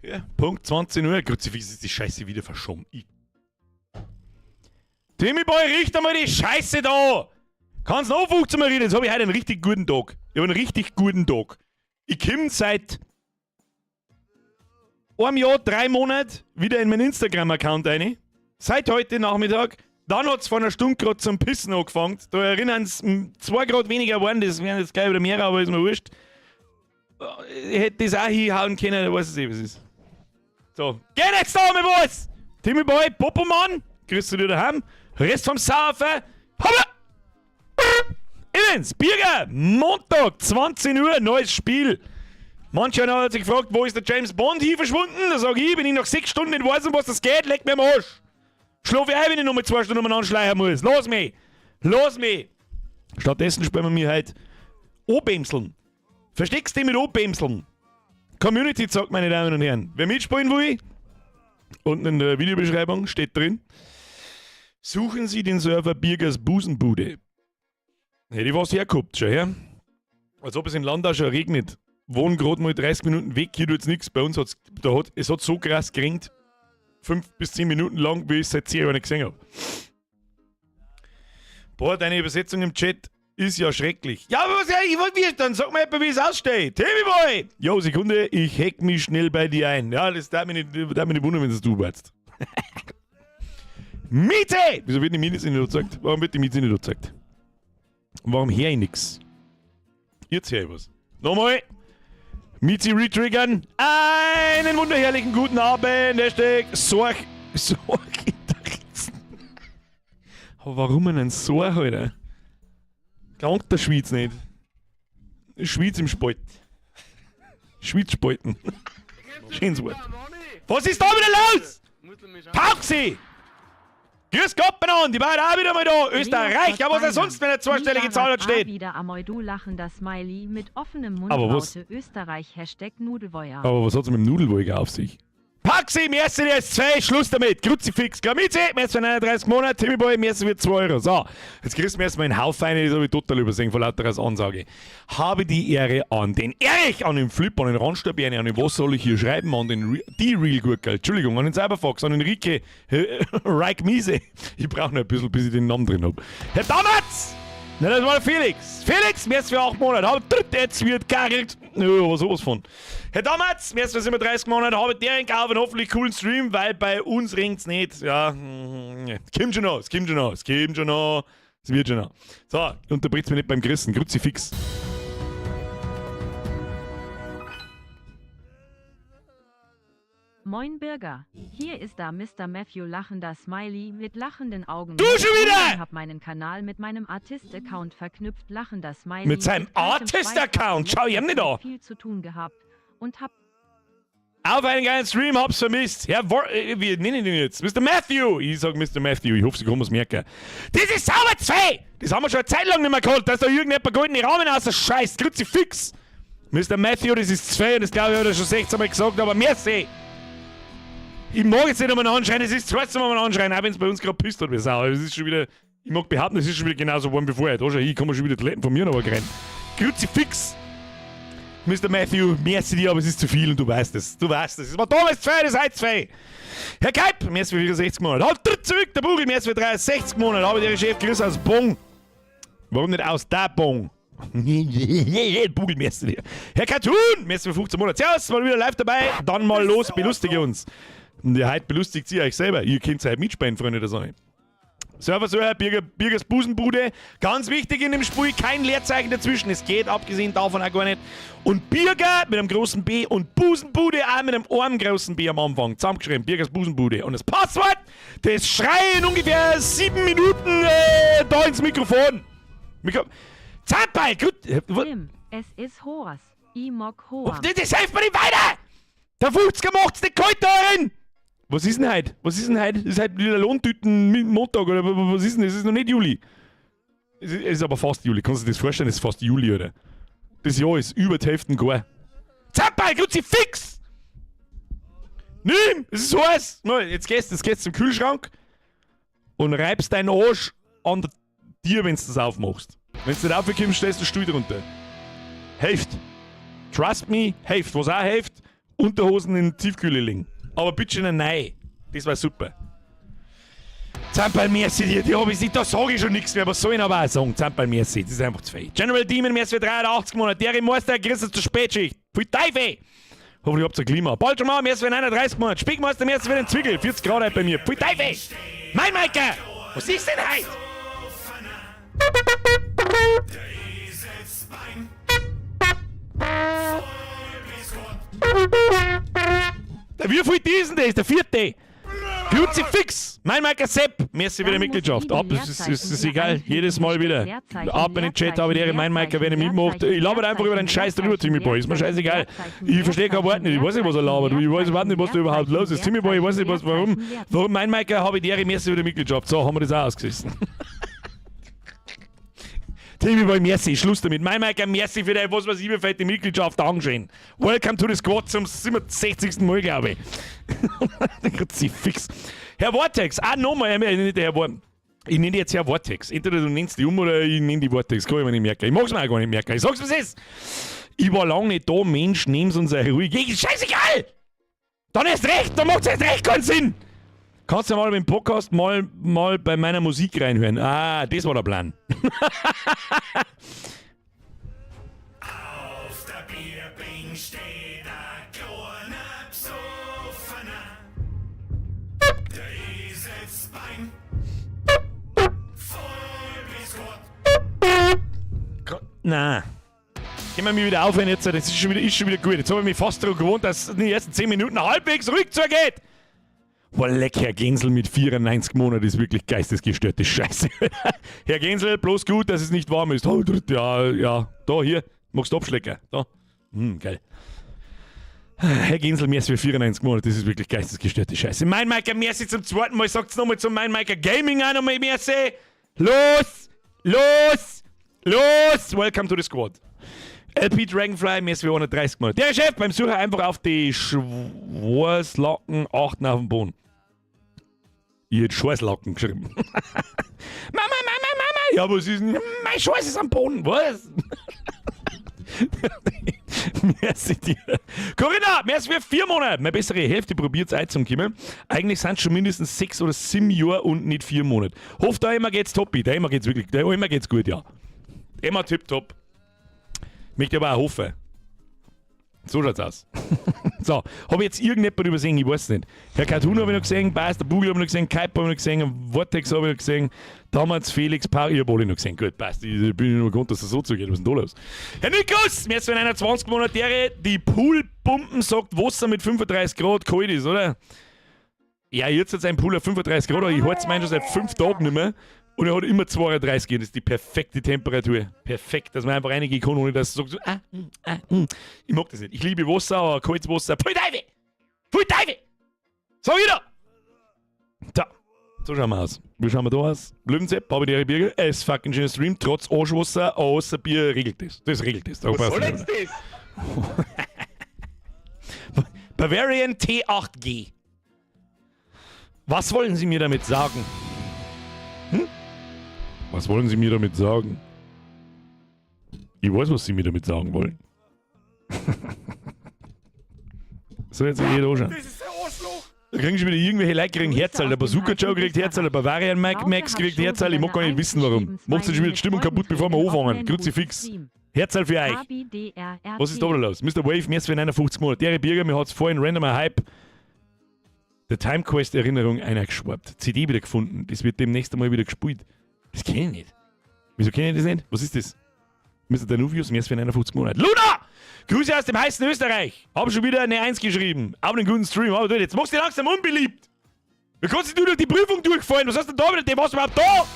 Ja, Punkt 20 Uhr. Kruzifix ist die Scheiße wieder verschoben. Timmy Boy, richte mal die Scheiße da! Kannst noch 15 Mal reden, jetzt habe ich heute einen richtig guten Tag. Ich habe einen richtig guten Tag. Ich komme seit einem Jahr, 3 Monaten wieder in meinen Instagram-Account rein. Seit heute Nachmittag. Dann hat es vor einer Stunde gerade zum Pissen angefangen. Da erinnern es 2 Grad weniger geworden, das wären jetzt gleich wieder mehr, aber ist mir wurscht. Ich hätte das auch hinhauen können, da weiß ich was es ist. So, geh jetzt da, mein Boys! Timmy Boy, Popomann, grüßt du dir daheim. Rest vom Saufen. Hoppla! Übrigens, Birger, Montag, 20 Uhr, neues Spiel. Manche haben sich gefragt, wo ist der James Bond hier verschwunden? Da sag ich, bin ich nach 6 Stunden nicht weiß, um was das geht, leg mir am Arsch. Schlaf ich ein, wenn ich noch mal 2 Stunden umeinander schleichen muss. Los mich! Los mich! Stattdessen spielen wir mir heute O-Bämseln. Versteckst du mit O-Bämseln? Community sagt, meine Damen und Herren. Wer mitspielen will, unten in der Videobeschreibung steht drin, suchen Sie den Server Birgers Busenbude. Hätte ich was hergehabt schon, ja? Als ob es in Landau schon regnet. Wohnen gerade mal 30 Minuten weg, hier tut's nichts. Bei uns hat's so krass geregnet. 5 bis 10 Minuten lang, wie ich es seit 10 Jahren nicht gesehen habe. Boah, deine Übersetzung im Chat ist ja schrecklich. Ja, aber was ja, ich wollte wissen, dann sag mal etwa, wie es aussteht. Timmy Boy! Jo, Sekunde, ich hack mich schnell bei dir ein. Ja, das darf mich nicht wundern, wenn es du warst. Miete! Wieso wird die Miete nicht gezeigt? Warum wird die Miete nicht gezeigt? Warum höre ich nix? Jetzt höre ich was. Nochmal. Miezi retriggern. Einen wunderherrlichen guten Abend. Hashtag Sorg in der Ritzen. Aber warum einen Sorg, Alter? Klangt der Schweiz nicht. Schweiz im Spalt. Schweizspalten. Schönes Wort. Was ist da wieder los? Pauxi! Grüß Gott, Mann, die waren auch wieder mal da. Österreich, ja, was er sonst, wenn er zweistellige Zahl hat, steht. Wieder einmal du lachender Smiley mit offenem Mund. Aber was? Österreich, Hashtag Nudelweuer. Aber was hat's mit dem Nudelwolke auf sich? Paxi, merci dir 2, Schluss damit. Kruzifix, Gramizi, merci für 39 Monate. Timmy Boy, merci für 2 Euro. So, jetzt kriegst du mir erstmal einen Haufen rein, das habe ich total übersehen von lauter als Ansage. Habe die Ehre an den Erich, an den Flip, an den Randsterberne, an den was soll ich hier schreiben, an den die Real Gurkel, Entschuldigung, an den Cyberfox, an den Rike, Reich Miese. Ich brauche noch ein bisschen, bis ich den Namen drin habe. Herr Dammertz! Na, das war der Felix. Felix, merci für 8 Monate. Jetzt wird geregelt. Ja, aber sowas von. Herr Dammertz, merci für 37 Monate. Habe deren kaufen, hoffentlich coolen Stream, weil bei uns ringt's nicht. Ja, es kommt schon noch, es kommt schon noch, es kommt schon noch. Es wird schon noch. So, unterbricht's mir nicht beim Christen. Kruzifix. Moin Birger, hier ist da Mr. Matthew lachender Smiley mit lachenden Augen. Du schon wieder! Ich hab meinen Kanal mit meinem Artist-Account verknüpft, lachender Smiley. Mit seinem Artist-Account? Schau ich nicht an. Viel zu tun gehabt und hab Auf einen geilen Stream, hab's vermisst. Herr wie nennen den jetzt? Mr. Matthew! Ich sag Mr. Matthew, ich hoffe, Sie können es merken. Das ist sauber 2! Das haben wir schon eine Zeit lang nicht mehr geholt, dass da irgendjemand goldene Rahmen aus der Scheiß. Kruzifix! Mr. Matthew, das ist 2 und das glaube ich, hat er schon 16 Mal gesagt, aber merci! Ich mag jetzt nicht einmal anschreien, es ist das 2. Mal anschreien, auch wenn es bei uns gerade pisst hat wie Sau. Das ist schon wieder, ich mag behaupten, es ist schon wieder genauso warm wie vorher. Da schau ich kann man schon wieder Toiletten von mir noch rein. Kruzifix! Mr. Matthew, merci dir, aber es ist zu viel und du weißt es. Du weißt es. Es war damals 2, das ist heute 2. Herr Keip, merci für 64 Monate. Halt tritt zurück, der Bugel, merci für 63 Monate. Habe ich Ihre Chef grüß aus Bong. Warum nicht aus der Bong? Bugel, merci dir. Herr Cartoon, merci für 15 Monate. Servus, mal wieder live dabei. Dann mal los, belustige uns. Und ihr heute belustigt sie euch selber. Ihr könnt heute mitspielen, Freunde der Sonne. Server, Birgers Busenbude. Ganz wichtig in dem Spiel, kein Leerzeichen dazwischen. Es geht abgesehen davon auch gar nicht. Und Birger mit einem großen B und Busenbude auch mit einem armen großen B am Anfang. Zusammengeschrieben, Birgers Busenbude. Und das Passwort, das schreien ungefähr 7 Minuten da ins Mikrofon. Zahnball, gut. Tim, es ist Horst. Ich mag Horst. Das hilft mir nicht weiter! Der 50er macht's nicht kalt darin! Was ist denn heute? Was ist denn heute? Ist heute wieder Lohntüten-Montag oder was ist denn das? Es ist noch nicht Juli. Es ist aber fast Juli. Kannst du dir das vorstellen? Es ist fast Juli, oder? Das Jahr ist über die Hälfte gar. Zappel, Kruzifix! Nimm! Es ist heiß! Jetzt gehst du zum Kühlschrank und reibst deinen Arsch an dir, wenn du das aufmachst. Wenn du nicht aufkommst, stellst du den Stuhl drunter. Hilft! Trust me, hilft. Was auch hilft, Unterhosen in Tiefkühle liegen. Aber bitte schön nein. Das war super. Zampal Merci, die habe ich nicht, da sage ich schon nichts mehr, aber soll ich aber auch sagen. Zampal Merci, das ist einfach zu viel. General Demon Merci für 83 Monate. Deri Meister, Christus zur Spätschicht. Viel Teufel! Hoffentlich habt ihr Klima. Baltimore Merci für 39 Monate. Spiegmeister Merci für den Zwickel. 40 Grad halt bei mir. Viel Teufel! Mein Maike! Was ist denn heute? Wie viel diesen das? Der vierte. Crucifix! Mein Michael Sepp! Merci für die Mitgliedschaft. Ab, das ist egal. Jedes Mal wieder. Ab in den Chat, habe ich mein Michael, wenn er mitmacht. Ich laber einfach über den Scheiß drüber, Timmy Boy. Ist mir scheißegal. Ich verstehe kein Wort nicht. Ich weiß nicht, was er labert. Ich weiß überhaupt nicht, was da überhaupt los ist. Timmy Boy, ich weiß nicht, warum. Warum mein Michael habe ich die Merci für die Mitgliedschaft. So, haben wir das auch ausgesessen. Timmy Boy, merci, Schluss damit. Mein Michael, merci für die, was weiß ich, wie fette Mitgliedschaft angeschehen. Welcome to the Squad zum 67. Mal, glaube ich. Crucifix. Herr Vortex, nochmal, ich nenne jetzt Herr Vortex. Entweder du nennst die oder ich nenne die Vortex. Kann ich mir nicht merken. Ich mag's mir auch gar nicht merken. Ich sag's, was ist. Ich war lange nicht da, Mensch, nehm's uns ruhig. Scheißegal! Dann erst recht, dann macht's erst recht keinen Sinn! Kannst du mal beim Podcast mal bei meiner Musik reinhören? Ah, das war der Plan. Auf der Bierbing steht ein kleiner Psoffener. Der sitzt beim Vollbiskott. Na. Können wir mich wieder aufhören jetzt? Das ist schon wieder gut. Jetzt habe ich mich fast daran gewohnt, dass es in den ersten 10 Minuten halbwegs Rückzug geht. Boah, leck, Herr Gensel mit 94 Monaten ist wirklich geistesgestörte Scheiße. Herr Gensel, bloß gut, dass es nicht warm ist. Ja, da, hier, magst du abschlecken? Da. Geil. Herr Gensel, merci für 94 Monate, das ist wirklich geistesgestörte Scheiße. Mein Meiker, merci zum zweiten Mal, sagt's nochmal zum Mein Meiker Gaming auch nochmal, merci. Los! Welcome to the Squad. LP Dragonfly, merci für 130 Monate. Der Chef, beim Sucher einfach auf die Schwarzlacken achten auf dem Boden. Ich hätte Schweißlacken geschrieben. Mama! Ja, was ist denn? Mein Schweiß ist am Boden, was? Merci dir. Corinna, merci für 4 Monate. Meine bessere Hälfte probiert es einzukommen. Eigentlich sind es schon mindestens 6 oder 7 Jahre und nicht 4 Monate. Hofft, da immer geht's top. Da immer geht's wirklich, da immer geht's gut, ja. Immer tipptopp. Möchte aber auch hoffen. So schaut's aus. So, habe ich jetzt irgendjemand übersehen? Ich weiß es nicht. Herr Cartoon habe ich noch gesehen, Bas, der Bugel habe ich noch gesehen, Kuiper habe ich noch gesehen, Vortex habe ich noch gesehen, damals Felix, Paul, ich habe alle noch gesehen. Gut, passt. Ich bin nur gewohnt, dass das so zugeht. Was ist denn da los? Herr Nikos, mir ist für 21 Monate, die Poolpumpen sagt Wasser mit 35 Grad kalt ist, oder? Ja, jetzt hat ein Pool auf 35 Grad, aber ich halte es meinen schon seit 5 Tagen nicht mehr. Und er hat immer 32 Grad, das ist die perfekte Temperatur. Perfekt, dass man einfach reingehen kann, ohne dass es sagt so, Ich mag das nicht. Ich liebe Wasser, aber kaltes Wasser. Pfui Teufel! So wieder! So schauen wir aus. Wie schauen wir da aus? Löwensepp, habe die Birger. Es ist fucking schöner Stream, trotz Arschwasser, außer Bier regelt das. Das regelt das. Was soll jetzt das? Bavarian T8G. Was wollen Sie mir damit sagen? Was wollen Sie mir damit sagen? Ich weiß, was Sie mir damit sagen wollen. So, jetzt jeder anschauen. Das ist der Arschloch! Da kriegen schon wieder irgendwelche Leute kriegen Herzl. Der Bazooka Joe kriegt Herzl, der Bavarian Max kriegt Herzl. Ich mag gar nicht wissen, warum. Macht schon wieder die Stimmung kaputt, bevor wir anfangen. Crucifix. Herzl für euch. Was ist da los? Mr. Wave, mehr für 59 Monate. Der Birger, mir hat es vorhin random Hype der Time Quest Erinnerung einer geschwappt. CD wieder gefunden. Das wird demnächst einmal wieder gespielt. Das kenne ich nicht. Wieso kenne ich das nicht? Was ist das? Mr. Danuvius, mehr für 59 Monate. Luna! Grüße aus dem heißen Österreich. Hab schon wieder eine 1 geschrieben. Auf einen guten Stream. Aber jetzt machst du dich langsam unbeliebt. Wie kannst du durch die Prüfung durchfallen? Was hast du da mit dem? Warst du überhaupt da?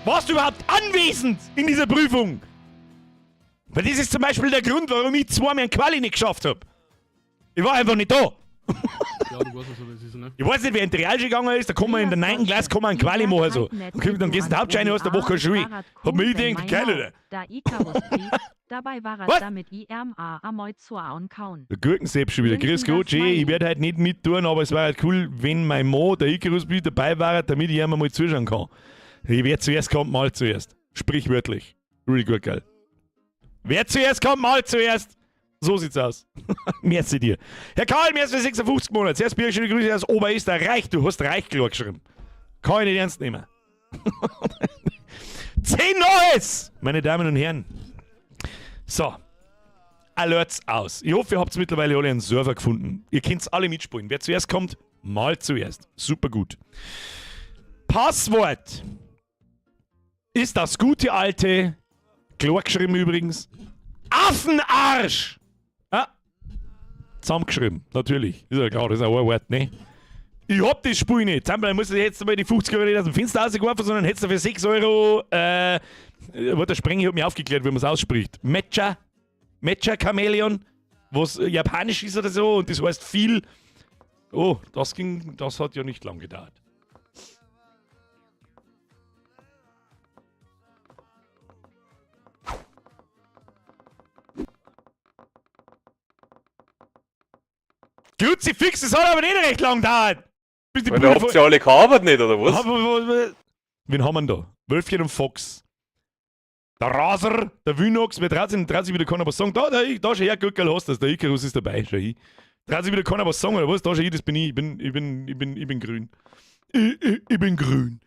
Warst du überhaupt anwesend in dieser Prüfung? Weil das ist zum Beispiel der Grund, warum ich 2 Mal einen Quali nicht geschafft habe. Ich war einfach nicht da. Ja, du weißt, was das ist, ne? Ich weiß nicht, wer in die Realschule gegangen ist, da kann man in der 9. Klasse einen Quali machen. So. Okay, dann gehst du den Hauptschein aus der Woche Schule. Hab mir gedacht, geil, oder? Dabei war Was? es damit IMA amoi zu und kauen. Der Gurkensepp schon wieder. Grüß Gott, Jay. Ich werde halt nicht mittun, aber es wäre halt cool, wenn mein Mann, der Icarus, dabei wäre, damit ich ihm mal zuschauen kann. Wer zuerst kommt, mal zuerst. Sprichwörtlich. Really gut, geil. Wer zuerst kommt, mal zuerst. So sieht's aus. Merci dir. Herr Karl, merci für 56 Monate. Sehr spirituelle Grüße aus Oberösterreich. Du hast reich klar geschrieben. Kann ich nicht ernst nehmen. 10 Neues! Meine Damen und Herren. So. Alerts aus. Ich hoffe, ihr habt mittlerweile alle einen Server gefunden. Ihr könnt alle mitspielen. Wer zuerst kommt, mal zuerst. Super gut. Passwort ist das gute alte, klar geschrieben übrigens, Affenarsch! Ja, zusammengeschrieben, natürlich. Ist ja klar, das ist ein Wort, ne? Ich hab das Spiel nicht. Zusammen muss ich jetzt mal die 50 Euro nicht aus dem Fenster rausgeworfen, sondern hättest du für 6 Euro, der Sprenger hat mich aufgeklärt, wie man es ausspricht. Matcha Chameleon, was japanisch ist oder so, und das heißt viel. Oh, das hat ja nicht lang gedauert. Kruzifix, das hat aber nicht recht lang gedauert. Weil da habt ihr alle gearbeitet nicht, oder was? Wen haben wir denn da? Wölfchen und Fox. Der Raser, der Winox, wer traut sich wieder keiner was sagen? Da schau her, Guckerl hast das, der Icarus ist dabei, schau hin. Traut sich wieder keiner was sagen, oder was? Da schau hin, das bin ich, ich bin grün. Ich bin grün.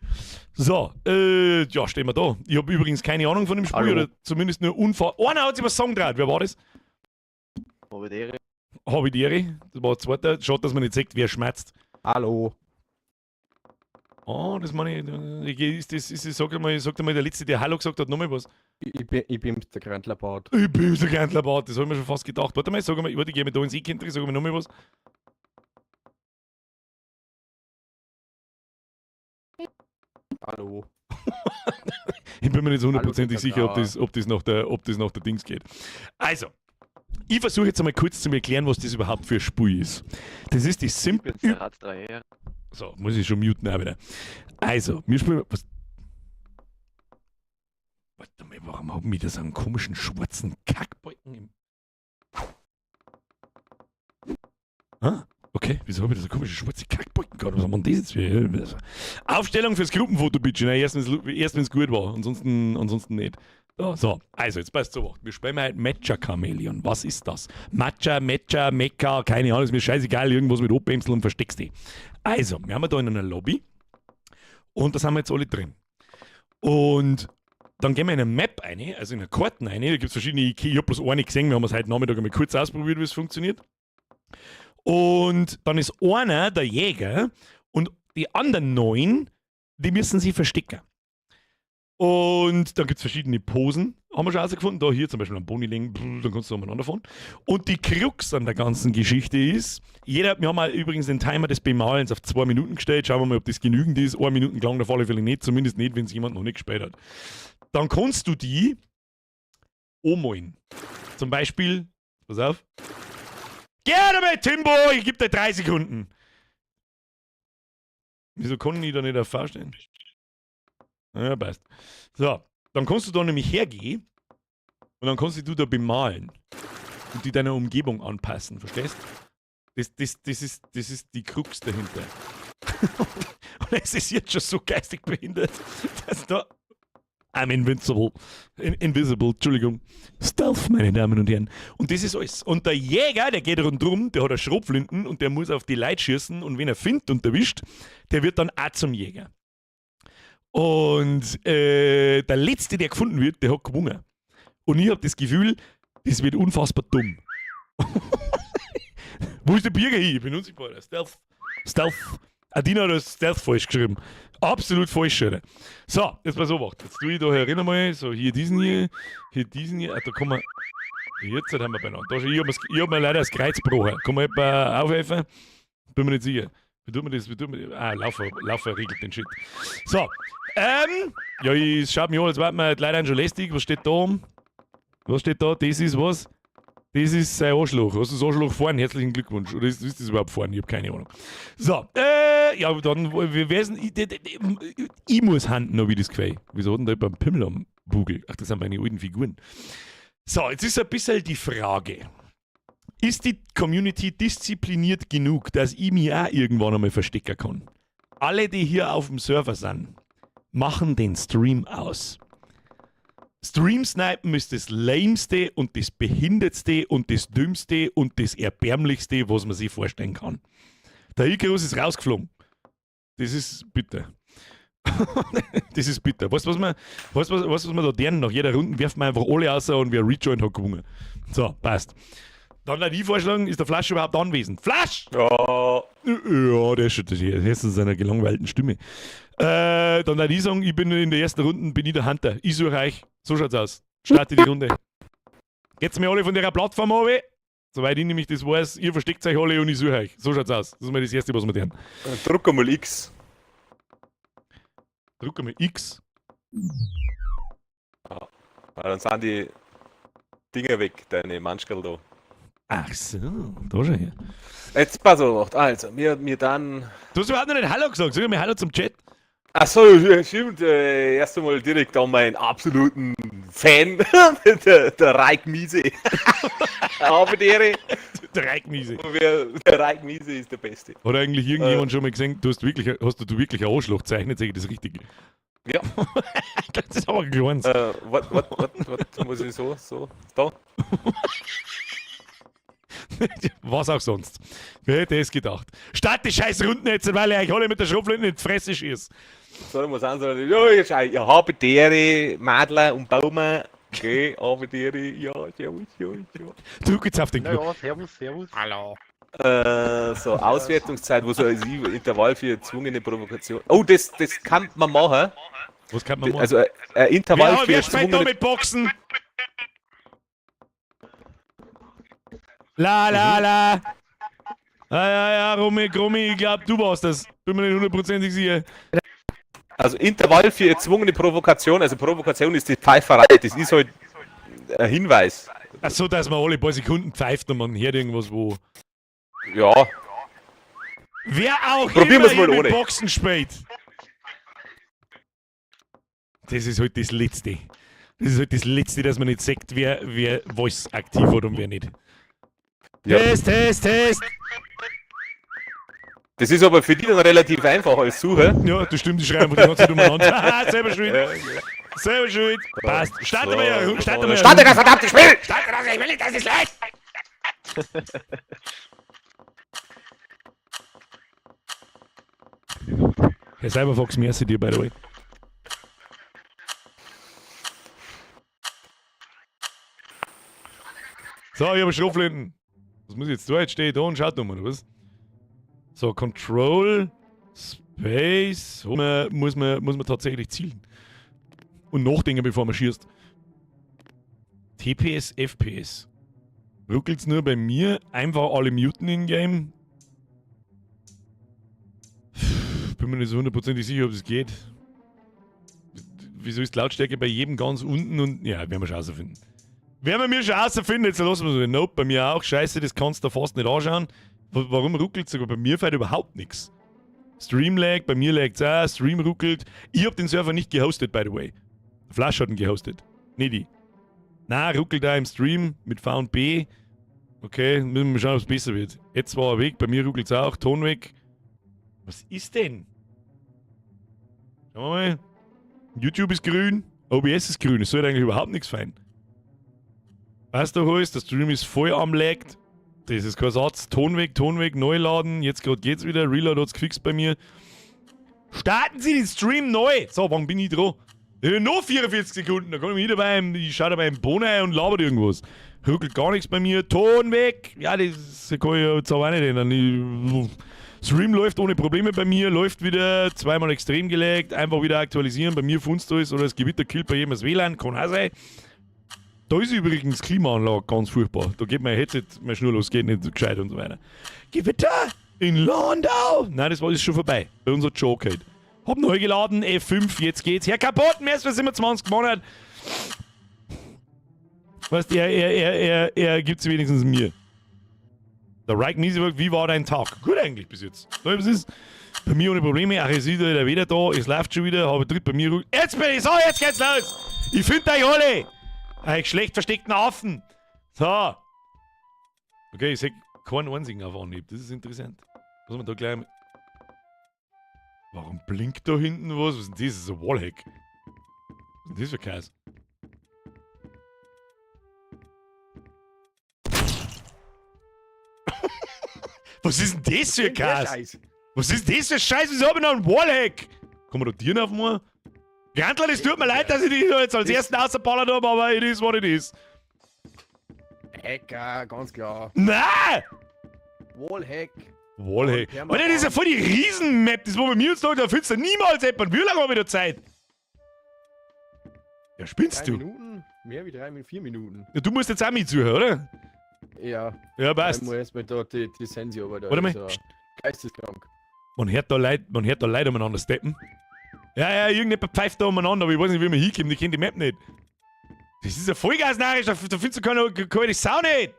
So, ja, stehen wir da. Ich habe übrigens keine Ahnung von dem Spiel, oder zumindest nur Einer hat sich was sagen traut, wer war das? Habidere, das war der zweite. Schaut, dass man nicht sieht, wer schmerzt. Hallo. Oh, das meine ich. Sag mal, der Letzte, der Hallo gesagt hat, nochmal was. Ich bin der Grandlerbart. Ich bin der Grandlerbart, das habe ich mir schon fast gedacht. Warte mal, sag mal, ich gehe mir da ins E-Kind, sag mir nochmal was. Hallo. Ich bin mir nicht so hundertprozentig Hallo, sicher, ob das nach der Dings geht. Also, ich versuche jetzt einmal kurz zu erklären, was das überhaupt für ein Spiel ist. Das ist die simple. So, muss ich schon muten auch wieder. Also, wir spielen. Was? Warte mal, warum haben wir da so einen komischen schwarzen Kackbalken im. Ah, okay, wieso habe ich da so komische schwarze Kackbalken gehabt? Was haben wir denn das jetzt für? Aufstellung fürs Gruppenfoto, bitte. Nein, erst wenn es gut war, ansonsten nicht. So, also jetzt passt so. Wir spielen halt Matcha Chameleon. Was ist das? Matcha, Mekka, keine Ahnung, ist mir scheißegal, irgendwas mit Opemsel und versteckst die. Also, wir haben da in einer Lobby und da sind wir jetzt alle drin. Und dann gehen wir in eine Map rein, also in eine Karten rein. Da gibt es verschiedene, ich habe bloß eine gesehen, wir haben es heute Nachmittag einmal kurz ausprobiert, wie es funktioniert. Und dann ist einer der Jäger und die anderen 9, die müssen sich verstecken. Und dann gibt es verschiedene Posen, haben wir schon rausgefunden. Da hier zum Beispiel am Boni legen, dann kannst du umeinander fahren. Und die Krux an der ganzen Geschichte ist, wir haben auch übrigens den Timer des Bemalens auf 2 Minuten gestellt. Schauen wir mal, ob das genügend ist. 1 Minuten lang auf alle Fälle nicht, zumindest nicht, wenn es jemand noch nicht gespielt hat. Dann kannst du die ummalen. Zum Beispiel, pass auf. Gerne mit Timbo, ich gebe dir 3 Sekunden. Wieso kann ich da nicht auf V stehen? Ja, passt. So, dann kannst du da nämlich hergehen und dann kannst du da bemalen und die deiner Umgebung anpassen, verstehst? Das ist die Krux dahinter. Und es ist jetzt schon so geistig behindert, dass da I'm invincible. Invisible, Entschuldigung. Stealth, meine Damen und Herren. Und das ist alles. Und der Jäger, der geht rundherum, der hat eine Schrotflinten und der muss auf die Leute schießen und wenn er findet und erwischt, der wird dann auch zum Jäger. Und der Letzte, der gefunden wird, der hat gewonnen. Und ich habe das Gefühl, das wird unfassbar dumm. Wo ist der Bürger hin? Ich bin unsichtbar. Stealth. Adina hat das Stealth falsch geschrieben. Absolut falsch, Alter. So, jetzt mal so gemacht. Jetzt tue ich da herin mal, so hier diesen hier. Da kann man. Jetzt haben wir beieinander. Ich hab mir leider das Kreuz gebrochen. Kann man jemand aufhelfen? Bin mir nicht sicher. Wie tut man das? Laufer regelt den Shit. So, ja, ich schaut mich an, als wäre mir die Leute schon lästig. Was steht da? Was steht da? Das ist was? Das ist sein Arschloch. Hast du das Arschloch vorne? Herzlichen Glückwunsch. Oder ist das überhaupt vorne? Ich habe keine Ahnung. So, ja, dann, ich muss handen, habe ich das Gefühl. Wieso hat denn da beim Pimmel am Bugel? Ach, das sind meine alten Figuren. So, jetzt ist ein bisschen die Frage. Ist die Community diszipliniert genug, dass ich mich auch irgendwann einmal verstecken kann? Alle, die hier auf dem Server sind, machen den Stream aus. Stream-Snipen ist das Lameste und das Behindertste und das Dümmste und das Erbärmlichste, was man sich vorstellen kann. Der Icarus ist rausgeflogen. Das ist bitter. Das ist bitter. Was wir da lernen? Nach jeder Runde werfen wir einfach alle raus und wer Rejoin hat gewonnen. So, passt. Dann würde ich vorschlagen, ist der Flash überhaupt anwesend? Flash! Ja. Ja, der ist schon hier. Der ist in seiner gelangweilten Stimme. Dann würde ich sagen, ich bin in der ersten Runde, bin ich der Hunter. Ich suche euch. So schaut's aus. Starte die Runde. Geht's mir alle von der Plattform runter? Soweit ich nämlich das weiß, ihr versteckt euch alle und ich suche euch. So schaut's aus. Das ist mal das Erste, was wir tun. Druck einmal X. Drück einmal X. Ja, dann sind die Dinger weg, deine Manschkerl da. Ach so, da schon her. Jetzt pass auf, also, wir dann... Du hast überhaupt noch nicht Hallo gesagt. Sag mal Hallo zum Chat. Achso, ja, stimmt. Erst einmal direkt an meinen absoluten Fan, der Reik Miese. Aber der Dreckmiese. Reik Miese ist der Beste. Hat eigentlich irgendjemand schon mal gesehen, hast du wirklich ein Arschloch gezeichnet, sag ich das richtig? Ja. Das ist aber ein kleines. Was muss ich so? Da? Was auch sonst. Wer hätte es gedacht? Start die scheiß Runden jetzt, weil ihr euch alle mit der Schrotflinte in die Fresse schießt. Soll man sagen, ich habe Tiere, Mädel und Baume. Okay, aber Tiere, ja. Drück jetzt auf den Knopf. Ja, servus. Hallo. So, Auswertungszeit, wo so ein Intervall für erzwungene Provokation. Oh, das kann man machen. Was kann man machen? Also, ein Intervall für wer spielt da erzwungene... mit Boxen? La. Ja, Romy, ich glaub, du warst das. Bin mir nicht hundertprozentig sicher. Also Intervall für erzwungene Provokation, also Provokation ist die Pfeiferei, das ist halt ein Hinweis. Ach so, dass man alle paar Sekunden pfeift und man hört irgendwas, wo... Ja, Wer auch Probieren wir's immer mal mit ohne. Boxen spielt. Das ist halt das Letzte. Das ist halt das Letzte, dass man nicht sagt, wer was aktiv hat und wer nicht. ja. Test! Das ist aber für die dann relativ einfach als Suche. Ja, das stimmt, die schreiben die ganze Zeit umeinander. Haha, selber schuld. Ja. Selber schuld. Passt. Starten wir ja. Starte das verdammte Spiel! Starte das, ich will nicht, das ist leicht. Herr Cyberfox, merci dir, by the way. So, ich habe Schrotflinten. Was muss ich jetzt tun? Jetzt stehe ich da und schaut nochmal, oder was? So, Control, Space, muss man tatsächlich zielen. Und nachdenken, bevor man schießt. TPS, FPS. Ruckelt's nur bei mir? Einfach alle muten in-game? Bin mir nicht so hundertprozentig sicher, ob das geht. Wieso ist die Lautstärke bei jedem ganz unten und... Ja, werden wir schon rausfinden. Werden wir mir schon rausfinden, jetzt lassen wir so. Nope, bei mir auch. Scheiße, das kannst du fast nicht anschauen. Warum ruckelt sogar bei mir fällt überhaupt nichts? Stream lag, bei mir lag's auch, Stream ruckelt. Ich hab den Server nicht gehostet, by the way. Flash hat ihn gehostet. Nicht die. Na, ruckelt da im Stream mit V und B. Okay, müssen wir schauen, ob es besser wird. Jetzt war er weg, bei mir ruckelt's auch, Ton weg. Was ist denn? Schauen wir mal. YouTube ist grün, OBS ist grün, es sollte eigentlich überhaupt nichts fein. Was da heißt, der Stream ist voll am Laggt. Das ist kein Satz. Ton weg, neu laden. Jetzt gerade geht's wieder. Reload hat's gefixt bei mir. Starten Sie den Stream neu! So, wann bin ich dran? Noch 44 Sekunden. Da kann ich wieder ich schaue da beim Bohnen und labert irgendwas. Ruckelt gar nichts bei mir. Ton weg! Ja, das kann ich ja jetzt aber auch nicht ändern. Stream läuft ohne Probleme bei mir. Läuft wieder. Zweimal extrem gelegt. Einfach wieder aktualisieren. Bei mir funzt alles. Oder das Gewitter killt bei jedem das WLAN. Kann auch sein. Da ist übrigens Klimaanlage ganz furchtbar. Da geht mein Headset, mein Schnurlos geht nicht gescheit und so weiter. Gewitter in Landau! Nein, das war alles schon vorbei. Bei uns hat schon okay. Hab neu geladen, F5, jetzt geht's. Herr kaputt, mehr als 27 Monate. Weißt du, er gibt's wenigstens mir. Der Reich Miesewirk, wie war dein Tag? Gut eigentlich bis jetzt. Was ist? Bei mir ohne Probleme. Ach, es ist wieder da. Es läuft schon wieder. Habe Tritt bei mir. Jetzt bin ich so, jetzt geht's los. Ich finde euch alle. Euch schlecht versteckten Affen. So. Okay, ich sehe keinen einzigen auf Anhieb. Das ist interessant. Was man da gleich... Warum blinkt da hinten was? Was ist denn das? Das ist ein Wallhack. Was ist denn das für Käse? Was ist denn das für ein Chaos? Scheiß. Was ist das für ein Scheiß? Wieso hab ich noch einen Wallhack? Kann man da Tieren auf mir? Grantler, es tut mir leid, dass ich dich jetzt als ersten außerballert habe, aber it is what it is. Hacker, ganz klar. Nein! Wallhack. Wallhack. Ja, Alter, das ist ja voll die Riesen-Map. Das war bei mir jetzt da, da findest du niemals jemanden. Wie lange habe ich da Zeit? Ja, spinnst 3 du? Minuten? Mehr wie 3 Minuten, 4 Minuten. Ja, du musst jetzt auch mitzuhören, oder? Ja. Ja, passt. Ich muss erstmal da die Sensi, aber da Warte mal. ist er geisteskrank. Man hört da Leute umeinander steppen. Ja, irgendjemand pfeift da umeinander, aber ich weiß nicht, wie man hinkommt. Ich kenne die Map nicht. Das ist ein Vollgasnachricht, da findest du keine Sau nicht.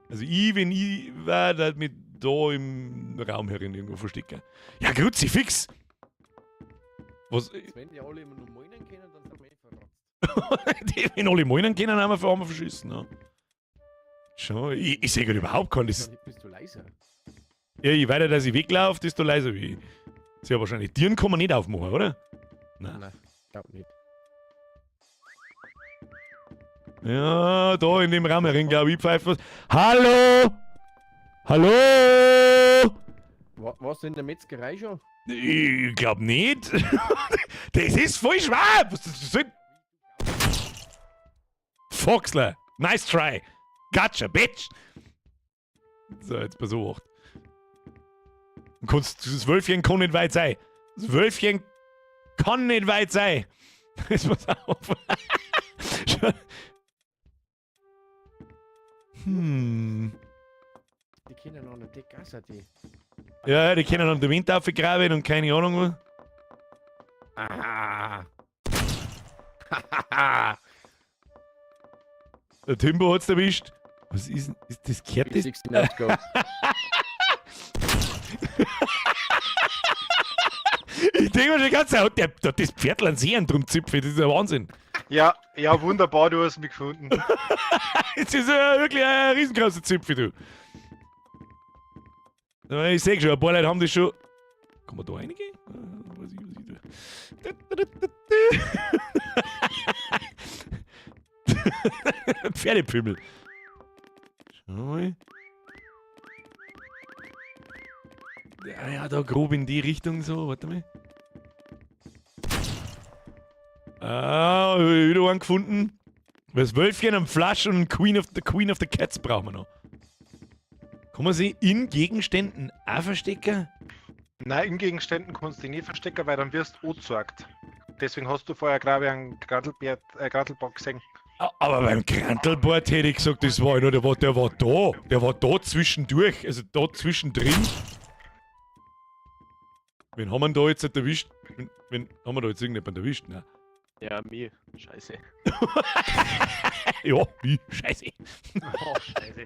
Also wenn ich war, da mit da im Raum herin irgendwo verstecken. Ja, Kruzifix! Was? Wenn die alle immer nur meinen können, dann sind wir verrotzt. Die, wenn alle meinen können, haben wir für einmal verschissen. Ja. Schon, ich sehe gerade überhaupt keinen. Dann bist du leiser. Ja, je weiter, dass ich weglaufe, desto leiser wie ich. Ist ja wahrscheinlich. Tieren kann man nicht aufmachen, oder? Nein, glaub nicht. Ja, da in dem Raum herin, glaube ich, pfeift was. Hallo! Hallo! Warst du in der Metzgerei schon? Ich glaube nicht. Das ist voll schwer! Was das soll... Foxler! Nice try! Gotcha, bitch! So, jetzt pass auf. Das Wölfchen kann nicht weit sein. Das Wölfchen kann nicht weit sein. Jetzt pass auf. Die können noch nicht die Gasse, die. Ja, die können an der Wind aufgraben und keine Ahnung was. Ah. Der Timbo hat's erwischt. Was ist denn? Ist das gehört das? 60 not go. Ich denke mir schon die ganze Zeit, der hat das Pferdl an See drum zipfe, das ist ja Wahnsinn. Ja, wunderbar, du hast mich gefunden. Jetzt ist ja wirklich ein riesengroßer Zipfel, du. Ja, ich sehe schon, ein paar Leute haben das schon. Kann man da reingehen? Was ich da. Pferdepimmel. Schau mal. Ja, da grob in die Richtung so, warte mal. Ah, wieder einen gefunden. Das Wölfchen, ein Flasch und ein Queen of the Cats brauchen wir noch. Kann man sie in Gegenständen auch verstecken? Nein, in Gegenständen kannst du dich nicht verstecken, weil dann wirst du angezeigt. Deswegen hast du vorher, glaube ich, einen Grattelbock gesehen. Aber beim Krantelbord hätte ich gesagt, das war einer, der war da. Der war da zwischendurch, also da zwischendrin. Wen haben wir da jetzt nicht erwischt? Wen haben wir da jetzt irgendjemand erwischt? Nein. Ja, mir. Scheiße. Ja, wie? Scheiße. Oh, scheiße.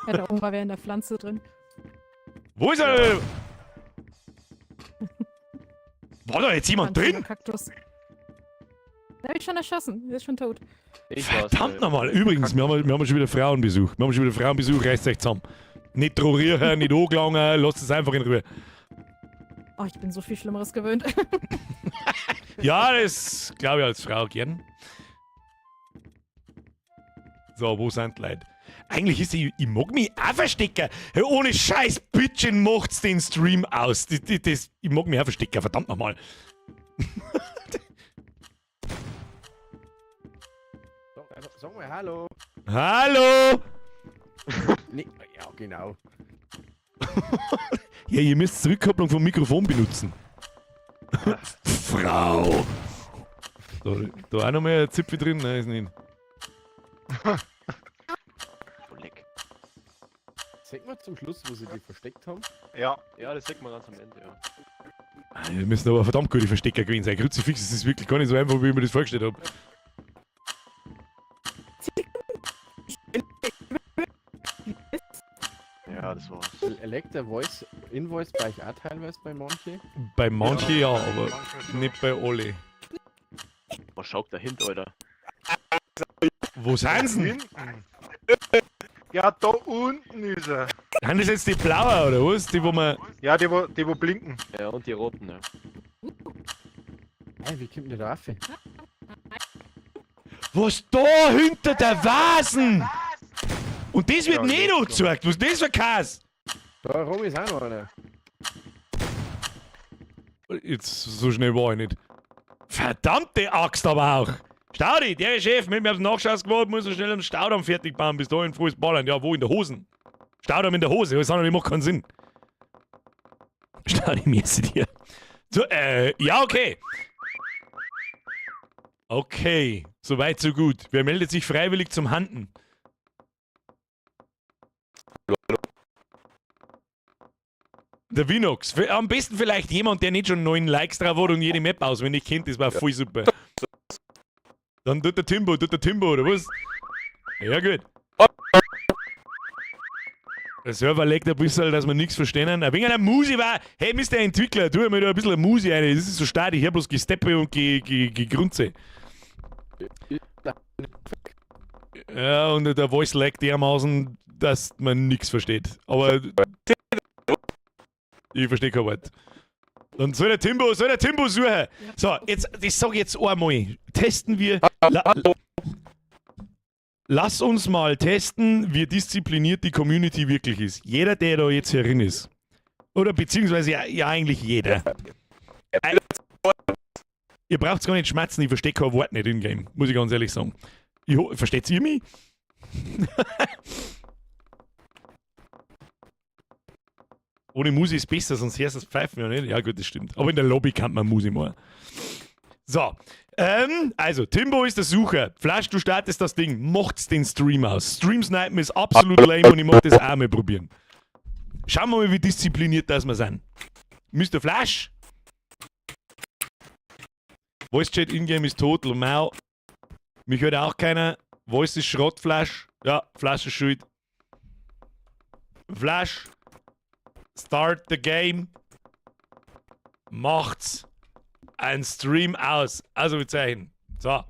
Ja, da oben war wer in der Pflanze drin. Wo ist er? War da jetzt jemand Pflanze drin? oder Kaktus. Der hab ich schon erschossen. Der ist schon tot. Verdammt nochmal. Übrigens, wir haben schon wieder Frauenbesuch. Reißt euch zusammen. Nicht trorieren, nicht angelangen, lasst es einfach in Ruhe. Oh, ich bin so viel Schlimmeres gewöhnt. Ja, das glaube ich als Frau gern. So, wo sind die Leute? Eigentlich ist ich mag mich auch verstecken. Hey, ohne Scheiß, Bitchen macht's den Stream aus. Ich mag mich auch verstecken, verdammt nochmal. Sag mal Hallo. Hallo! Nee, ja, genau. Ja, ihr müsst Zurückkopplung vom Mikrofon benutzen. Frau! So, da auch noch mehr Zipfel drin? Nein, ist nicht. Sag mal zum Schluss, wo sie die versteckt haben. Ja, Ja, das sieht man ganz am Ende, ja. Ah, wir müssen aber verdammt gute Verstecker gewesen sein. Kruzifix, das ist wirklich gar nicht so einfach, wie ich mir das vorgestellt habe. Ja, das war's. Elektra Voice Invoice bei ich auch teilweise bei manchen. Bei manchen ja, aber nicht bei alle. Was schaut dahinter, Alter? Wo sind sie denn? hinten. Ja, da unten ist er. Sind das jetzt die blauen oder was? Die, wo man. Ja, die wo blinken. Ja, und die roten, ja. Hey, wie kommt denn der Affe? Was da hinter der Vasen? Und das wird Ja, nicht jetzt noch. angezeigt. Was ist das für Käse? Da rum ist auch noch einer. Jetzt, so schnell war ich nicht. Verdammte Axt aber auch. Staudi, der Chef, mit mir aufs Nachschaus geworden, muss so schnell einen Staudamm fertig bauen, bis dahin frühes Ballern. Ja, wo? In der Hosen? Staudamm in der Hose, das macht keinen Sinn. Staudi, messe dir. So, ja, okay. Okay, soweit so gut. Wer meldet sich freiwillig zum Handen? Der Vinox. Am besten vielleicht jemand, der nicht schon 9 Likes drauf hat und jede Map auswendig kennt. Das war voll super. Dann tut der Timbo, oder was? Ja, gut. Der Server legt ein bisschen, dass wir nichts verstehen. Ein wenig einer Musi war. Hey, Mr. Entwickler, tu mir da ein bisschen Musi rein. Das ist so stark. Ich hab bloß Gesteppe und Grunze. Ja, und der Voice lag dermaßen, dass man nichts versteht. Aber ich verstehe kein Wort. Dann soll der Timbo suchen. So, jetzt, das sag ich jetzt einmal. Testen wir. Lass uns mal testen, wie diszipliniert die Community wirklich ist. Jeder, der da jetzt herin ist. Oder beziehungsweise ja eigentlich jeder. Ihr braucht gar nicht schmatzen, ich verstehe kein Wort nicht im Game. Muss ich ganz ehrlich sagen. Versteht ihr mich? Ohne Musi ist besser, sonst hörst du das Pfeifen ja nicht. Ja gut, das stimmt. Aber in der Lobby kann man Musi machen. So, also, Timbo ist der Sucher. Flash, du startest das Ding. Macht's den Stream aus. Stream snipen ist absolut lame und ich mag das auch mal probieren. Schauen wir mal, wie diszipliniert das wir sind. Mr. Flash? Voice Chat Ingame ist tot, Mau. Mich hört auch keiner. Voice ist Schrott, Flash. Ja, Flash ist schuld. Flash. Start the game. Macht's ein Stream aus. Also wir zeigen. So.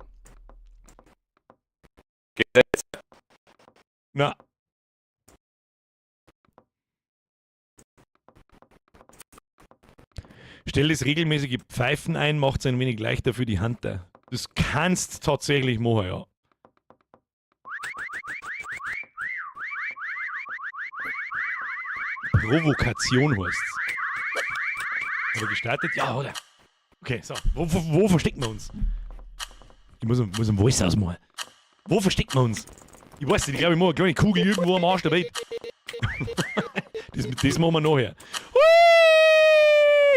Na. Stell das regelmäßige Pfeifen ein, macht's ein wenig leichter für die Hunter. Das kannst tatsächlich machen, ja. Provokation heißt's. Oder gestartet? Ja, oder? Okay, so. Wo verstecken wir uns? Ich muss einen Voice ausmachen. Wo verstecken wir uns? Ich weiß nicht, ich glaube, ich mache eine kleine Kugel irgendwo am Arsch der Welt. das machen wir nachher.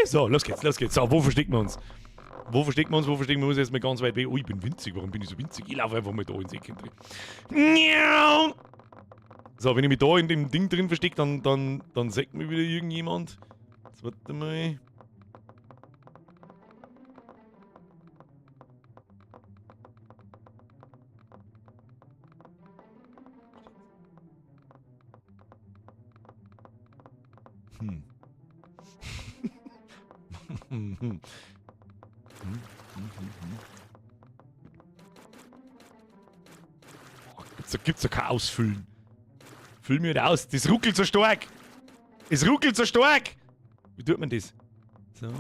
So, los geht's. So, wo verstecken wir uns? Wo verstecken wir uns jetzt mal ganz weit weg? Oh, ich bin winzig. Warum bin ich so winzig? Ich laufe einfach mal da ins Eck drin. So, wenn ich mich da in dem Ding drin verstecke, dann sagt mir wieder irgendjemand. Jetzt warte mal. Gibt's doch kein Ausfüllen. Füll mir das aus. Das ruckelt so stark. Es ruckelt so stark. Wie tut man das? So.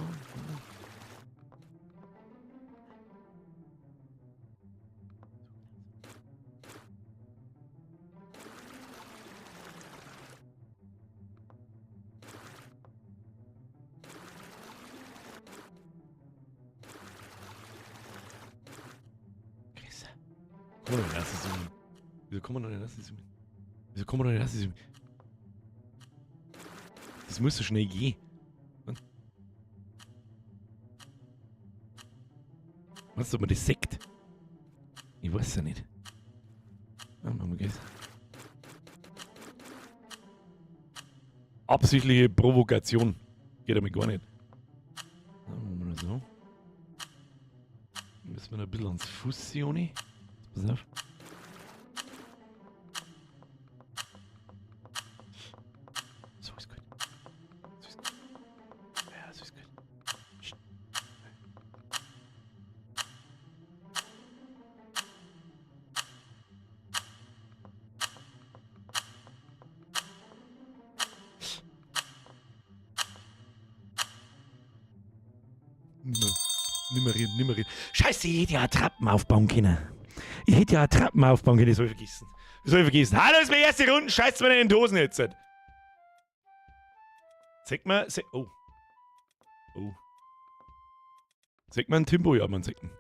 Wieso kann man noch nicht Rassismus? Wieso kann man noch nicht Rassismus? Das muss so schnell gehen. Was, ob man das sagt? Ich weiß es ja nicht. Absichtliche Provokation. Geht damit gar nicht. Machen wir so. Müssen wir noch ein bisschen ans Fuß sehen. Pass auf. So ist gut. So ist gut. Ja, so ist gut. Psst. Nimmer reden. Scheiße, ich hätte ja Trappen aufbauen können. Ich hätte ja eine Treppenaufbahn, das soll ich vergessen. Das soll ich vergessen. Hallo, das ist meine erste Runde, scheißt mir in den Dosen jetzt. Sag mal, oh. Oh. Sag mal ein Timbo, ja, man sagt ihn.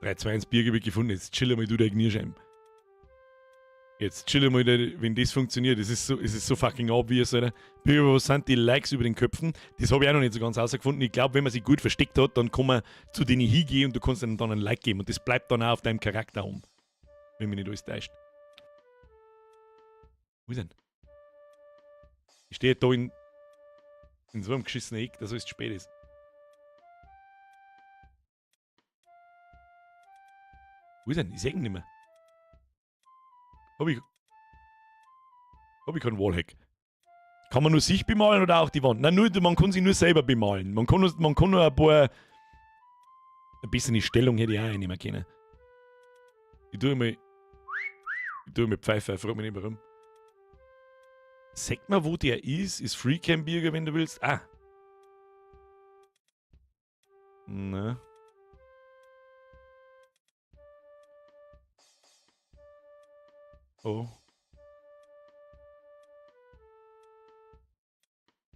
3, 2, 1 Bier gefunden, jetzt chill mal du der Gnierscheiben. Jetzt chill mal, wenn das funktioniert. Es ist so fucking obvious, Alter. Was sind die Likes über den Köpfen? Das habe ich auch noch nicht so ganz rausgefunden. Ich glaube, wenn man sich gut versteckt hat, dann kann man zu denen hingehen und du kannst ihnen dann ein Like geben. Und das bleibt dann auch auf deinem Charakter um. Wenn mich nicht alles täuscht. Wo ist denn? Ich stehe da in so einem geschissenen Eck, dass es zu spät ist. Wo ist denn? Ich sehe ihn nicht mehr. Hab ich keinen Wallhack. Kann man nur sich bemalen oder auch die Wand? Nein, man kann sich nur selber bemalen. Man kann nur ein paar... Ein bisschen die Stellung hätte ich auch einnehmen können. Ich tue mal Pfeife, frag mich nicht warum. Sag mal, wo der ist. Ist Freecam-Bürger, wenn du willst. Ah. Na. Oh.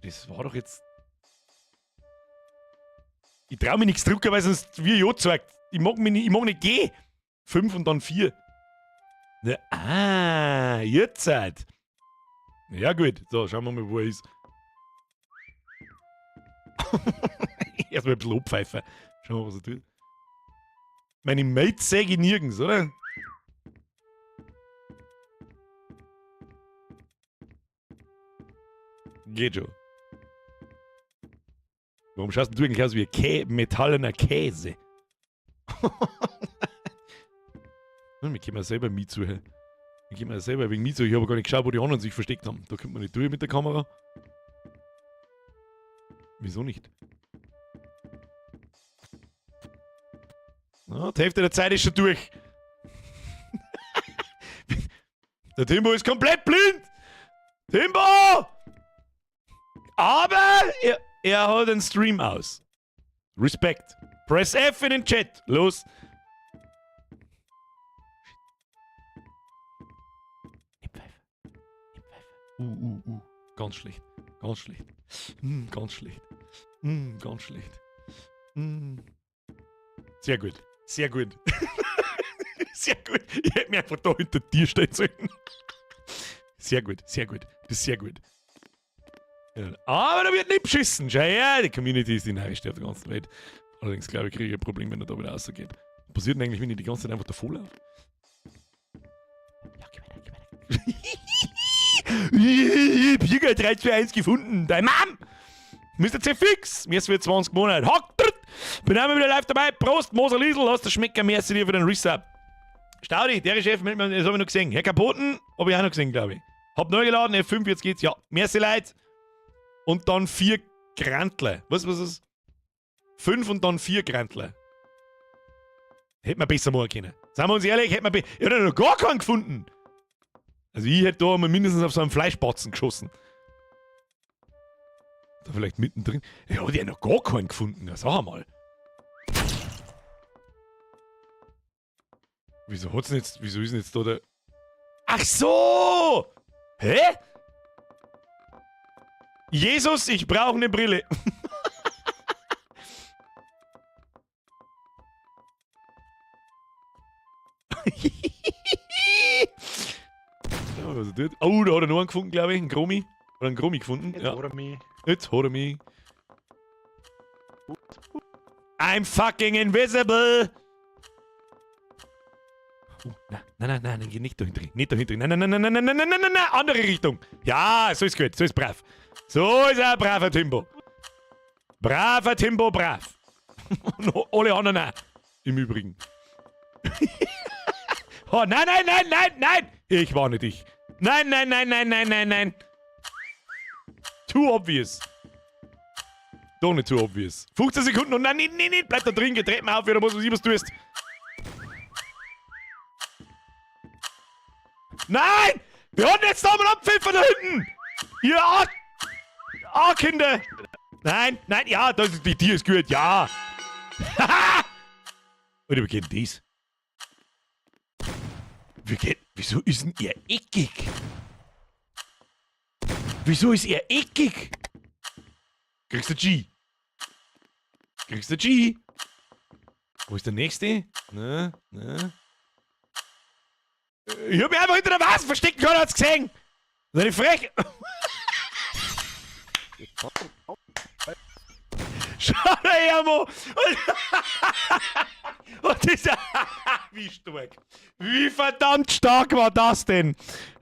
Das war doch jetzt... Ich trau mich nichts drücken, weil sonst wie ja zeigt. Ich mag nicht gehen. 5 und dann 4. Na, jetzt seid. Ja gut, so, schauen wir mal, wo er ist. Erstmal ein bisschen abpfeifen. Schauen wir mal, was er tut. Meine Mates sehe ich nirgends, oder? Geht schon. Warum schaust du eigentlich aus wie ein metallener Käse? Wir können ja selber mitsuchen. Wir können ja selber wegen mitsuchen. Ich habe gar nicht geschaut, wo die anderen sich versteckt haben. Da kommt man nicht durch mit der Kamera. Wieso nicht? Na, die Hälfte der Zeit ist schon durch. Der Timbo ist komplett blind! Timbo! Aber er hat den Stream aus. Respekt. Press F in den Chat. Los. Ganz schlecht. Ganz schlecht. Ganz schlecht. Ganz schlecht. Sehr gut. Sehr gut. Sehr gut. Ich hätte mir einfach da hinter dir stehen sollen. Sehr gut. Sehr gut. Das ist sehr gut. Ja, aber da wird nicht beschissen. Schau her, die Community ist die narrischste auf der ganzen Welt. Allerdings glaube ich, kriege ich ein Problem, wenn er da wieder rausgeht. Was passiert denn eigentlich, wenn ich die ganze Zeit einfach davor laufe? Ja, geh weiter, geh weiter. Ich hab hier 3, 2, 1 gefunden. Dein Mann! Mr. C. Fix! Merci für 20 Monate. Hockt! Bin einmal wieder live dabei. Prost, Moser Liesel. Lass das schmecken. Merci dir für den Resub. Staudi, der Chef, das habe ich noch gesehen. Herr Kapoten, habe ich auch noch gesehen, glaube ich. Hab neu geladen, F5, jetzt geht's. Ja, merci Leute. Und dann 4 Grantle. Was ist? 5 und dann 4 Grantle. Hätte man besser machen können. Seien wir uns ehrlich, hätte man ich hätte noch gar keinen gefunden. Also ich hätte da mal mindestens auf so einen Fleischbatzen geschossen. Da vielleicht mittendrin. Ich hätte ja noch gar keinen gefunden. Ja, sag mal. Wieso ist denn jetzt da der... Ach so! Hä? Jesus, ich brauche eine Brille. Ja, was er tut. Oh, da hat er noch einen gefunden, glaube ich. Einen Chromi. Oder einen Chromi gefunden. Jetzt Ja. oder mich. Jetzt hat er mich. I'm fucking invisible! Nein, geh nicht da hinten. Nicht da hinten. Nein, andere Richtung. Ja, so ist gut, so ist brav. So ist er, braver Timbo. Braver Timbo, brav. Und alle anderen auch. Im Übrigen. Oh, nein! Ich warne dich. Nein. Too obvious. Doch nicht too obvious. 15 Sekunden und nein, bleib da drin, gedreht mal auf, wieder muss man sehen, was du tust. Nein! Wir hatten jetzt nochmal Abpfiffer da hinten! Ihr Kinder! Nein, ja, die ist gut, ja! Haha! Oder wir kennen dies. Wieso ist denn er eckig? Wieso ist er eckig? Kriegst du G? Kriegst du G? Wo ist der nächste? Na? Ich hab mich einfach hinter der Vase verstecken können, hat's gesehen! Seid ihr frech? Schau da her, Mo! Und dieser. Wie stark! Wie verdammt stark war das denn?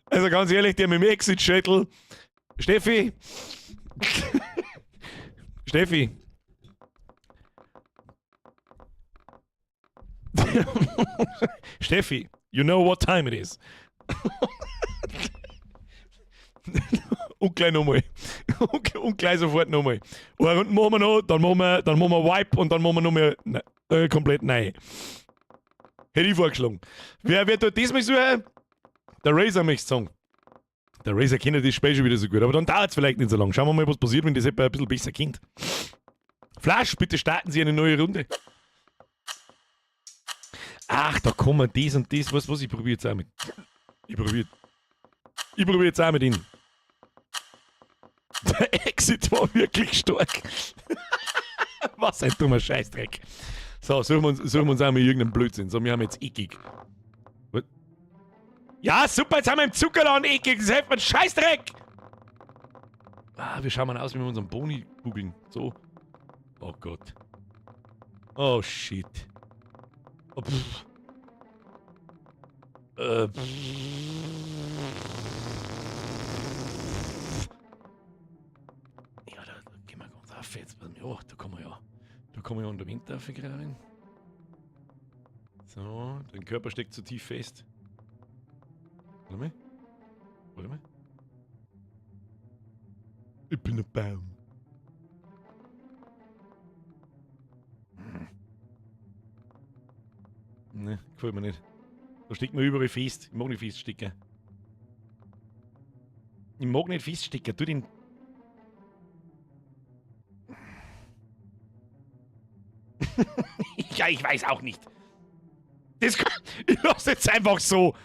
Also ganz ehrlich, der mit dem Exit-Shuttle. Steffi! Steffi! Steffi, you know what time it is. Und gleich nochmal. Und gleich sofort nochmal. Eine Runde machen wir noch, dann machen wir Wipe und dann machen wir nochmal komplett neu. Hätte ich vorgeschlagen. Wer tut diesmal suchen? Der Razer möchte sagen. Der Razer kennt das Spiel schon wieder so gut, aber dann dauert es vielleicht nicht so lang. Schauen wir mal, was passiert, wenn das etwa ein bisschen besser kennt. Flash, bitte starten Sie eine neue Runde. Ach, da kommen das und das. Was, ich probiere jetzt auch mit. Ich probiere jetzt auch mit Ihnen. Der Exit war wirklich stark. Was ein dummer Scheißdreck. So, suchen wir uns auch mal irgendeinen Blödsinn. So, wir haben jetzt eckig. Was? Ja, super, jetzt haben wir im Zuckerladen eckig. Das hilft mir ein Scheißdreck. Ah, wir schauen mal aus, wie wir unseren Boni googeln. So. Oh Gott. Oh shit. Oh, pff. Ja, da gehen wir ganz auf jetzt. Ja, da kann man ja unter Winter aufgraben. So, dein Körper steckt zu tief fest. Warte mal. Ich bin ein Baum. Ne, gefällt mir nicht. Da steckt man überall fest. Ich mag nicht feststecken. Ich mag nicht feststecken. Tu den. Ja, ich weiß auch nicht. Ich lass jetzt einfach so.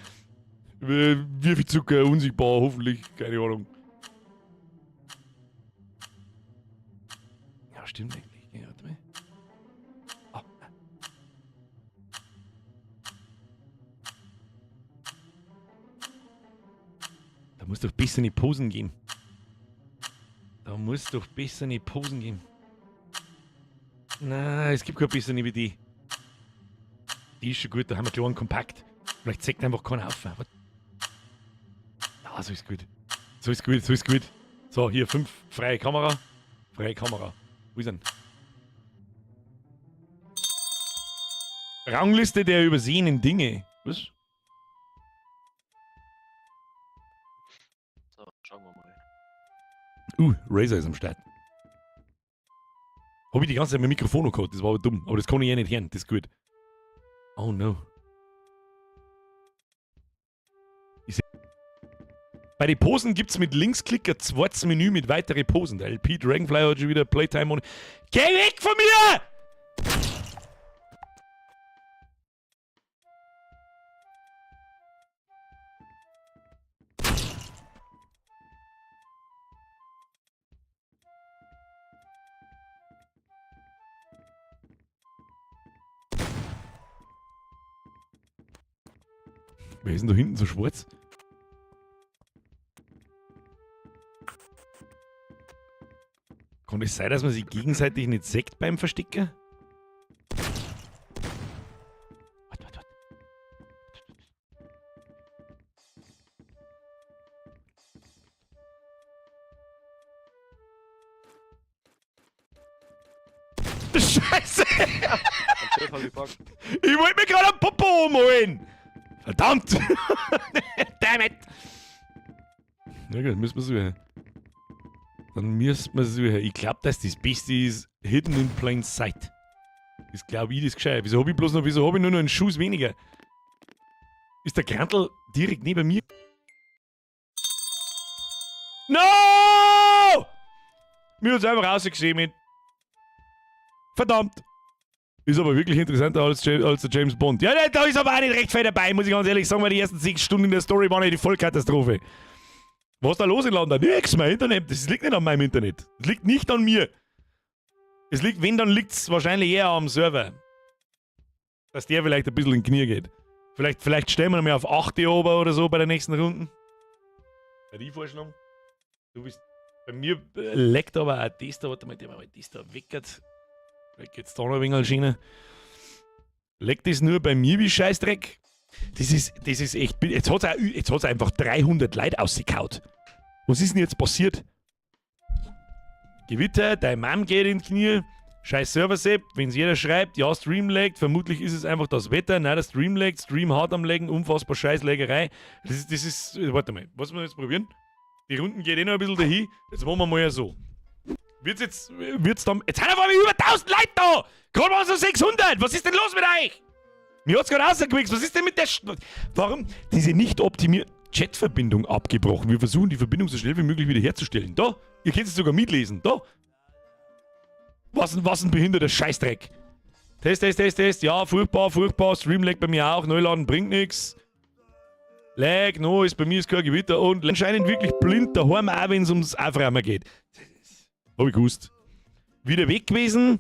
Wie viel Zucker, unsichtbar, hoffentlich. Keine Ahnung. Ja, stimmt eigentlich. Ja, warte mal. Oh. Da muss doch besser in die Posen gehen. Na, es gibt keine bessere wie die. Die ist schon gut, da haben wir klar und kompakt. Vielleicht zeigt einfach keiner auf. Ah, so ist gut. So ist gut. So, hier 5, freie Kamera. Wo ist denn? Rangliste der übersehenen Dinge. Was? So, schauen wir mal. Razer ist am Start. Hab ich die ganze Zeit mein Mikrofon noch gehabt, das war aber dumm. Aber das kann ich ja nicht hören, das ist gut. Oh no. Bei den Posen gibt es mit Linksklick ein zweites Menü mit weiteren Posen. Der LP Dragonfly hat schon wieder Playtime on. Geh weg von mir! Wer ist denn da hinten so schwarz? Kann es sein, dass man sich gegenseitig nicht sieht beim Verstecken? Warte. Scheiße! Ich wollte mir gerade ein Popo umholen! Verdammt! Damn it! Na gut, müssen wir suchen. Dann müssen wir suchen. Ich glaube, dass das Beste ist Hidden in Plain Sight. Das glaube ich, das gescheit. Wieso habe ich nur noch einen Schuss weniger? Ist der Grantl direkt neben mir? No! Mir hat's einfach rausgesehen mit. Verdammt! Ist aber wirklich interessanter als der James Bond. Ja, da ist aber auch nicht recht viel dabei, muss ich ganz ehrlich sagen, weil die ersten 6 Stunden in der Story waren ja die Vollkatastrophe. Was ist da los in London? Nix, mein Internet. Das liegt nicht an meinem Internet. Das liegt nicht an mir. Es liegt, wenn, dann liegt es wahrscheinlich eher am Server. Dass der vielleicht ein bisschen in die Knie geht. Vielleicht stellen wir ihn mal auf 8 ober oder so bei der nächsten Runde. Bei die Vorschlag. Du bist. Bei mir leckt aber auch das da. Warte mal, der mal das da weggert. Vielleicht geht's da noch ein wenig Schiene. Leckt das nur bei mir wie Scheißdreck? Das ist echt. Jetzt hat's einfach 300 Leute ausgekaut. Was ist denn jetzt passiert? Gewitter, dein Mom geht in die Knie. Scheiß Server-Sepp, wenn es jeder schreibt, ja, Stream laggt, vermutlich ist es einfach das Wetter. Nein, der Stream laggt, Stream hart am Laggen, unfassbar Scheißlägerei. Das ist. Warte mal, was müssen wir jetzt probieren? Die Runden geht eh noch ein bisschen dahin. Jetzt machen wir mal so. Wird's dann. Jetzt sind auf einmal über 1000 Leute da! Gerade mal so 600! Was ist denn los mit euch? Mir hat's gerade rausgewichst. Was ist denn mit der. Warum diese nicht optimierte Chatverbindung abgebrochen? Wir versuchen die Verbindung so schnell wie möglich wieder herzustellen. Da! Ihr könnt es sogar mitlesen. Da! Was ein behinderter Scheißdreck. Test. Ja, furchtbar. Stream lag bei mir auch. Neuladen bringt nichts. Lag, no, ist bei mir ist kein Gewitter und anscheinend wirklich blind daheim, auch wenn es ums Aufräumen geht. Hab ich gewusst. Wieder weg gewesen.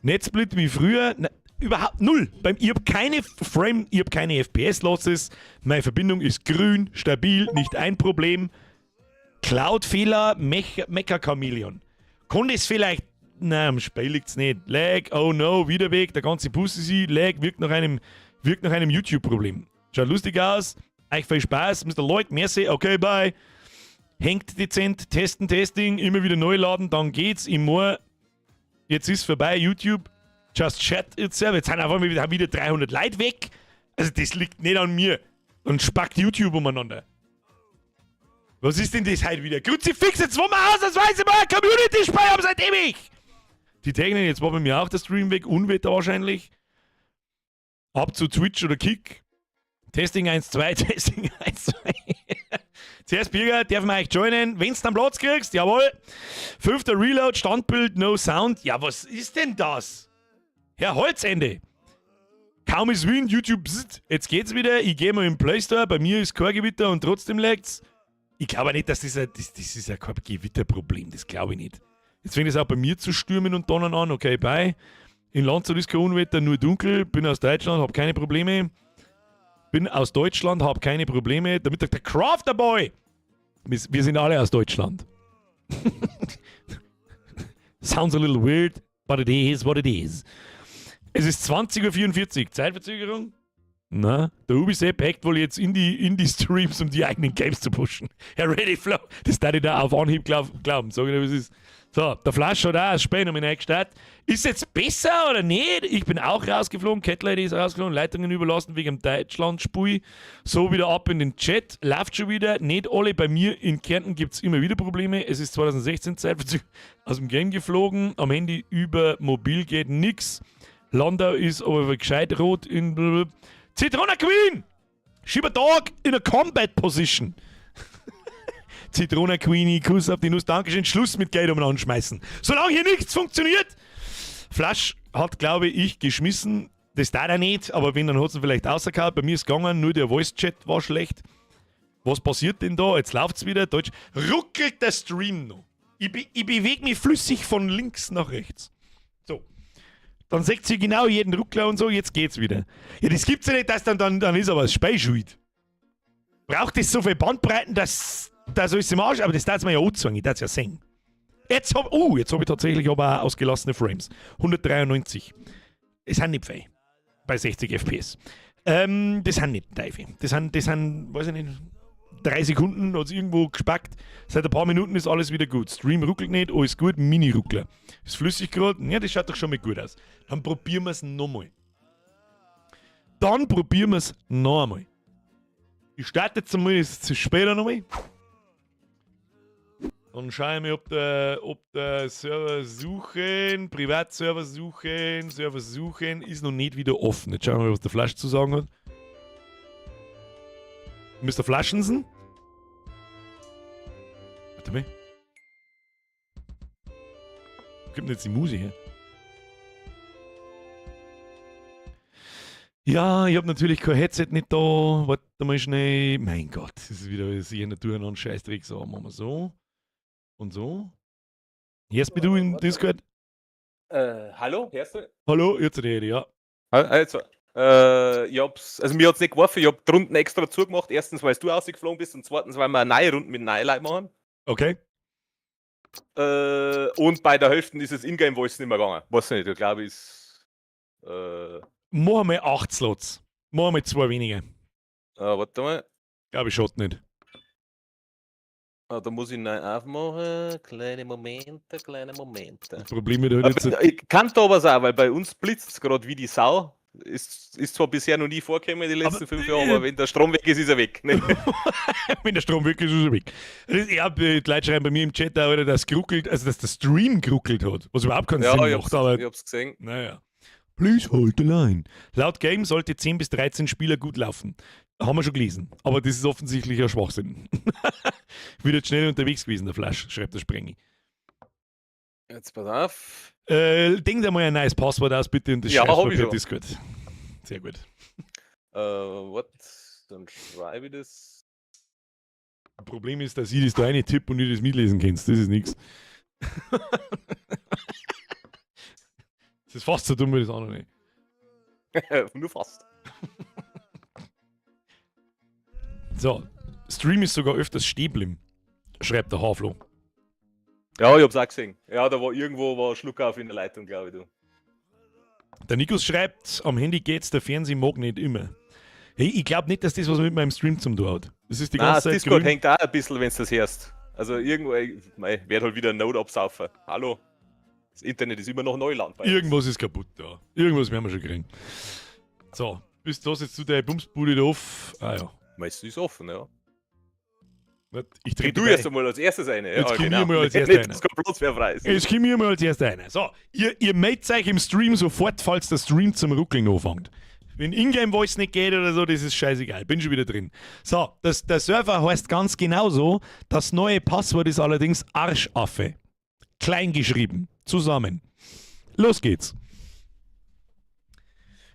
Netzsplit wie früher. Na, überhaupt null. Ich hab keine ich hab keine FPS-Losses. Meine Verbindung ist grün, stabil, nicht ein Problem. Cloud-Fehler, Mecha-Chameleon. Konnte es vielleicht. Nein, am Spiel liegt's nicht. Lag, oh no, wieder weg, der ganze Bus ist sie. Lag wirkt nach einem YouTube-Problem. Schaut lustig aus. Euch viel Spaß, Mr. Lloyd, merci, okay, bye. Hängt dezent, Testing, immer wieder neu laden, dann geht's. Jetzt ist vorbei, YouTube. Just chat itself. Jetzt sind einfach wieder 300 Leute weg. Also das liegt nicht an mir. Und spackt YouTube umeinander. Was ist denn das heute wieder? Kruzifix, jetzt wollen wir ausnahmsweise mal Community-Speicher haben seit ewig. Die Technik, jetzt war bei mir auch der Stream weg, Unwetter wahrscheinlich. Ab zu Twitch oder Kick. Testing 1-2, Testing 1-2. Zuerst Birger, darf man euch joinen, wenn du dann Platz kriegst, jawohl. 5. Reload, Standbild, no Sound. Ja, was ist denn das? Herr Holzende. Kaum ist Wind, YouTube, pst, jetzt geht's wieder. Ich gehe mal im Play Store, bei mir ist kein Gewitter und trotzdem lagt's. Ich glaube nicht, dass das ist ja kein Gewitterproblem, das glaube ich nicht. Jetzt fängt es auch bei mir zu stürmen und donnern an, okay, bye. In Landshut ist kein Unwetter, nur dunkel, bin aus Deutschland, hab keine Probleme. Damit sagt der Crafterboy. Wir sind alle aus Deutschland. Sounds a little weird, but it is what it is. Es ist 20:44 Uhr. Zeitverzögerung? Na, der Ubisoft hackt wohl jetzt in die Streams, um die eigenen Games zu pushen. Herr Ready Flow, das darf ich da auf Anhieb glauben. Sag ich dir, was ist. So, der Flash hat auch das Spiel noch mal gestartet. Ist jetzt besser oder nicht? Ich bin auch rausgeflogen, Catlady ist rausgeflogen, Leitungen überlassen wegen dem Deutschland-Spui. So wieder ab in den Chat, läuft schon wieder. Nicht alle, bei mir in Kärnten gibt es immer wieder Probleme. Es ist 2016 Zeitverzögerung aus dem Game geflogen. Am Handy über mobil geht nix. Landau ist aber gescheit rot in Zitrona Queen! Schieber Dog in a Combat Position. Zitrona Queenie, Kuss auf die Nuss, Dankeschön, Schluss mit Geld anschmeißen. Solange hier nichts funktioniert. Flash hat, glaube ich, geschmissen. Das darf er nicht, aber wenn, dann hat es ihn vielleicht rausgehauen. Bei mir ist gegangen, nur der Voice-Chat war schlecht. Was passiert denn da? Jetzt läuft es wieder. Deutsch. Ruckelt der Stream noch. Ich bewege mich flüssig von links nach rechts. So. Dann sagt sie genau jeden Ruckler und so, jetzt geht's wieder. Ja, das gibt's ja nicht, dass dann ist aber das Spiel schuld. Braucht es so viel Bandbreiten, dass alles im Arsch, aber das darf man ja auch sagen, ich darf es ja sehen. Jetzt hab ich tatsächlich aber auch ausgelassene Frames. 193. Das sind nicht viel. Bei 60 FPS. Das sind nicht Teufel. Das sind, weiß ich nicht, 3 Sekunden hat es irgendwo gespackt. Seit ein paar Minuten ist alles wieder gut. Stream ruckelt nicht, alles gut, Mini-Ruckler. Ist flüssig gerade? Ja, das schaut doch schon mal gut aus. Dann probieren wir es nochmal. Ich starte jetzt einmal später nochmal. Dann schaue ich mir, ob der Server suchen, Privatserver suchen, ist noch nicht wieder offen. Jetzt schauen wir mal, was der Flash zu sagen hat. Mr. Flaschensen? Warte mal. Wo gibt denn jetzt die Musik her? Ja, ich habe natürlich kein Headset nicht da. Warte mal schnell. Mein Gott, das ist wieder sicher nicht durcheinander ein Scheißdreck. So, machen wir so. Und so. Hörst mich du in Discord? Hallo, hörst du? Hallo, jetzt rede ich, ja. Also, ich hab's, also mir hat's nicht geworfen, ich hab die Runden extra zugemacht. Erstens, weil du ausgeflogen bist und zweitens, weil wir eine neue Runde mit neuen Leuten machen. Okay. Und bei der Hälfte ist das Ingame-Voice nicht mehr gegangen. Weiß nicht, ich glaube, ist. Machen wir 8 Slots. Machen wir 2 weniger. Warte mal. Glaube ich, schaut nicht. Da muss ich neu aufmachen. Kleine Momente. Das Problem wird halt jetzt. Ich kann da aber sagen, weil bei uns blitzt es gerade wie die Sau. Ist zwar bisher noch nie vorgekommen in den letzten 5 Jahren, aber wenn der Strom weg ist, ist er weg. Ne? Wenn der Strom weg ist, ist er weg. Ich habe die Leute schreiben bei mir im Chat auch, dass geruckelt, also dass der Stream geruckelt hat. Was überhaupt keinen Sinn macht. Aber ich hab's gesehen. naja. Please hold the line. Laut Game sollte 10 bis 13 Spieler gut laufen. Haben wir schon gelesen. Aber das ist offensichtlich ein Schwachsinn. Ich bin jetzt schnell unterwegs gewesen, der Flash, schreibt der Sprengi. Jetzt pass auf. Denk dir mal ein neues Passwort aus, bitte, und das Ja, schreibst hab du ich per schon. Discord. Sehr gut. Dann schreibe ich das. Problem ist, dass ich das da eine Tipp und du das mitlesen kannst. Das ist nichts. Das ist fast so dumm wie das andere. Nur fast. So, Stream ist sogar öfters stehen geblieben, schreibt der Haflo. Ja, ich hab's auch gesehen. Ja, da war irgendwo ein Schluck auf in der Leitung, glaube ich. Du. Der Nikos schreibt, am Handy geht's, der Fernseher mag nicht immer. Hey, ich glaube nicht, dass das was mit meinem Stream zum tun hat. Das ist die Nein, das ganze Zeit Discord grün. hängt auch ein bisschen, wenn du das hörst. Also irgendwo, ich werde halt wieder ein Node absaufen. Hallo? Das Internet ist immer noch Neuland bei uns. Irgendwas ist kaputt da. Irgendwas werden wir schon kriegen. So, bis da setzt du deine Bumsbude da auf. Ah ja. Meistens ist offen, ja. Warte, ich drehe Du erst einmal als erstes eine. Jetzt komm ich mal als Nicht, Erster dass kein Platz mehr frei ist. Jetzt komme ich mal als erster rein. So, ihr meldet euch im Stream sofort, falls der Stream zum Ruckeln anfängt. Wenn Ingame-Voice nicht geht oder so, das ist scheißegal. Bin schon wieder drin. So, der Server heißt ganz genauso. Das neue Passwort ist allerdings Arschaffe. Klein geschrieben. Zusammen. Los geht's.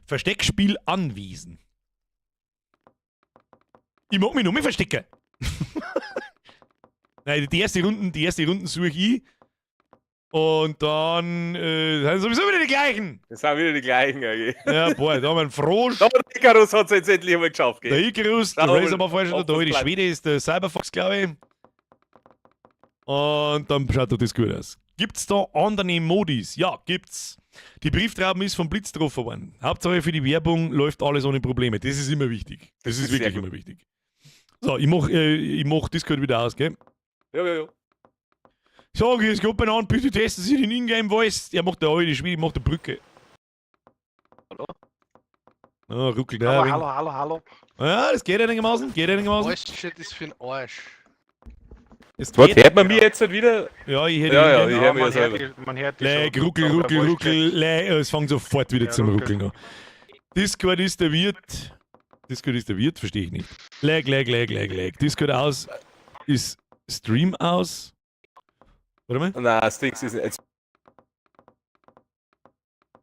Versteckspiel anwiesen. Ich mag mich nur mehr verstecken. Nein, die erste Runden suche ich. Und dann sind sowieso wieder die gleichen. Das sind wieder die gleichen, okay. Ja, boah, da haben wir einen Frosch. Aber der Icarus hat es jetzt endlich einmal geschafft, Der gell? Icarus, der Schau Razor mal, war vorher schon ob da. das Die bleibt. Schwede ist der Cyberfox, glaube ich. Und dann schaut doch das gut aus. Gibt's da andere Modis? Ja, gibt's. Die Brieftrauben ist vom Blitz getroffen worden. Hauptsache für die Werbung läuft alles ohne Probleme. Das ist immer wichtig. Das ist sehr wirklich gut. immer wichtig. So, ich mach Discord wieder aus, gell? Ja. So, grüß Gott beieinander, bitte testen Sie den Ingame-Voice. Der macht der alte Schwede, macht der Brücke. Hallo? Ah, ruckelt da. Hallo. Ja, das geht einigermaßen. Shit ist für ein Arsch. Es Was, geht. hört man mir jetzt halt wieder? Ja, ich hätte Ja, Ingame- ich hör mir selber. Man hört die Leg, schon. ruckel, Aber Voice es fängt sofort wieder Ja, zum ruckel. Ruckeln an. Discord ist der Wirt. Verstehe ich nicht. Leg. Discord aus. Ist Stream aus. Warte mal. Nein, das Ding ist jetzt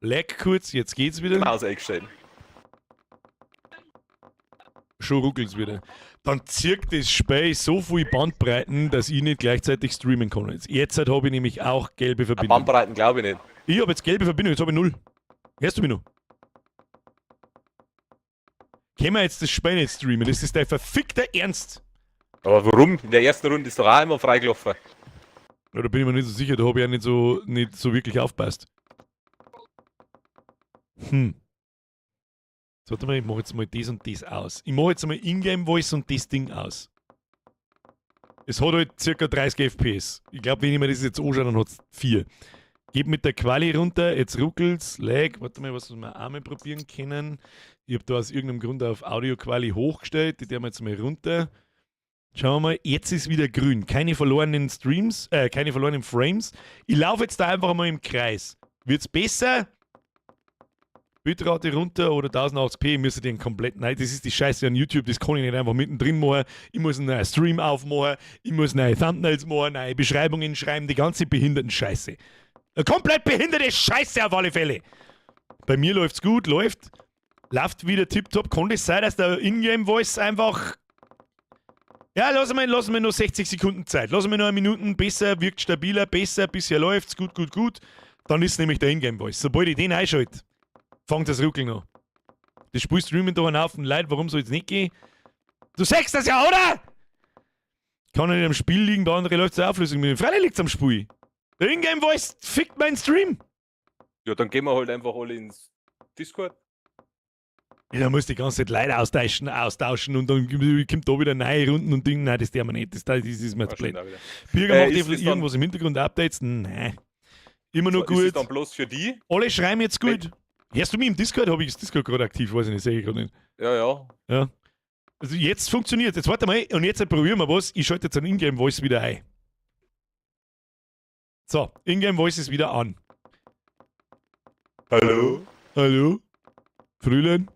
Lag kurz, jetzt geht's wieder. Maus eingestellt. Schon ruckelt's wieder. Dann zirkt das Spiel so viel Bandbreiten, dass ich nicht gleichzeitig streamen kann. Jetzt habe ich nämlich auch gelbe Verbindung. Bandbreiten glaube ich nicht. Ich habe jetzt gelbe Verbindung, jetzt habe ich 0. Hörst du mich noch? Können wir jetzt das Spiel nicht streamen? Das ist dein verfickter Ernst. Aber warum? In der ersten Runde ist doch auch immer freigelaufen. Ja, da bin ich mir nicht so sicher, da habe ich ja nicht so wirklich aufpasst. So, warte mal, ich mache jetzt mal das und das aus. Ich mache jetzt mal Ingame-Voice und das Ding aus. Es hat halt ca. 30 FPS. Ich glaube, wenn ich mir das jetzt anschaue, dann hat es 4. Gib mit der Quali runter, jetzt ruckelt's, lag. Warte mal, was wir auch mal probieren können. Ich habe da aus irgendeinem Grund auf Audio-Quali hochgestellt, die tun wir jetzt mal runter. Schauen wir mal, jetzt ist wieder grün. Keine verlorenen Streams, keine verlorenen Frames. Ich laufe jetzt da einfach mal im Kreis. Wird's besser? Bitrate runter oder 1080p, ich müsste den komplett. Nein, das ist die Scheiße an YouTube, das kann ich nicht einfach mittendrin machen. Ich muss einen neuen Stream aufmachen, ich muss neue Thumbnails machen, neue Beschreibungen schreiben, die ganze behinderten Scheiße. Eine komplett behinderte Scheiße auf alle Fälle. Bei mir läuft's gut, läuft. Läuft wieder tipptopp. Kann das sein, dass der Ingame-Voice einfach... Ja, lassen wir noch 60 Sekunden Zeit. Lassen wir noch eine Minute besser, wirkt stabiler, besser, bisher läuft's, gut. Dann ist nämlich der Ingame-Voice. Sobald ich den einschalte, fängt das Ruckeln an. Das Spiel streamen da einen Haufen Leute, warum soll es nicht gehen? Du sagst das ja, oder? Kann er nicht am Spiel liegen, der andere läuft zur Auflösung mit dem. Freilich liegt's am Spiel. Der Ingame-Voice fickt meinen Stream. Ja, dann gehen wir halt einfach alle ins Discord. Ja, da musst du die ganze Zeit Leute austauschen und dann kommt da wieder neue Runden und Dinge. Nein, das darf man nicht. Das ist mir zu blöd. Bürger macht ist das irgendwas im Hintergrund, Updates? Nein. Immer noch Ist gut. es dann bloß für die? Alle schreiben jetzt gut. Hörst du mich im Discord? Habe ich das Discord gerade aktiv? Weiß ich nicht, sehe ich gerade nicht. Ja. Ja. Also jetzt funktioniert. Jetzt warte mal und jetzt probieren wir was. Ich schalte jetzt einen Ingame-Voice wieder ein. So, Ingame-Voice ist wieder an. Hallo? Hallo? Frühling?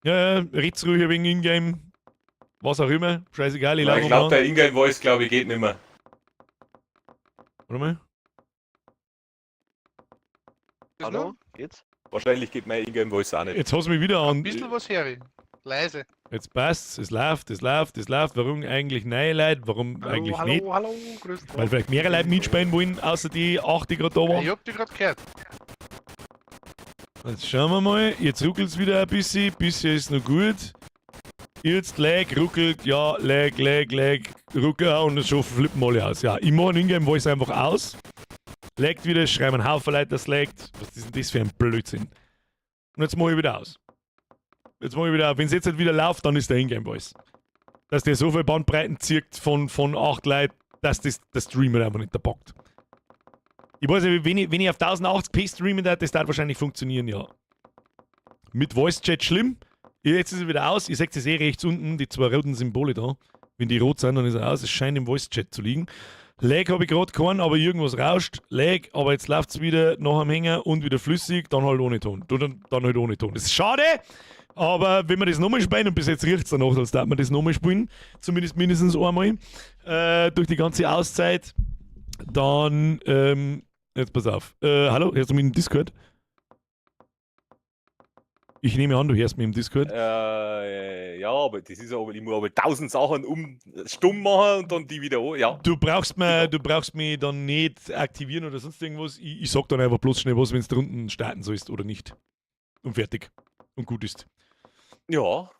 Ja, red's ruhig wegen Ingame. Was auch immer. Scheißegal, ich Ich laufe glaube, mal der an. Ingame-Voice, glaube ich, geht nicht mehr. Warte mal. Hallo? Geht's? Wahrscheinlich geht mein Ingame-Voice auch nicht. Jetzt hast du mich wieder an. Ein bisschen was her. Leise. Jetzt passt's. Es läuft. Warum eigentlich neue Leute? Warum eigentlich nicht? Hallo, grüß dich. Weil vielleicht mehrere Leute mitspielen wollen, außer die 8, die gerade da Ich waren. hab dich gerade gehört. Jetzt schauen wir mal. Jetzt ruckelt es wieder ein bisschen. Bisher ist noch gut. Jetzt lag, ruckelt, ja, lag, ruckelt und schon flippen alle aus. Ja, ich mache einen Ingame-Voice einfach aus. Laggt wieder, schreiben einen Haufen Leute, das laggt. Was ist denn das für ein Blödsinn? Und jetzt mache ich wieder aus. Wenn es jetzt halt wieder läuft, dann ist der Ingame-Voice. Dass der so viele Bandbreiten zieht von 8 Leuten, dass das der Streamer einfach nicht packt. Ich weiß nicht, wenn ich auf 1080p streamen darf, das darf wahrscheinlich funktionieren, ja. Mit Voice-Chat schlimm. Jetzt ist er wieder aus. Ihr seht es rechts unten, die 2 roten Symbole da. Wenn die rot sind, dann ist er aus. Es scheint im Voice-Chat zu liegen. Lag habe ich gerade keinen, aber irgendwas rauscht. Lag, aber jetzt läuft es wieder nach am Hänger und wieder flüssig, dann halt ohne Ton. Dann halt ohne Ton. Das ist schade, aber wenn wir das nochmal spielen, und bis jetzt riecht es danach, als darf man das nochmal spielen, zumindest mindestens einmal, durch die ganze Auszeit, dann, jetzt pass auf. Hallo, hörst du mich im Discord? Ich nehme an, du hörst mich im Discord. Ja, aber das ist aber, ich muss aber 1000 Sachen stumm machen und dann die wieder an, ja. Du brauchst mich dann nicht aktivieren oder sonst irgendwas. Ich sag dann einfach bloß schnell was, wenn es da unten starten sollst oder nicht. Und fertig. Und gut ist. Ja.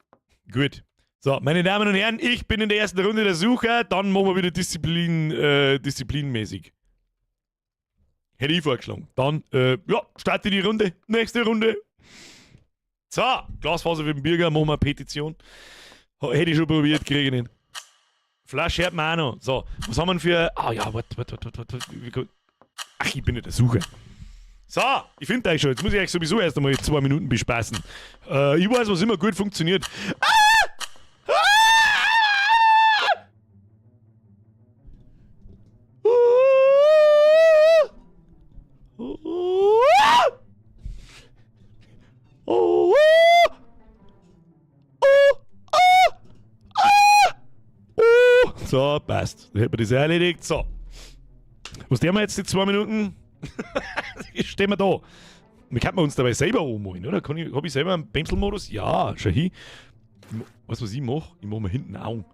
Gut. So, meine Damen und Herren, ich bin in der ersten Runde der Sucher. Dann machen wir wieder disziplinmäßig. Hätte ich vorgeschlagen. Dann, starte die Runde. Nächste Runde. So, Glasfaser für den Bürger, machen wir eine Petition. Hätte ich schon probiert, kriege ich nicht. Flasche hört man auch noch. So, was haben wir denn für... Ah ja, warte. Ach, ich bin nicht der Sucher. So, ich finde euch schon. Jetzt muss ich euch sowieso erst einmal 2 Minuten bespaßen. Ich weiß, was immer gut funktioniert. So, passt. Dann hätten wir das erledigt. So. Was tun wir jetzt die 2 Minuten? Stehen wir da. Wir könnten uns dabei selber anmalen, oder? Habe ich selber einen Pencil-Modus? Ja, schau hin. Weißt du, was ich mache? Ich mache mir hinten Augen.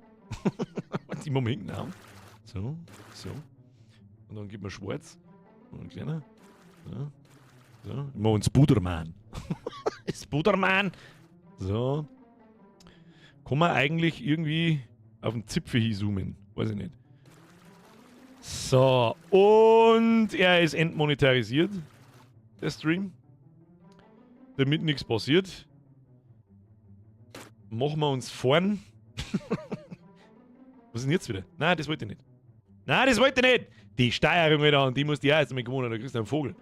So. Und dann gibt man schwarz. Und ein kleiner. So. Ich mache einen Spuderman. Spuderman. So. Kann man eigentlich irgendwie auf den Zipfel hinzoomen? Weiß ich nicht. So. Und er ist entmonetarisiert. Der Stream. Damit nichts passiert. Machen wir uns vorn. Was ist denn jetzt wieder? Nein, das wollte ich nicht. Die Steuerung wieder und die muss die auch erst einmal gewonnen. Da kriegst du einen Vogel.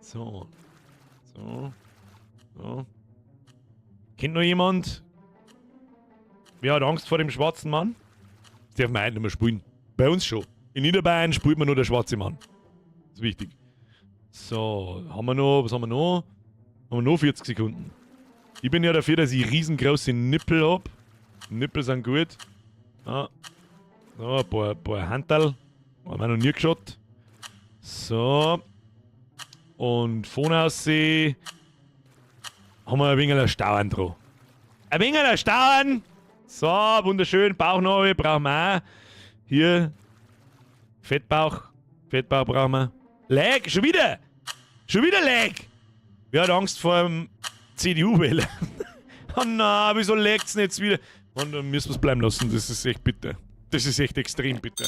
So. Kennt noch jemand? Wer hat Angst vor dem schwarzen Mann? Das darf man heute nicht mehr spielen. Bei uns schon. In Niederbayern spielt man nur der schwarze Mann. Das ist wichtig. So, was haben wir noch? Haben wir noch 40 Sekunden. Ich bin ja dafür, dass ich riesengroße Nippel habe. Nippel sind gut. Ah. So, ein paar Handteil. Haben wir noch nie geschaut. So. Und vorne aussehen. haben wir ein wenig Stauern dran. Ein wenig Stauern. So, wunderschön. Bauchnabel brauchen wir auch. Hier. Fettbauch. Fettbauch brauchen wir. Lag, schon wieder. Schon wieder Lag. Wer hat Angst vor dem CDU-Wähler? Oh nein, wieso lagt's denn jetzt wieder? Und dann müssen wir es bleiben lassen. Das ist echt bitter. Das ist echt extrem bitter.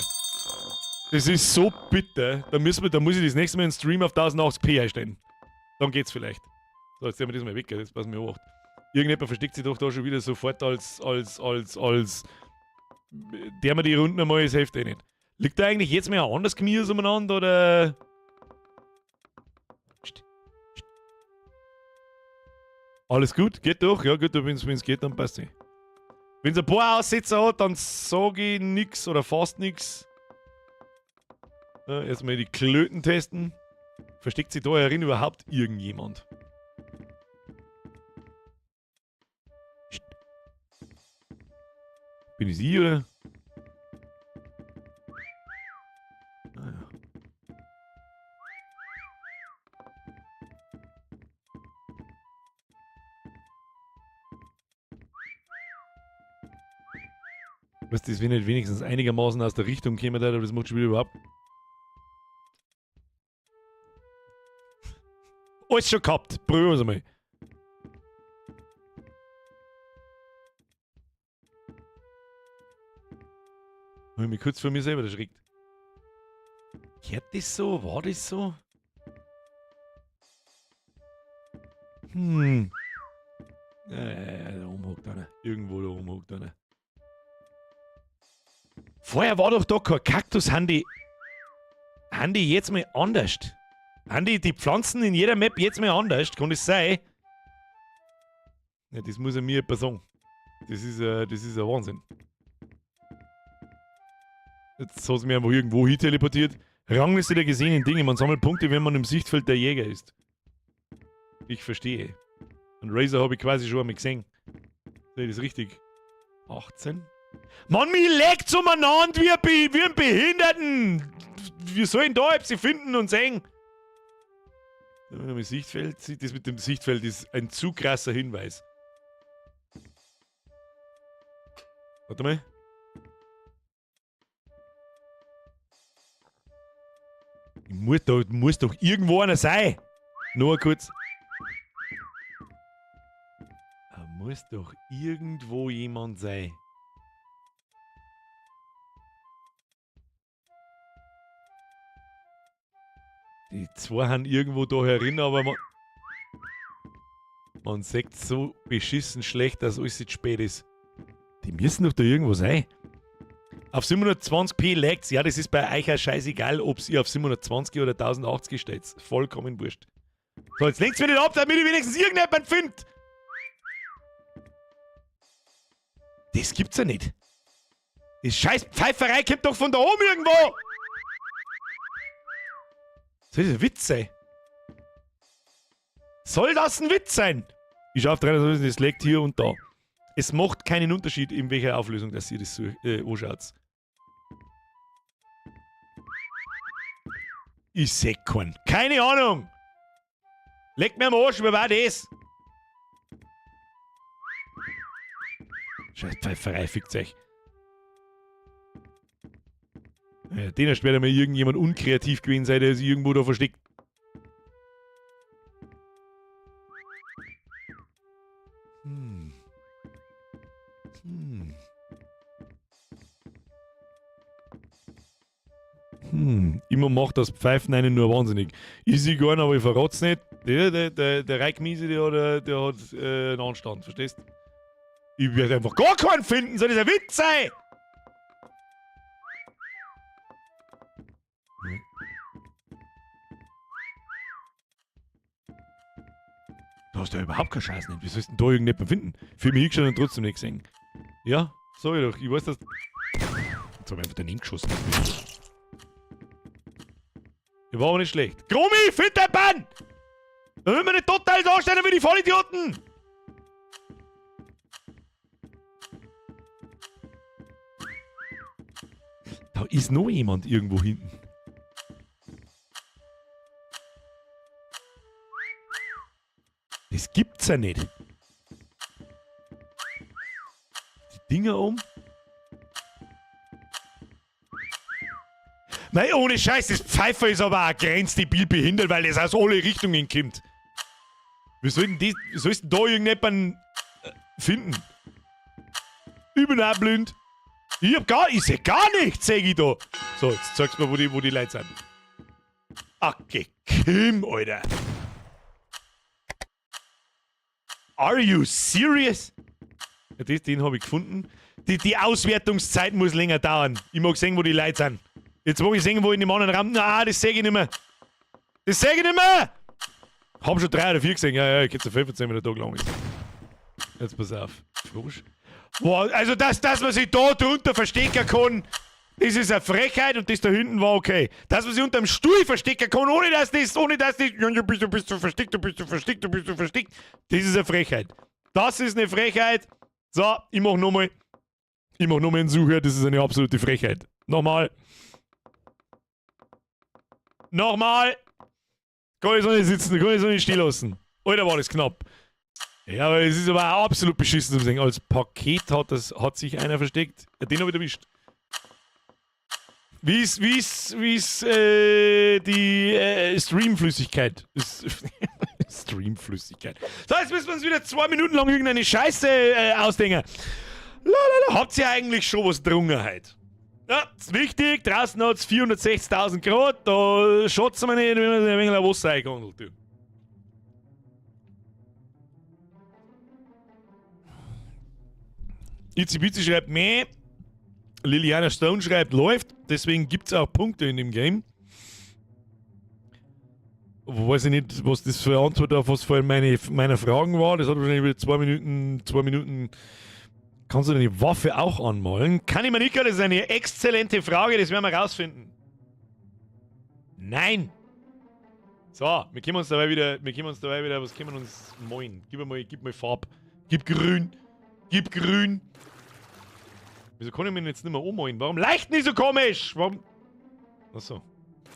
Das ist so bitter. Da muss ich das nächste Mal einen Stream auf 1080p einstellen. Dann geht's vielleicht. So, jetzt nehmen wir das mal weg, jetzt passen wir auf. Irgendjemand versteckt sich doch da schon wieder sofort als der mir die Runden einmal das hilft eh nicht. Liegt da eigentlich jetzt mehr ein anderes Gemüse umeinander oder? Alles gut? Geht doch? Ja gut, wenn es geht, dann passt es. Wenn es ein paar Aussetzer hat, dann sage ich nix oder fast nix. Ja, erstmal die Klöten testen. Versteckt sich da herin überhaupt irgendjemand? Bin ich sie oder? Naja. Was das, wenn nicht wenigstens einigermaßen aus der Richtung käme, aber das macht schon wieder überhaupt. Alles schon gehabt. Probieren wir es einmal. Habe ich mich kurz vor mir selber erschreckt. Hört das so? War das so? Da oben hockt einer. Irgendwo da oben hockt einer. Vorher war doch da kein Kaktus. Haben die jetzt mal anders? Haben die Pflanzen in jeder Map jetzt mal anders? Kann das sein? Ja, das muss er mir jemand sagen. Das ist ein Wahnsinn. Jetzt hat es mich einfach irgendwo hin teleportiert. Rangliste der gesehenen Dinge. Man sammelt Punkte, wenn man im Sichtfeld der Jäger ist. Ich verstehe. Und Razer habe ich quasi schon einmal gesehen. Sehe ich das richtig? 18? Mann, mich legt umeinander wie ein Behinderten! Wir sollen da etwas finden und sehen. Im Sichtfeld, das mit dem Sichtfeld ist ein zu krasser Hinweis. Warte mal. Muss doch irgendwo einer sein. Nur kurz. Da muss doch irgendwo jemand sein. Die zwei haben irgendwo da herin, aber man sagt so beschissen schlecht, dass alles jetzt spät ist. Die müssen doch da irgendwo sein. Auf 720p lag's. Ja, das ist bei euch auch scheißegal, ob ihr auf 720 oder 1080 steht. Vollkommen wurscht. So, jetzt lenkt's mir nicht ab, damit ich wenigstens irgendjemand findet. Das gibt's ja nicht. Die scheiß Pfeiferei kommt doch von da oben irgendwo. Soll das ein Witz sein? Soll das ein Witz sein? Ich schaue auf 300, das liegt hier und da. Es macht keinen Unterschied, in welcher Auflösung dass ihr das so anschaut. Ich seh keinen. Keine Ahnung! Leckt mir am Arsch, wer war das? Scheiß Pfeiferei, fickt euch. Ja, den erst wird mal irgendjemand unkreativ gewesen sein, der sich irgendwo da versteckt. Immer macht das Pfeifen einen nur wahnsinnig. Ich sehe gar nicht, aber ich verrat's nicht. Der Reikmiese, der hat einen Anstand, verstehst? Ich werde einfach gar keinen finden, soll das ein Witz sein? Du hast ja überhaupt keine Chance nicht. Wie sollst du denn da irgendjemanden finden? Für mich hingeschaut und trotzdem nicht gesehen. Ja, sag ich doch. Ich weiß, dass... Jetzt hab ich einfach daneben geschossen. Der war aber nicht schlecht. Grumi, find dein Bann! Da will man nicht total darstellen wie die Vollidioten! Da ist noch jemand irgendwo hinten. Das gibt's ja nicht. Die Dinger um. Nein, ohne Scheiß, das Pfeifer ist aber auch grenzdebil behindert, weil das aus alle Richtungen kommt. Wie soll denn da irgendjemanden finden? Ich bin auch blind. Ich seh gar nichts, sag ich da. So, jetzt zeig's mir, wo die Leute sind. Ach, Kim, Alter. Are you serious? Ja, den habe ich gefunden. Die Auswertungszeit muss länger dauern. Ich mag sehen, wo die Leute sind. Jetzt mag ich sehen, wo in dem anderen Raum... Ah, das sehe ich nicht mehr. Das sehe ich nicht mehr! Hab schon 3 oder 4 gesehen. Ja, ich hätte 15 Minuten lang ist. Jetzt pass auf. Logisch. Wow, also, dass man sich da drunter verstecken kann, das ist eine Frechheit und das da hinten war okay. Dass man sich unterm Stuhl verstecken kann, ohne dass das... Ja, bist du versteckt, du bist du versteckt, du bist du versteckt. Das ist eine Frechheit. Das ist eine Frechheit. So, ich mach nochmal einen Sucher, das ist eine absolute Frechheit. Nochmal. Kann ich so nicht sitzen, kann ich so nicht stehen lassen. Alter, war das knapp. Ja, aber es ist aber auch absolut beschissen zu sehen. Als Paket hat sich einer versteckt. Ja, den habe ich erwischt. Wie ist die Streamflüssigkeit? Streamflüssigkeit. So, jetzt müssen wir uns wieder 2 Minuten lang irgendeine Scheiße ausdenken. Habt ihr eigentlich schon was drungen heute? Ja, ist wichtig. Draußen hat es 460.000 Grad. Da schaut man nicht, wenn man ein wenig Wasser eingehangelt. Itzy schreibt meh. Liliana Stone schreibt läuft. Deswegen gibt es auch Punkte in dem Game. Weiß ich nicht, was das für eine Antwort auf was vorhin meine Fragen war. Das hat wahrscheinlich wieder 2 Minuten. Kannst du deine Waffe auch anmalen? Kann ich mir nicht, das ist eine exzellente Frage, das werden wir rausfinden. Nein! So, wir können uns dabei wieder, was können wir uns malen? Gib mal Farbe. Gib grün. Wieso kann ich mich jetzt nicht mehr ummalen? Warum leicht nicht so komisch? Warum? Achso.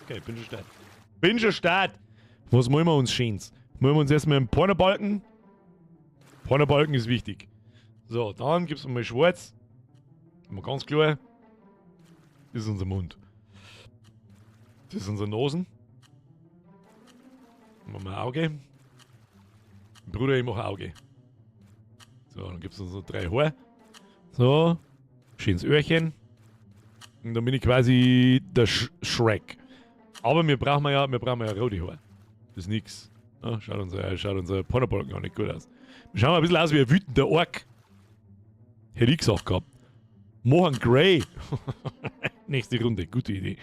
Okay, bin schon start. Was malen wir uns Schönes? Malen wir uns erstmal einen Pornobalken. Pornobalken ist wichtig. So, dann gibt's mal schwarz. Mal ganz klar. Das ist unser Mund. Das ist unsere Nasen. Machen wir ein Auge. Bruder, ich mache Auge. So, dann gibt's so 3 Haare. So. Schönes Öhrchen. Und dann bin ich quasi der Shrek. Aber wir brauchen ja rote Haare. Das ist nix. Ja, schaut unser Pornobalken auch nicht gut aus. Wir schauen ein bisschen aus wie ein wütender Ork. Hätte ich gesagt gehabt. Mohan Grey. Nächste Runde, gute Idee.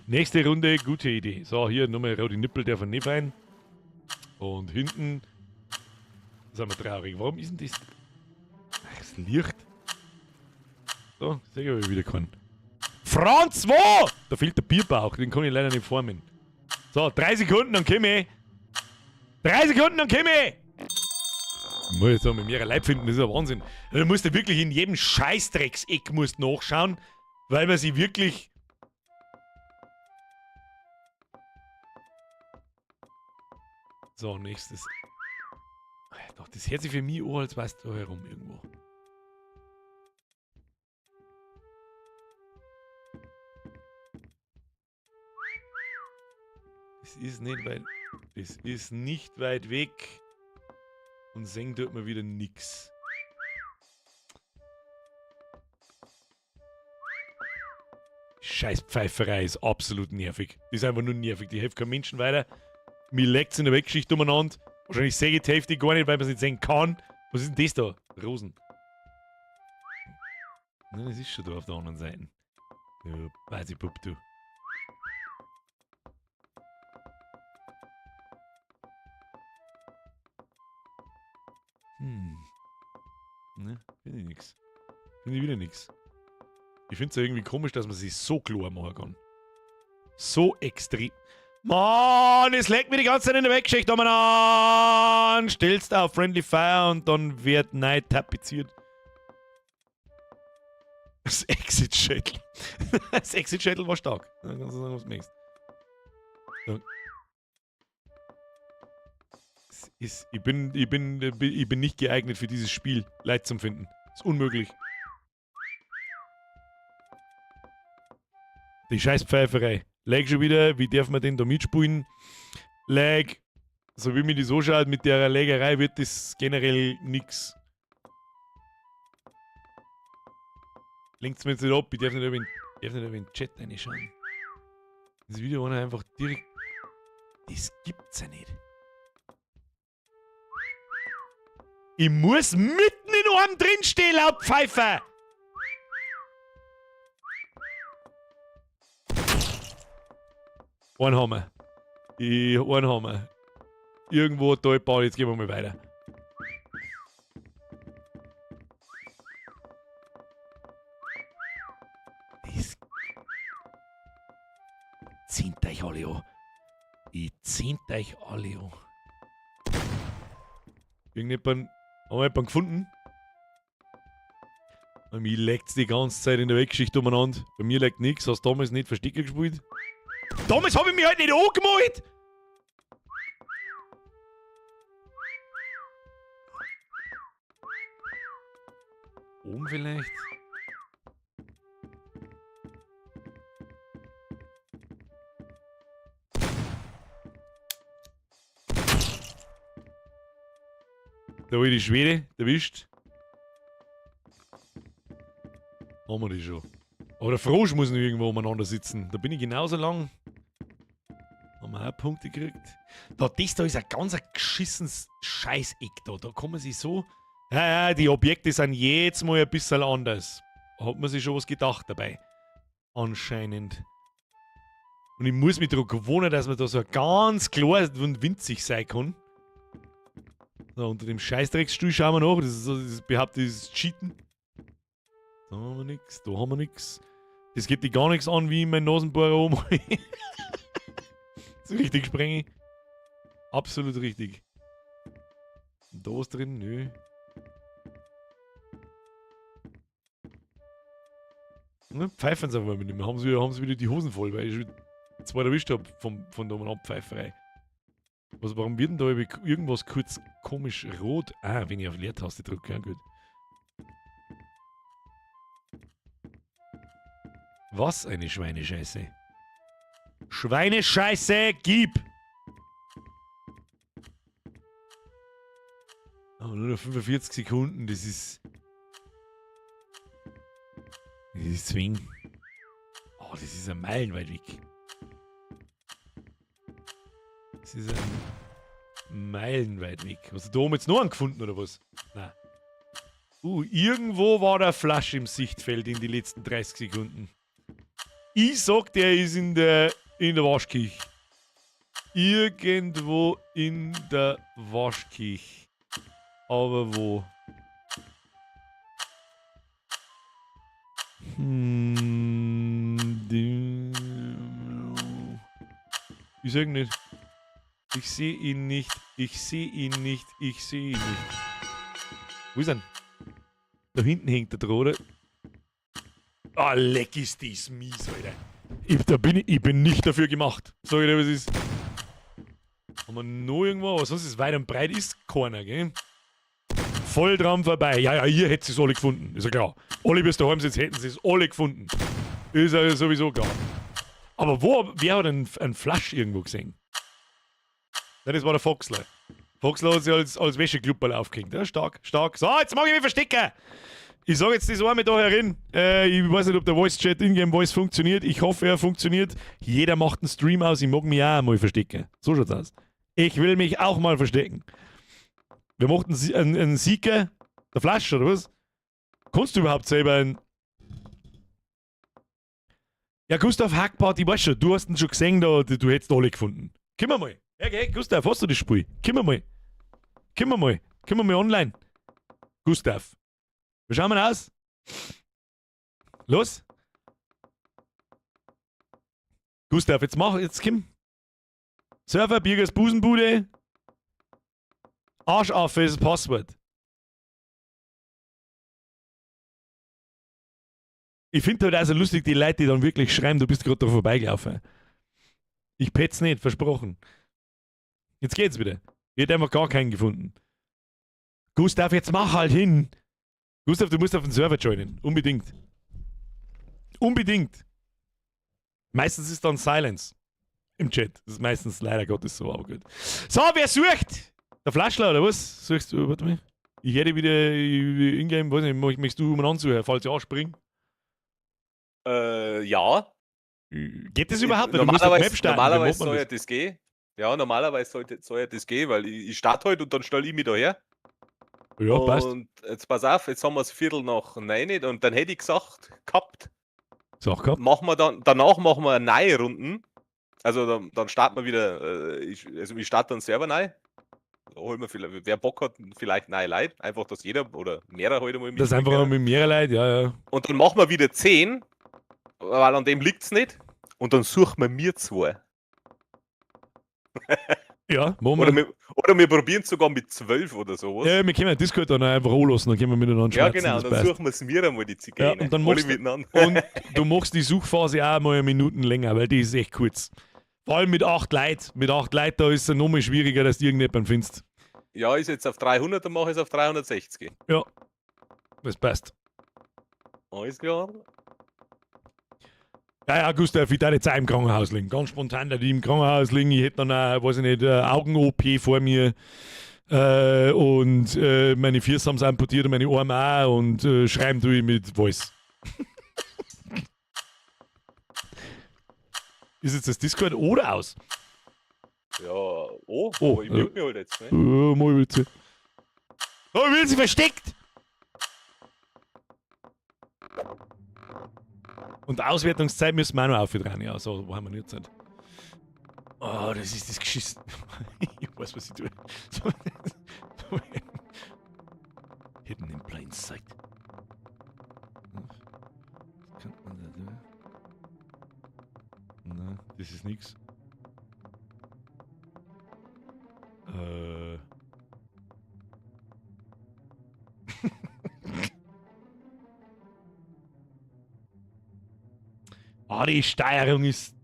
Nächste Runde, gute Idee. So, hier nochmal rote Nippel, der von nicht rein. Und hinten sind wir traurig. Warum ist denn das? Ach, das Licht. So, sag ich, ob ich wieder kann. Franz, wo? Da fehlt der Bierbauch, den kann ich leider nicht formen. So, 3 Sekunden, dann komme ich. 3 Sekunden, dann komme ich. Ich muss jetzt auch mit mehreren Leib finden, das ist ja Wahnsinn. Du musst ja wirklich in jedem Scheißdreckseck nachschauen, weil man sie wirklich... So, nächstes. Doch, das hört sich für mich an, als weißt du da herum irgendwo. Das ist nicht weit weg. Und singen tut man wieder nix. Scheißpfeiferei ist absolut nervig. Die ist einfach nur nervig. Die hilft keinem Menschen weiter. Mir leckt's in der Weggeschichte umeinander. Wahrscheinlich sehe ich die Hälfte gar nicht, weil man es nicht sehen kann. Was ist denn das da? Rosen. Nein, das ist schon da auf der anderen Seite. Ja, weiß ich, Pup, du. Ne, finde ich nix. Finde ich wieder nix. Ich finde es ja irgendwie komisch, dass man sich so klar machen kann. So extrem. Mann, es legt mir die ganze Zeit in der Weggeschichte an. Stellst auf Friendly Fire und dann wird neu tapeziert. Das Exit-Shuttle. Das Exit-Shuttle war stark. Dann kannst du sagen, was du möchtest. So. Das Ich bin nicht geeignet für dieses Spiel, Leid zum Finden. Ist unmöglich. Die Scheißpfeiferei. Lag schon wieder, wie darf man denn da mitspielen? Lag, so wie mir das so schaut, mit der Lägerei wird das generell nix. Lenkt's mir jetzt nicht ab, ich darf nicht über den Chat reinschauen. Das Video war einfach direkt... Das gibt's ja nicht. Ich muss mitten in einem drinstehen, laut Pfeife! Einen haben wir. Einen haben wir. Irgendwo da bauen, jetzt gehen wir mal weiter. Das zieht euch alle an. Ich zieht euch alle an. Haben wir jemanden gefunden? Bei mir leckt's die ganze Zeit in der Weggeschichte umeinander. Bei mir leckt nichts. Hast du damals nicht Verstecker gespielt? Damals habe ich mich halt nicht angemalt! Oben vielleicht? Da habe ich die Schwede erwischt. Haben wir die schon. Aber der Frosch muss noch irgendwo umeinander sitzen. Da bin ich genauso lang. Haben wir auch Punkte gekriegt. Das da ist ein ganz geschissenes Scheißeck da. Da kann man sich so... Ja, die Objekte sind jetzt mal ein bisschen anders. Hat man sich schon was gedacht dabei. Anscheinend. Und ich muss mich daran gewöhnen, dass man da so ganz klar und winzig sein kann. So, unter dem Scheißdrecksstuhl schauen wir nach. Das ist so, das behauptet, das ist Cheaten. Da haben wir nix, da haben wir nix. Das geht dir gar nichts an, wie mein Nasenbohrer oben. So richtig sprenge. Absolut richtig. Und da ist drin? Nö. Ne, pfeifen sie einfach nicht mehr. Haben sie wieder die Hosen voll, weil ich schon zwei erwischt habe von der Abpfeiferei. Warum wird denn da irgendwas kurz komisch rot? Ah, wenn ich auf Leertaste drücke, ja gut. Was eine Schweinescheiße. Schweinescheiße, gib! Oh, nur noch 45 Sekunden, das ist... Das ist Zwing. Oh, das ist ein Meilenweit weg. Das ist ein meilenweit weg. Hast du da oben jetzt noch einen gefunden, oder was? Nein. Irgendwo war der Flasch im Sichtfeld in die letzten 30 Sekunden. Ich sag, der ist in der Waschküche. Irgendwo in der Waschküche. Aber wo? Ich sag nicht. Ich sehe ihn nicht. Ich sehe ihn nicht. Ich sehe ihn nicht. Wo ist er? Da hinten hängt er dran, oder? Ah, leck ist dies mies, Alter. Ich bin nicht dafür gemacht. Sag ich dir, was ist. Haben wir noch irgendwo? Aber sonst ist weit und breit ist keiner, gell? Voll dran vorbei. Ja, hier hätten sie es alle gefunden. Ist ja klar. Alle bis daheim sind, hätten sie es alle gefunden. Ist ja sowieso klar. Aber wer hat einen Flasch irgendwo gesehen? Ja, das war der Foxler. Foxler hat sich als Wäscheklupperl aufgehängt. Ja, stark, stark. So, jetzt mag ich mich verstecken. Ich sage jetzt das einmal da herin. Ich weiß nicht, ob der Voice-Chat Ingame Voice funktioniert. Ich hoffe, er funktioniert. Jeder macht einen Stream aus. Ich mag mich auch einmal verstecken. So schaut's aus. Ich will mich auch mal verstecken. Wir machten einen Sieger. Der Flasch, oder was? Kannst du überhaupt selber einen... Ja, Gustav Hackpart, ich weiß schon, du hast ihn schon gesehen, du hättest alle gefunden. Komm mal. Ja, okay, Gustav, hast du das Spiel? Komm mal. Komm mal online. Gustav. Wie schauen wir aus? Los. Gustav, jetzt komm. Surfer, Birgers Busenbude. Arschaffe ist das Passwort. Ich finde halt also lustig, die Leute, die dann wirklich schreiben, du bist gerade da vorbeigelaufen. Ich pet's nicht, versprochen. Jetzt geht's wieder. Ich hätte einfach gar keinen gefunden. Gustav, jetzt mach halt hin. Gustav, du musst auf den Server joinen. Unbedingt. Unbedingt. Meistens ist dann Silence im Chat. Das ist meistens leider Gottes so, aber gut. So, wer sucht? Der Flaschler oder was? Suchst du? Warte mal. Ich hätte wieder in-game, weiß nicht, möchtest du umeinander suchen, falls ich anspringe? Ja. Geht das überhaupt? Weil du musst auf die Map starten. Normalerweise Wie macht man soll ja das gehen. Ja, normalerweise soll ja das gehen, weil ich starte heute und dann stelle ich mich da her. das? Ja, passt. Und jetzt pass auf, jetzt haben wir es 8:45 und dann hätte ich gehabt, Sag gehabt. danach machen wir eine neue Runden. Also dann starten wir wieder, ich starte dann selber neu. Holen wir vielleicht, wer Bock hat, vielleicht neue Leute. Einfach, dass jeder oder mehrere heute mal Das ist einfach mit mehr Leid, ja. Und dann machen wir wieder 10, weil an dem liegt es nicht. Und dann suchen wir mir 2. Ja, machen wir. Oder wir probieren es sogar mit 12 oder sowas. Ja, wir können ja Discord dann einfach anlassen, dann können wir miteinander Ja, schwätzen, genau, das dann passt. suchen wir es mir einmal die Zigeine. Ja, und dann Alle machst du- miteinander. Und du machst die Suchphase auch mal eine Minute länger, weil die ist echt kurz. Vor allem mit 8 Leuten. Mit 8 Leuten, da ist es nochmal schwieriger, dass du irgendjemanden findest. Ja, ist jetzt auf 300, dann mache ich es auf 360. Ja, das passt. Alles klar. Ja, Gustav, ich darf jetzt auch im Krankenhaus liegen. Ganz spontan, dass ich im Krankenhaus liegen. Ich hätte dann auch, weiß ich nicht, Augen-OP vor mir. Und meine Füße haben es amputiert und meine Arme auch. Und schreiben tue ich mit Voice. Ist jetzt das Discord oder aus? Ja, oh, Oh, aber ich mute mich halt jetzt. Ne? Mal bitte. Oh, will sie versteckt! Und Auswertungszeit müssen wir auch noch aufdrehen. Ja, so haben wir nicht Zeit. Oh, das ist das Geschiss. Ich weiß, was ich tue. So. Hidden in plain sight. Was kann man da tun? Nein, das ist nix. Ah, die Steuerung ist.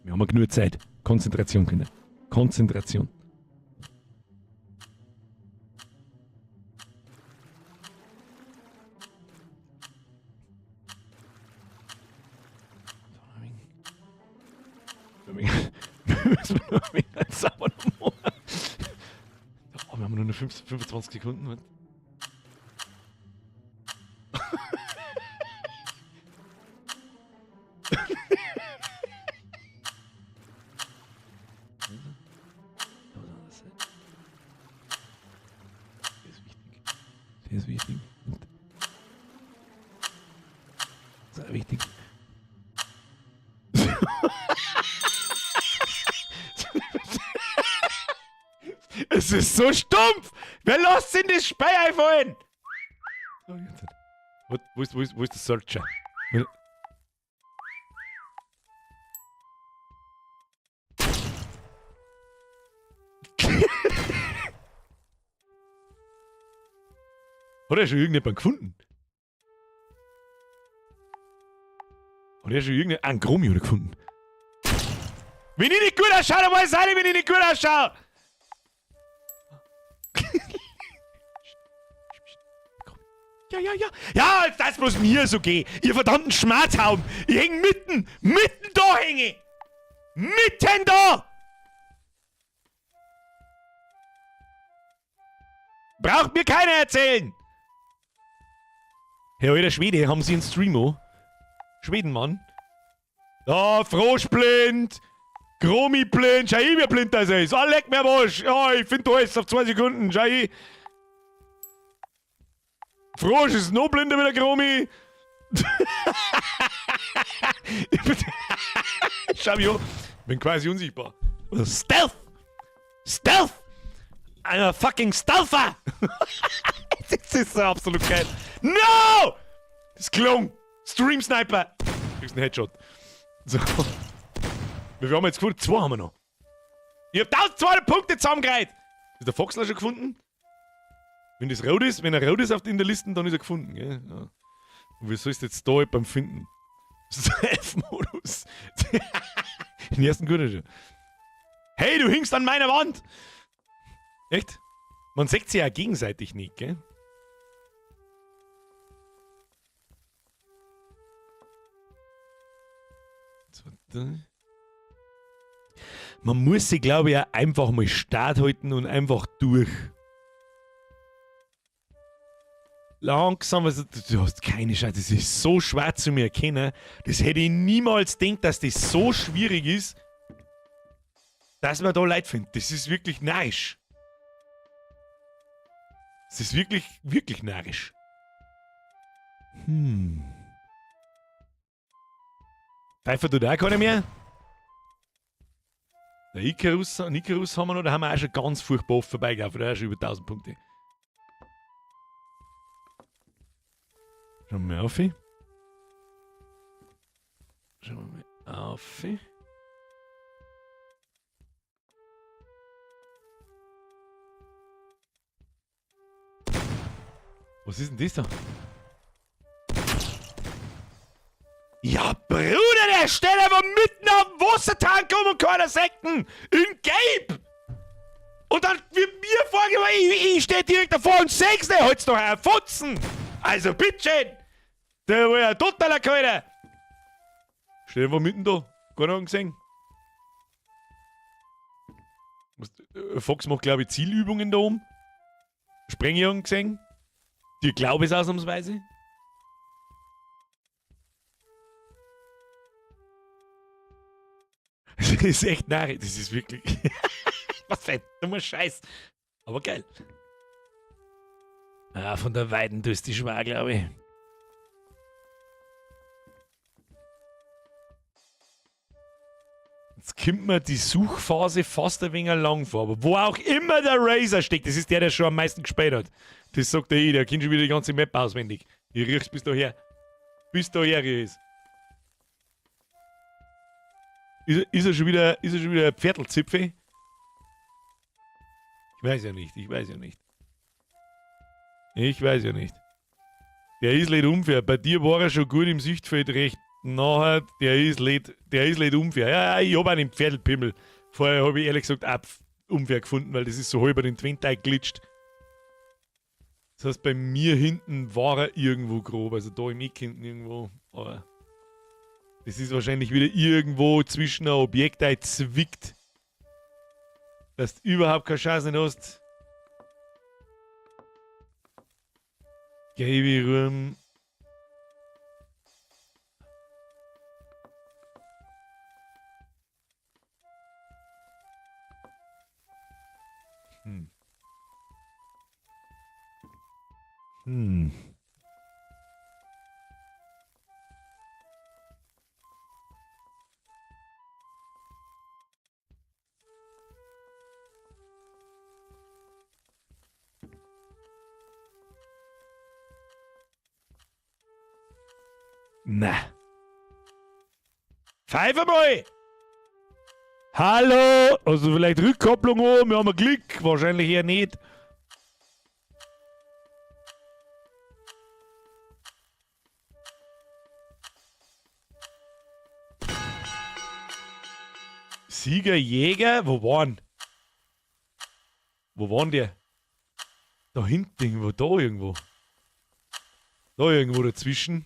Wir haben genug Zeit. Konzentration, Kinder. Konzentration. Oh, wir haben nur 25 Sekunden. Warte. Der ist wichtig. Sehr wichtig. Es ist so stumpf! Wer lässt in das Spiel einfallen? Oh, jetzt. Wo ist der Searcher? Hat er schon irgendjemand gefunden? Hat er schon irgendeinen Chromi oder gefunden? Wenn ich nicht gut ausschaue, dann weiß ich, wenn ich nicht gut ausschaue! Ja. Ja, als das bloß mir so geht. Ihr verdammten Schmerzhauben. Ich häng mitten da hänge. Mitten da! Braucht mir keiner erzählen! Herr alter Schwede, haben Sie einen Streamo? Schwedenmann? Ja, Froschblind! Chromi-blind! Schau ich, wie blind das ist! Ah, leck mir was! Ja, ich finde alles auf 2 Sekunden! Schau ich! Frosch ist noch blinder wie der Chromi. Schau mich an. Bin quasi unsichtbar. Stealth! Stealth! I'm a fucking Stealther! Das ist so absolut geil. No! Das ist gelungen. Stream Sniper. Kriegst einen Headshot. So. Wie viel haben wir jetzt gefunden? 2 haben wir noch. Ich hab 1200 Punkte zusammengereiht. Ist der Foxler schon gefunden? Wenn das rot ist, wenn er rot ist in der Liste, dann ist er gefunden, gell? Ja. Und wie sollst du jetzt da beim Finden? Safe-Modus. Den ersten guten schon. Hey, du hingst an meiner Wand! Echt? Man sieht sie ja gegenseitig nicht, gell? Man muss sich, glaube ich, auch einfach mal Start halten und einfach durch. Langsam, also, du hast keine Chance, das ist so schwer zu mir erkennen. Das hätte ich niemals gedacht, dass das so schwierig ist, dass man da Leute findet. Das ist wirklich narrisch. Das ist wirklich, wirklich narrisch. Pfeifer tut auch keiner mehr. Der Icarus haben wir noch, da haben wir auch schon ganz furchtbar oft vorbeigelaufen, da haben wir schon über 1000 Punkte. Schauen wir mal auf. Schauen wir mal auf. Was ist denn das da? Ja, Bruder, der steht aber mitten auf dem Wassertank um und keiner Sekten. In Gelb. Und dann wird mir vorgemacht, ich stehe direkt davor und sechs, der holt's doch ein Futzen. Also, bitteschön. Der war ja totaler Keiner. Steht einfach mitten da. Keiner hat ihn gesehen. Fox macht, glaube ich, Zielübungen da oben. Sprengjagen gesehen. Die glaube ich ausnahmsweise. Das ist echt narrig. Das ist wirklich. Was für ein dummer Scheiß. Aber geil. Ah, von der Weiden tust du schwer, glaube ich. Jetzt kommt mir die Suchphase fast ein wenig lang vor. Aber wo auch immer der Razer steckt, das ist der schon am meisten gespielt hat. Das sagt der kennt schon wieder die ganze Map auswendig. Ich riech's bis daher. Bis daher riech's. Ist er schon wieder ein Pferdlzipfe? Ich weiß ja nicht. Der ist nicht unfair. Bei dir war er schon gut im Sichtfeld recht. Nachher, der ist nicht unfair. Ja, ich habe einen Pferdelpimmel. Vorher habe ich ehrlich gesagt auch unfair gefunden, weil das ist so halb über den Twinteig glitscht. Das heißt, bei mir hinten war er irgendwo grob, also da im Eck hinten irgendwo. Aber das ist wahrscheinlich wieder irgendwo zwischen ein Objekt zwickt, dass du überhaupt keine Chance hast. Gelbe rum. Na. Pfeife mal! Hallo! Also vielleicht Rückkopplung oben, wir haben ein Glück. Wahrscheinlich eher nicht. Sieger, Jäger? Wo waren? Wo waren die? Da hinten irgendwo, da irgendwo. Da irgendwo dazwischen.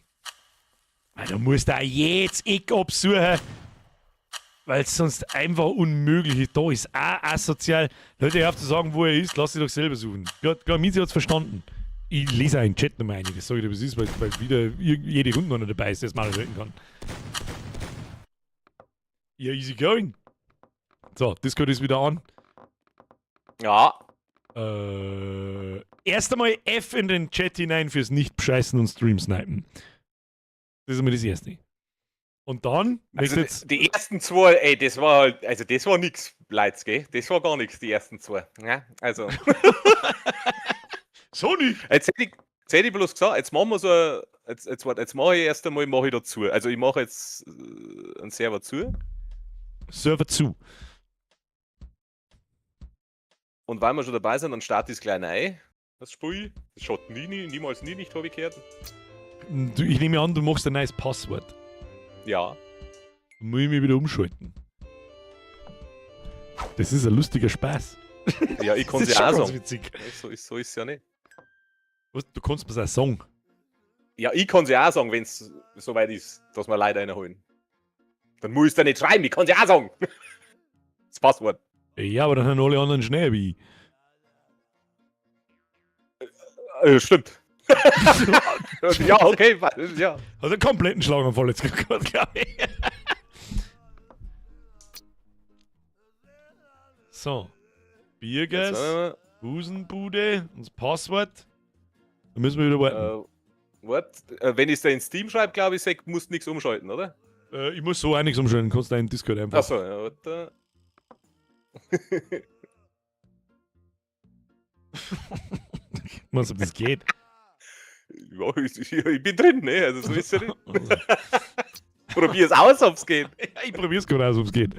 Da musst du auch jetzt Eck absuchen, weil es sonst einfach unmöglich ist. Da ist auch asozial. Leute, ihr habt zu sagen, wo er ist, lass dich doch selber suchen. Klar, Mizi hat es verstanden. Ich lese auch in den Chat nochmal einiges, sag ich dir, was ist, weil wieder jede Runde noch dabei ist, der es mal erhöhen kann. Ja, easy going. So, Discord ist wieder an. Ja. erst einmal F in den Chat hinein fürs Nicht-Bescheißen und Stream-Snipen. Das ist einmal das Erste. Und dann, Also die ersten zwei, ey, das war halt, also das war nix, Leute, gell? Das war gar nichts, die ersten zwei. Ja, also. so nicht. Jetzt hätte ich bloß gesagt, jetzt machen wir so, jetzt mache ich erst einmal dazu. Also ich mache jetzt einen Server zu. Server zu. Und weil wir schon dabei sind, dann starte ich das kleine ein. Das Spiel. Das schaut niemals nicht, habe ich gehört. Ich nehme an, du machst ein neues Passwort. Ja. Dann muss ich mich wieder umschalten. Das ist ein lustiger Spaß. Ja, ich kann Das es ist ja auch schon ganz sagen. witzig. So ist es ja nicht. Was, du kannst mir das auch sagen. Ja, ich kann es ja auch sagen, wenn es soweit ist, dass wir Leute reinholen. Dann muss ich es da nicht schreiben, ich kann es ja auch sagen. Das Passwort. Ja, aber dann haben alle anderen schneller wie ich. Stimmt. Ja, okay, ja. Hat einen kompletten Schlaganfall jetzt gehabt, glaube ich. So. Biergas, Busenbude und das Passwort. Dann müssen wir wieder warten. Wenn ich es da in Steam schreibe, glaube ich, musst du nichts umschalten, oder? Ich muss so einiges umschalten, kannst du deinen Discord einfach. Achso, ja, warte. Meinst du, ob das geht? Ja, ich bin drin, ne? Also so ist es ja nicht. Probier es aus, ob es geht. Ja, ich probier's gerade aus, ob es geht.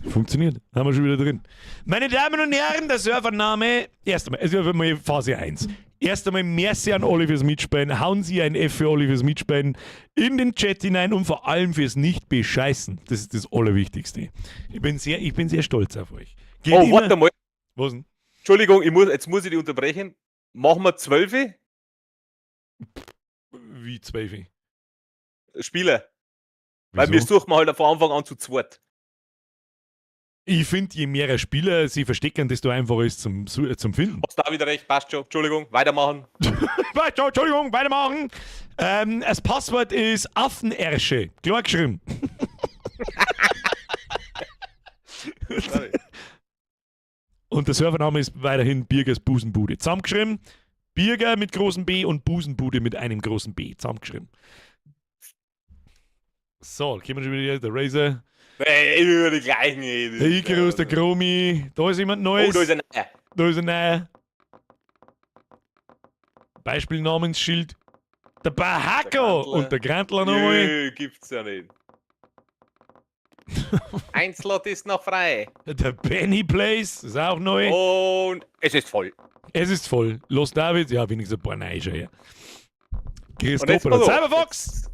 Funktioniert. Haben wir schon wieder drin. Meine Damen und Herren, der Servername. Erst einmal, also mal Phase 1. Erst einmal merci an alle fürs Mitspielen. Hauen Sie ein F für alle fürs Mitspielen in den Chat hinein und vor allem fürs Nicht-Bescheißen. Das ist das Allerwichtigste. Ich bin sehr stolz auf euch. Geht Oh, immer- warte mal. Was denn? Entschuldigung, jetzt muss ich dich unterbrechen. Machen wir 12 Wie 12? Spieler. Weil wir Wieso? suchen halt von Anfang an zu zweit. Ich finde, je mehr Spieler sie verstecken, desto einfacher ist zum Finden. Hast da wieder recht, passt schon. Entschuldigung, weitermachen. Entschuldigung, weitermachen. Das Passwort ist Affenersche. Klar geschrieben. Und der Servername ist weiterhin Birgers Busenbude. Zusammengeschrieben. Birger mit großem B und Busenbude mit einem großen B. Zusammengeschrieben. So, da kommen wir schon wieder der Razer. Nee, immer die gleichen. Der Icarus, der Chromi. Da ist jemand Neues. Oh, da ist ein Ei. Da ist ein neuer. Beispielnamensschild. Der Bahako Grantler. und der Grantler nochmal. Nö, gibt's ja nicht. Ein Slot ist noch frei. Der Penny Place ist auch neu. Und es ist voll. Es ist voll. Los David, ja, wenigstens ein paar neue schon, ja. Und jetzt Christopher, mal der so. Cyberfox.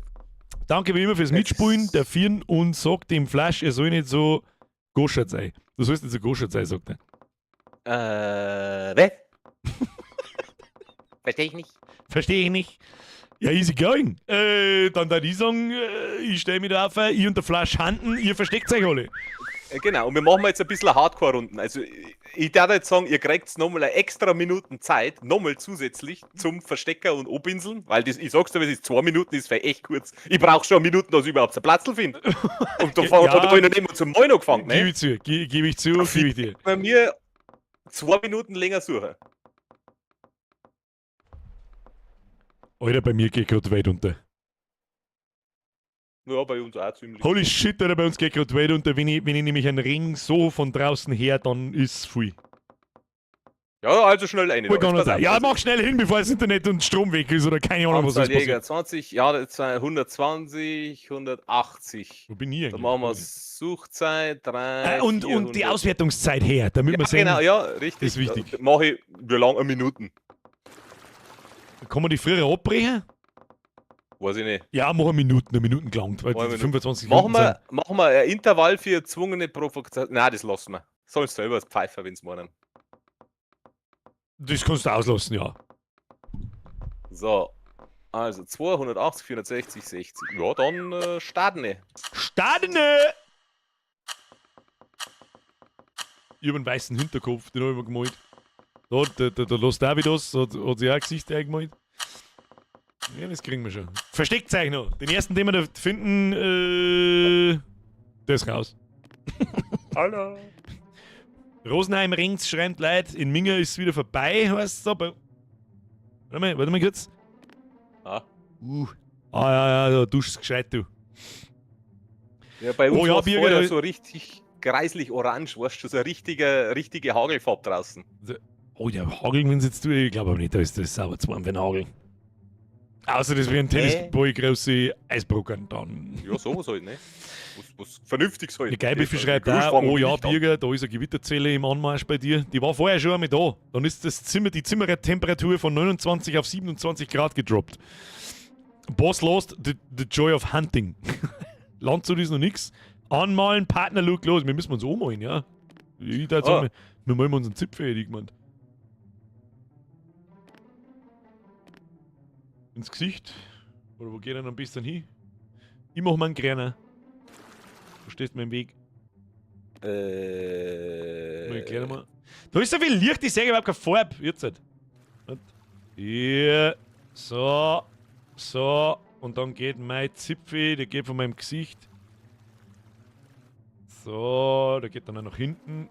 Danke wie immer fürs Mitspielen. Der Firn und sagt dem Flash, er soll nicht so goschert sein. Du sollst nicht so goschert sein, sagt er. Was? Verstehe ich nicht. Verstehe ich nicht. Ja, easy going. Dann da die sagen, ich stelle mich da auf, ich und der Flash handen, ihr versteckt euch alle. Genau, und wir machen jetzt ein bisschen Hardcore-Runden. Also, ich darf jetzt sagen, ihr kriegt nochmal eine extra Minuten Zeit, nochmal zusätzlich zum Verstecker und Obinseln, weil das, ich sag's dir, es ist 2 Minuten, ist vielleicht echt kurz. Ich brauche schon Minuten, dass ich überhaupt einen Platz finde. Und da Ja. hat er noch nicht mal zum 9 angefangen, Gebe ne? ich zu, gebe ich zu, gebe ich dir. Bei mir 2 Minuten länger suchen. Alter, bei mir geht gerade weit unter. Ja, bei uns auch ziemlich. Holy shit, Alter, bei uns geht gerade weit unter. Wenn ich nämlich einen Ring so von draußen her, dann ist viel. Ja, also schnell eine. Voll gar nicht sein. Ja, mach schnell hin, bevor das Internet und Strom weg ist oder keine Ahnung, was ist Anzahl Jäger passiert. 20, ja, das sind 120, 180. Wo bin ich Da eigentlich? machen wir Suchzeit, 3. Und die 400. Auswertungszeit her, damit Ja, wir sehen, genau, ja, richtig. ist wichtig. Da mache ich, wie lange? Minuten. kann man die früher abbrechen? Weiß ich nicht. Ja, mach eine Minuten gelangt, weil Eine die Minute. 25 Machen Minuten sind. wir ein Intervall für erzwungene Provokation. Nein, das lassen wir. Sollen selber als Pfeifer, wenn sie meinen. Das kannst du auslassen, ja. So. Also 280, 460, 60. Ja, dann starten wir. Starten! Ich habe einen weißen Hinterkopf, den habe ich mir gemalt. Da, der Los Davidos hat sich auch ein Gesicht eingemalt. Ja, das kriegen wir schon. Versteckt euch noch. Den ersten, den wir da finden, der ist raus. Hallo. Rosenheim rings, schreibt Leute. In Minga ist es wieder vorbei, heißt es so. Warte mal kurz. Ah. Ja, du duschst gescheit, du. Ja, bei uns Oh ja, war es Birger, vorher da- so richtig kreislich orange, weißt du, so eine richtige Hagelfarbe draußen. Oh ja, Hageln, wenn sie jetzt tun, ich glaube aber nicht, da ist das sauber zu warm für einen Hageln. Außer das wie ein Tennisball große Eisbrocken dann. Ja, sowas halt, ne? Was Vernünftiges halt. Der Geibelfi Das- schreibt Gerüst auch, fangen wir oh ja, nicht an. Birger, da ist eine Gewitterzelle im Anmarsch bei dir. Die war vorher schon einmal da. Dann ist die Zimmertemperatur von 29 auf 27 Grad gedroppt. Boss lost the joy of hunting. Landshut ist noch nix. Anmalen, Partnerlook los. Wir müssen uns anmalen, ja. Ich dachte, Ah. wir malen unseren Zipfel, hätte ich gemeint. Ins Gesicht. Oder wo geht er noch ein bisschen hin? Ich mach mal einen Gräner. Du stehst mir im Weg. Mal erklär mal. Da ist so viel Licht, ich sehe überhaupt keine Farbe. Jetzt halt. Und hier. So. So. Und dann geht mein Zipfel, der geht von meinem Gesicht. So, der geht dann auch nach hinten.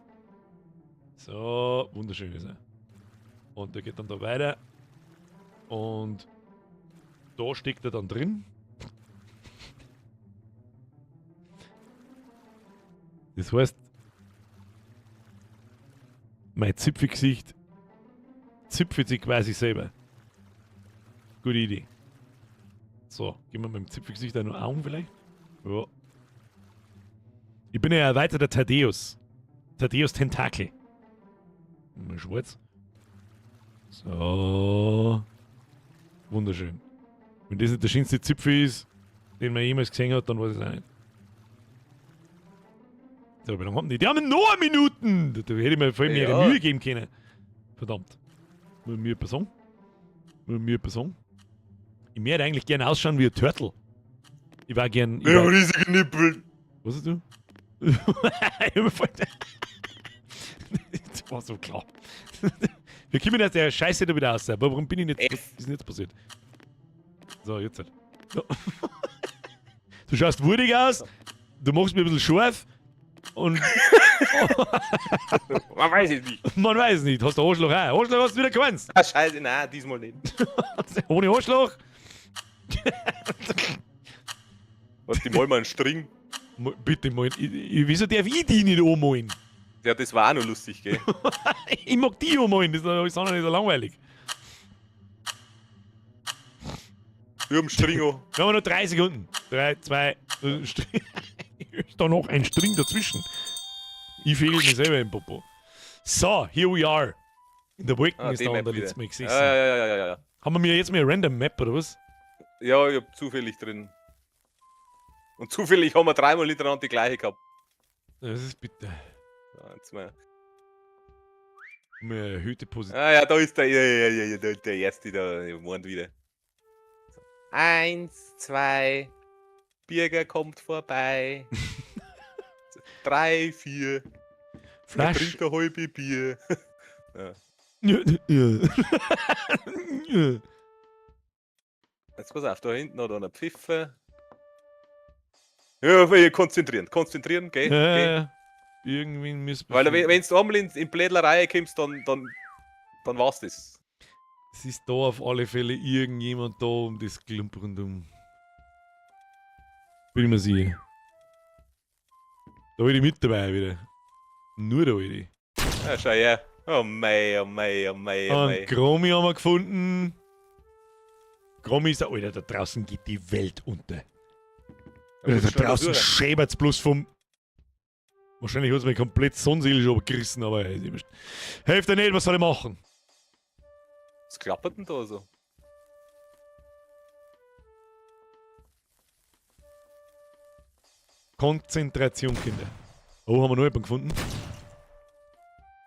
So, wunderschön ist er. Und der geht dann da weiter. Und da steckt er dann drin. Das heißt, mein Zipfelgesicht zipfelt sich quasi selber. Gute Idee. So, gehen wir mit dem Zipfelgesicht auch noch Augen vielleicht? Ja. Ich bin ja erweiterter Thaddeus. Thaddeus Tentakel. Mal schwarz. So. Wunderschön. Wenn das nicht der schönste Zipfel ist, den man jemals gesehen hat, dann weiß ich es auch nicht. So, wie lange haben die? Die haben noch 1 Minuten! Da hätte ich mir vor allem mehr Ja. Mühe geben können. Verdammt. Muss mir etwas sagen? Ich möchte eigentlich gerne ausschauen wie ein Turtle. Ich war gern. Ja, riesige Nippel. Was ist du? Das war so klar. Wir kommen aus der Scheiße da wieder raus. Aber warum bin ich nicht. Was ist denn jetzt passiert? So, jetzt halt. So. Du schaust wurdig aus, du machst mir ein bisschen scharf und Man weiß es nicht. man weiß nicht. Hast du Arschloch auch? Arschloch hast du wieder keins. Ah, scheiße, nein, diesmal nicht. Ohne Arschloch? Und die mal einen String. Bitte mal. Wieso darf ich die nicht anmalen? Ja, das war auch noch lustig, gell? Ich mag die anmalen, das ist alles andere nicht so langweilig. Wir haben String an. Wir haben noch 3 Sekunden. 3, 2, ist da noch ein String dazwischen. Ich fegel mich selber im Popo. So, here we are. In der Wolken ist die da Map der wieder. letzte Mal gesessen. Ja. Haben wir mir jetzt mal eine Random Map oder was? Ja, ich hab zufällig drin. Und zufällig haben wir 3-mal hintereinander die gleiche gehabt. Das ist bitte. Ja, jetzt mal. Eine erhöhte Position. Ah ja, da ist der erste, der warnt wieder. 1, 2, Birger kommt vorbei. 3, 4, Flasch. trinkt ein halbe Bier. Jetzt pass auf, da hinten hat einer Pfiffe. Ja, konzentrieren, gell? gell? Irgendwie müssen wir. Weil wenn du einmal in Blädlerei kommst, dann war's das. Es ist da auf alle Fälle irgendjemand da um das Klumperndum. Bin ich mir sicher. Da bin ich mit dabei wieder. Nur da bin ich. Ja, schau her. Oh mei. Und Chromi haben wir gefunden. Chromi ist da. Alter, da draußen geht die Welt unter. Alter, da draußen schäbert's bloß vom. Wahrscheinlich hat es mich komplett sonnenselig abgerissen, aber ist ja wurscht. Hilft dir nicht, was soll ich machen? Was klappert denn da so? Konzentration, Kinder. Oh, haben wir noch jemanden gefunden?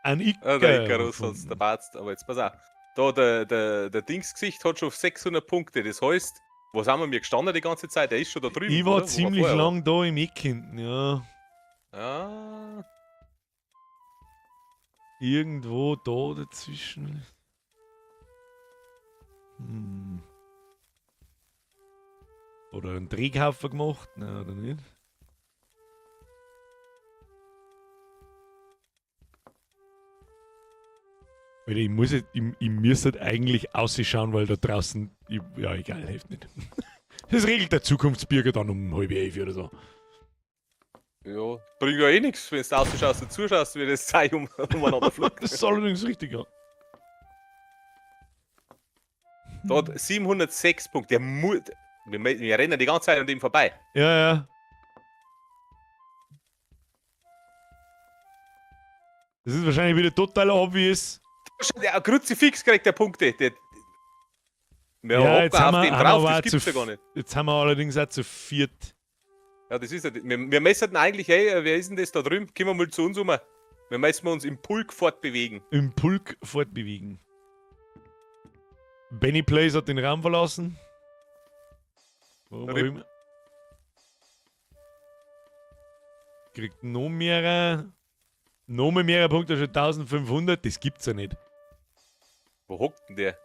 Ein Iker. Der Icarus hat's der Barzt, aber jetzt pass auf. Da, der Dingsgesicht hat schon 600 Punkte, das heißt, wo sind wir mir gestanden die ganze Zeit? Der ist schon da drüben. Ich war oder? Wo ziemlich vorher lang da im Eck hinten, ja. war. Ah, Irgendwo da dazwischen. Hm. Oder einen Dreghaufen gemacht? Nein, oder nicht? Weil ich müsste halt eigentlich ausschauen, weil da draußen. Ja, egal, hilft nicht. Das regelt der Zukunftsbürger dann um 10:30 oder so. Ja, bringt ja eh nichts, wenn du ausschaust und zuschaust, wie das Zeug umeinander fliegt. Das ist allerdings richtig, ja. Da hat 706 Punkte. Wir rennen die ganze Zeit an dem vorbei. Ja, ja. Das ist wahrscheinlich wieder total obvious. Der Kruzifix kriegt der Punkte. Wir Ja, hocken jetzt haben auf wir, den haben drauf, wir das auch gibt's ja gar nicht. Jetzt haben wir allerdings auch zu viert. Ja, das ist ja, wir messen eigentlich, hey, wer ist denn das da drüben? Kommen wir mal zu uns um. Wir messen uns im Pulk fortbewegen. Im Pulk fortbewegen. Benny Plays hat den Raum verlassen. Warum auch Rip. immer. Kriegt noch mehrere Punkte, schon 1500. Das gibt's ja nicht. Wo hockt denn der?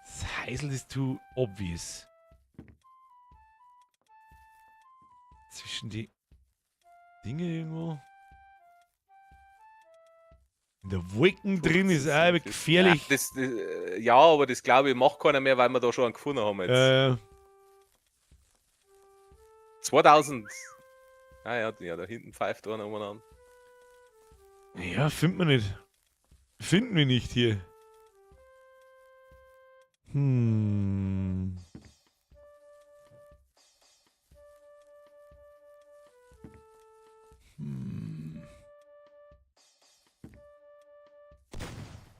Das Heisel ist too obvious. Zwischen die Dinge irgendwo. In der Wolken drin ist auch gefährlich. Ja, aber das glaube ich macht keiner mehr, weil wir da schon einen gefunden haben jetzt. 2000. Ah ja, da hinten pfeift einer umeinander. Ja, finden wir nicht. Finden wir nicht hier.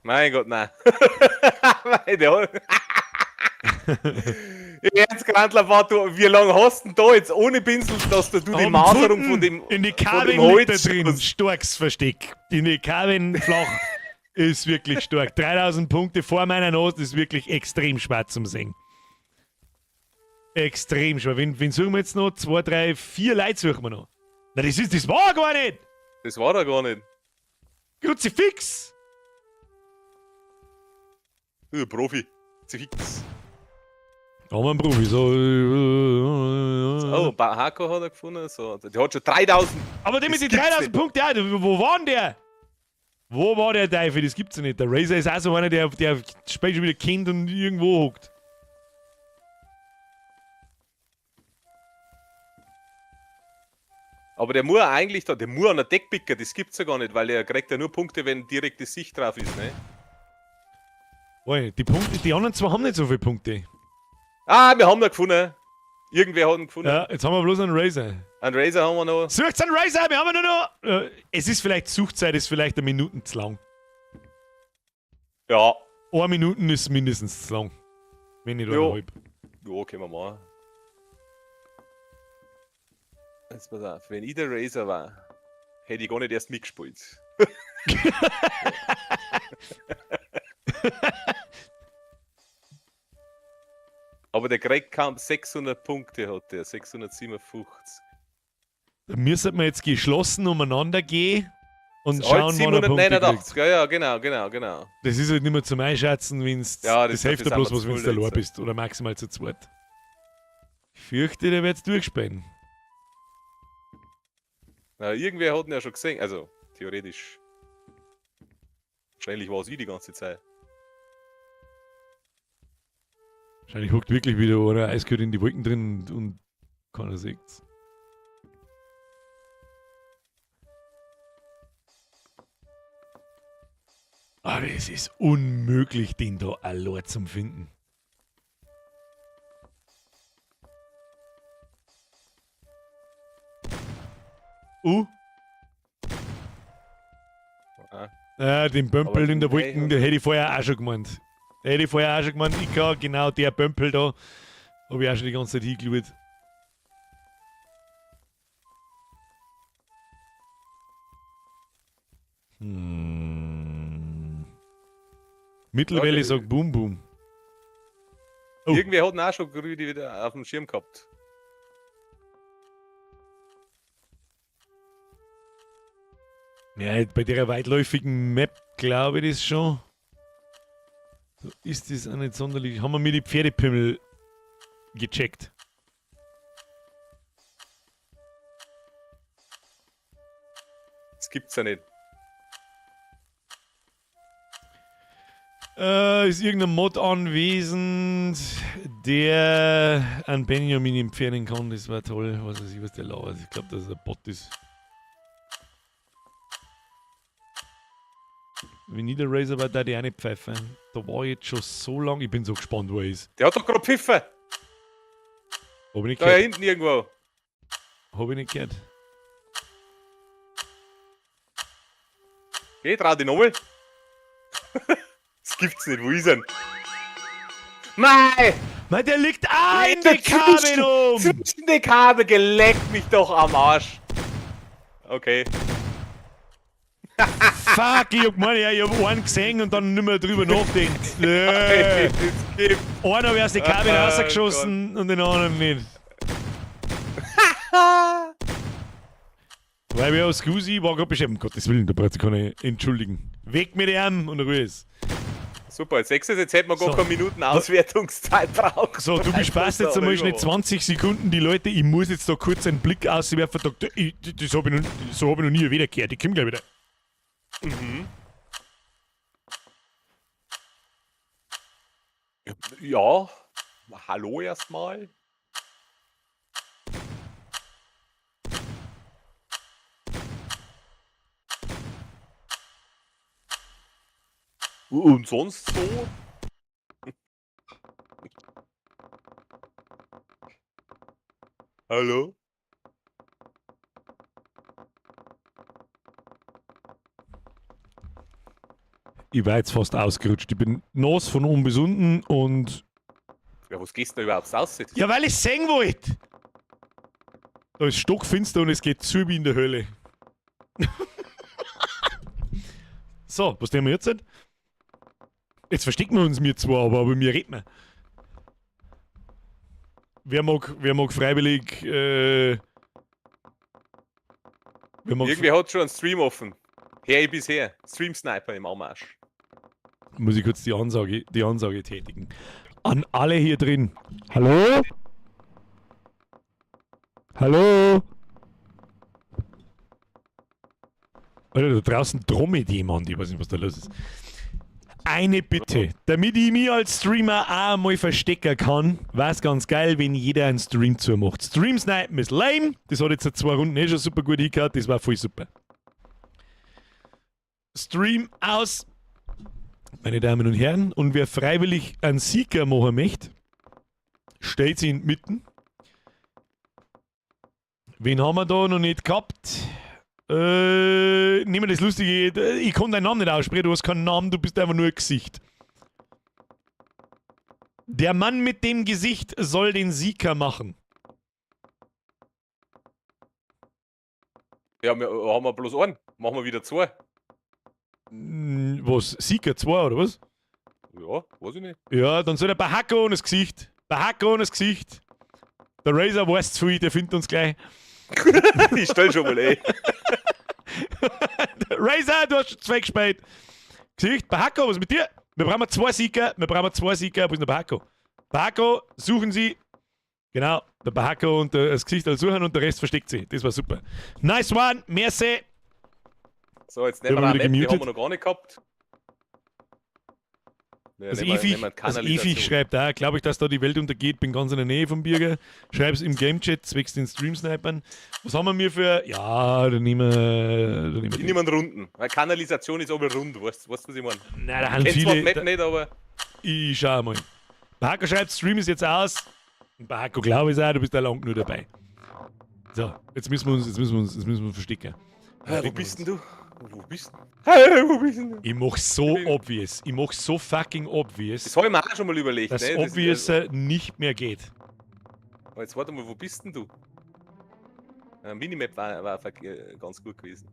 Mein Gott, nein. Jetzt, Grandler, wie lange hast du denn da jetzt ohne Pinsel, dass du die Am Maserung Pfoten, von dem in die von Kabel dem liegt da Holz drin. hast? Starkes Versteck. In die Kabel flach ist wirklich stark. 3000 Punkte vor meiner Nase ist wirklich extrem schwer zum Sehen. Extrem schwer. Wen suchen wir jetzt noch? 2, 3, 4 Leute suchen wir noch. Na, das war gar nicht. Das war da gar nicht. Kruzifix. Profi. Fix. Da haben wir einen Profi. So, Oh, Bahako hat er gefunden. So. Der hat schon 3000. aber der mit Das den gibt's 3000 nicht. Punkten, ja, wo war denn der? Wo war der Teufel? Das gibt's ja nicht. Der Razer ist auch so einer, der später schon wieder Kind und irgendwo hockt. Aber der muss eigentlich da, der muss an der Deckpicker, das gibt's ja gar nicht, weil der kriegt ja nur Punkte, wenn direkte Sicht drauf ist, ne? Oi, die anderen zwei haben nicht so viele Punkte. Ah, wir haben ihn gefunden. Irgendwer hat ihn gefunden. Ja, jetzt haben wir bloß einen Razer. Einen Razer haben wir noch. Sucht einen Razer, wir haben ihn nur noch. Es ist vielleicht, Suchzeit ist vielleicht eine Minute zu lang. Ja. 1 Minute ist mindestens zu lang. Wenn nicht Jo. 1,5. Ja, können wir machen. Jetzt pass auf, wenn ich der Razer war, hätte ich gar nicht erst mitgespielt. Aber der kriegt kaum 600 Punkte, hat der, 657. Da müssen wir jetzt geschlossen umeinander gehen und Alt schauen, wann er Punkte 789, kriegt. ja, genau. Das ist halt nicht mehr zum Einschätzen, wenn es Ja, das das hilft ja sind bloß wir was, zu wenn du voll allein jetzt. bist oder maximal zu zweit. Ich fürchte, der wird es durchspähen. Na, irgendwer hat ihn ja schon gesehen, also theoretisch. Wahrscheinlich war es ich die ganze Zeit. Wahrscheinlich hockt wirklich wieder einer eiskalt in die Wolken drin und keiner sieht's. Aber es ist unmöglich, den da allein zu finden. Ah. Ja, den Bömpel Aber in der nee, Wolken, den hätte ich vorher auch schon gemeint. Hätte ich vorher auch schon gemeint, ich kann genau der Bömpel da, habe ich auch schon die ganze Zeit hingeschaut. Mittelwelle Ja, sagt Boom Boom. Oh. Irgendwer hat ihn auch schon Rüdi wieder auf dem Schirm gehabt. Ja, bei der weitläufigen Map glaube ich das schon. So ist das auch nicht sonderlich. Haben wir mir die Pferdepimmel gecheckt. gibt's ja nicht. Ist irgendein Mod anwesend, der an Benjamin entfernen kann? Das war toll. Was weiß ich, was der lauert. Ich glaube, dass es ein Bot ist. Vanilla Razor war da die eine Pfeife. Da war jetzt schon so lange. Ich bin so gespannt, wo er ist. Der hat doch gerade Pfiffe. Hab ich nicht Da ja gehört. hinten irgendwo. Hab ich nicht gehört. Geh, trau dich nochmal. Das gibt's nicht. Wo ist er denn? Nein! Nein, der liegt in der Kabel um! Zwischen die Kabel, geleckt mich doch am Arsch. Okay. Fuck, ich hab gemeint, ja, ich hab einen gesehen und dann nicht mehr drüber nachdenkt. Das gibt. Einer hat erst die Kabel Oh rausgeschossen und den anderen nicht. Weil wir aus Scusi war gerade beschäftigt. Um Gottes Willen, da braucht sich keiner entschuldigen. Weg mit ihm und Ruhe ist. Super, als sechstes, jetzt hätten wir gar So. keine Minuten Auswertungszeit braucht. So, du besparst jetzt einmal schnell 20 Sekunden die Leute. Ich muss jetzt da kurz einen Blick auswerfen. Das hab ich noch nie wieder gehört. Ich komm gleich wieder. Mhm. Ja, hallo erstmal. Und sonst so? Hallo? Ich war jetzt fast ausgerutscht. Ich bin nass von oben bis unten und. Ja, was gehst du denn überhaupt raus? Jetzt? Ja, weil ich sehen wollte! Da ist stockfinster und es geht zu wie in der Hölle. So, was tun wir jetzt? Jetzt verstecken wir uns mir zwar, aber mir reden wir. Wer mag freiwillig. Wer mag Irgendwie hat schon einen Stream offen. Her ich bisher. Stream Sniper im Anmarsch. muss ich kurz die Ansage tätigen. An alle hier drin. Hallo? Hallo? Alter, da draußen trommelt jemand. Ich weiß nicht, was da los ist. Eine Bitte, damit ich mich als Streamer auch mal verstecken kann, wäre es ganz geil, wenn jeder einen Stream zumacht. Stream Snipen ist lame, das hat jetzt seit 2 Runden schon super gut hingehört, das war voll super. Stream aus, meine Damen und Herren, und wer freiwillig einen Seeker machen möchte, stellt sich in die Mitte. Wen haben wir da noch nicht gehabt? Nehmen wir das Lustige, ich kann deinen Namen nicht aussprechen, du hast keinen Namen, du bist einfach nur ein Gesicht. Der Mann mit dem Gesicht soll den Sieger machen. Ja, haben wir bloß einen. Machen wir wieder 2. Was? Sieger 2 oder was? Ja, weiß ich nicht. Ja, dann soll der Bahako und das Gesicht. Bahako und das Gesicht. Der Razor weiß zu viel, der findet uns gleich. Ich stell schon mal, ey. Razor, du hast schon 2 gespielt. Gesicht, Bahako, was ist mit dir? Wir brauchen 2 Sieger, wo ist der Bahako? Bahako, suchen Sie. Genau, der Bahako und das Gesicht suchen und der Rest versteckt sie. Das war super. Nice one, merci. So, jetzt nehmen wir Ja, eine wieder Map, die gemutet. haben wir noch gar nicht gehabt. Ja, Das nehmen wir Ewig Kanalisation. schreibt da, glaube ich, dass da die Welt untergeht, bin ganz in der Nähe vom Bürger. Schreib's im Gamechat, zwecks den Stream-Snipern. Was haben wir mir für. Ja, da nehmen wir. Ich nehme einen Runden. Weil Kanalisation ist aber rund, weißt du, was ich meine? Nein, da haben Ich kenn zwar die viele. Map nicht, aber. Ich schau mal. Bahako schreibt, Stream ist jetzt aus. Und Bahako glaube ich auch, du bist da lang nur dabei. So, jetzt müssen wir uns verstecken. Wo bist denn du? Wo bist du? Hey, wo bist denn du? Ich mach's so obvious. Ich mach's so fucking Das obvious, habe ich mir auch schon mal überlegt. dass Ne? obvious nicht mehr geht. Aber jetzt warte mal, wo bist denn du? Minimap war ganz gut gewesen.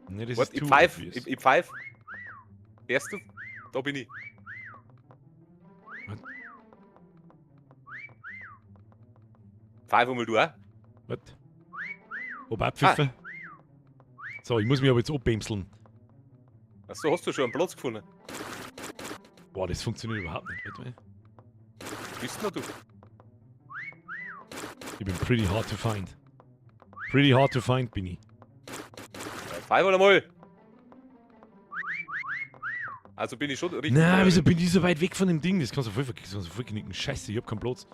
Nee, das Warte, ist ich too pfeif. obvious. Ich pfeif. Hörst du? Da bin ich. Was? Pfeif einmal du auch. Was? Ob abpfiffen? So, ich muss mich aber jetzt abbämseln. Achso, hast du schon einen Platz gefunden? Boah, das funktioniert überhaupt nicht. Warte mal. Bist denn du? Ich bin pretty hard to find. Pretty hard to find bin ich. Pfeif mal. Also bin ich schon richtig. Na, wieso bin ich so weit weg von dem Ding? Das kannst du voll vergessen, das kannst du voll knicken. Scheiße, ich hab keinen Platz.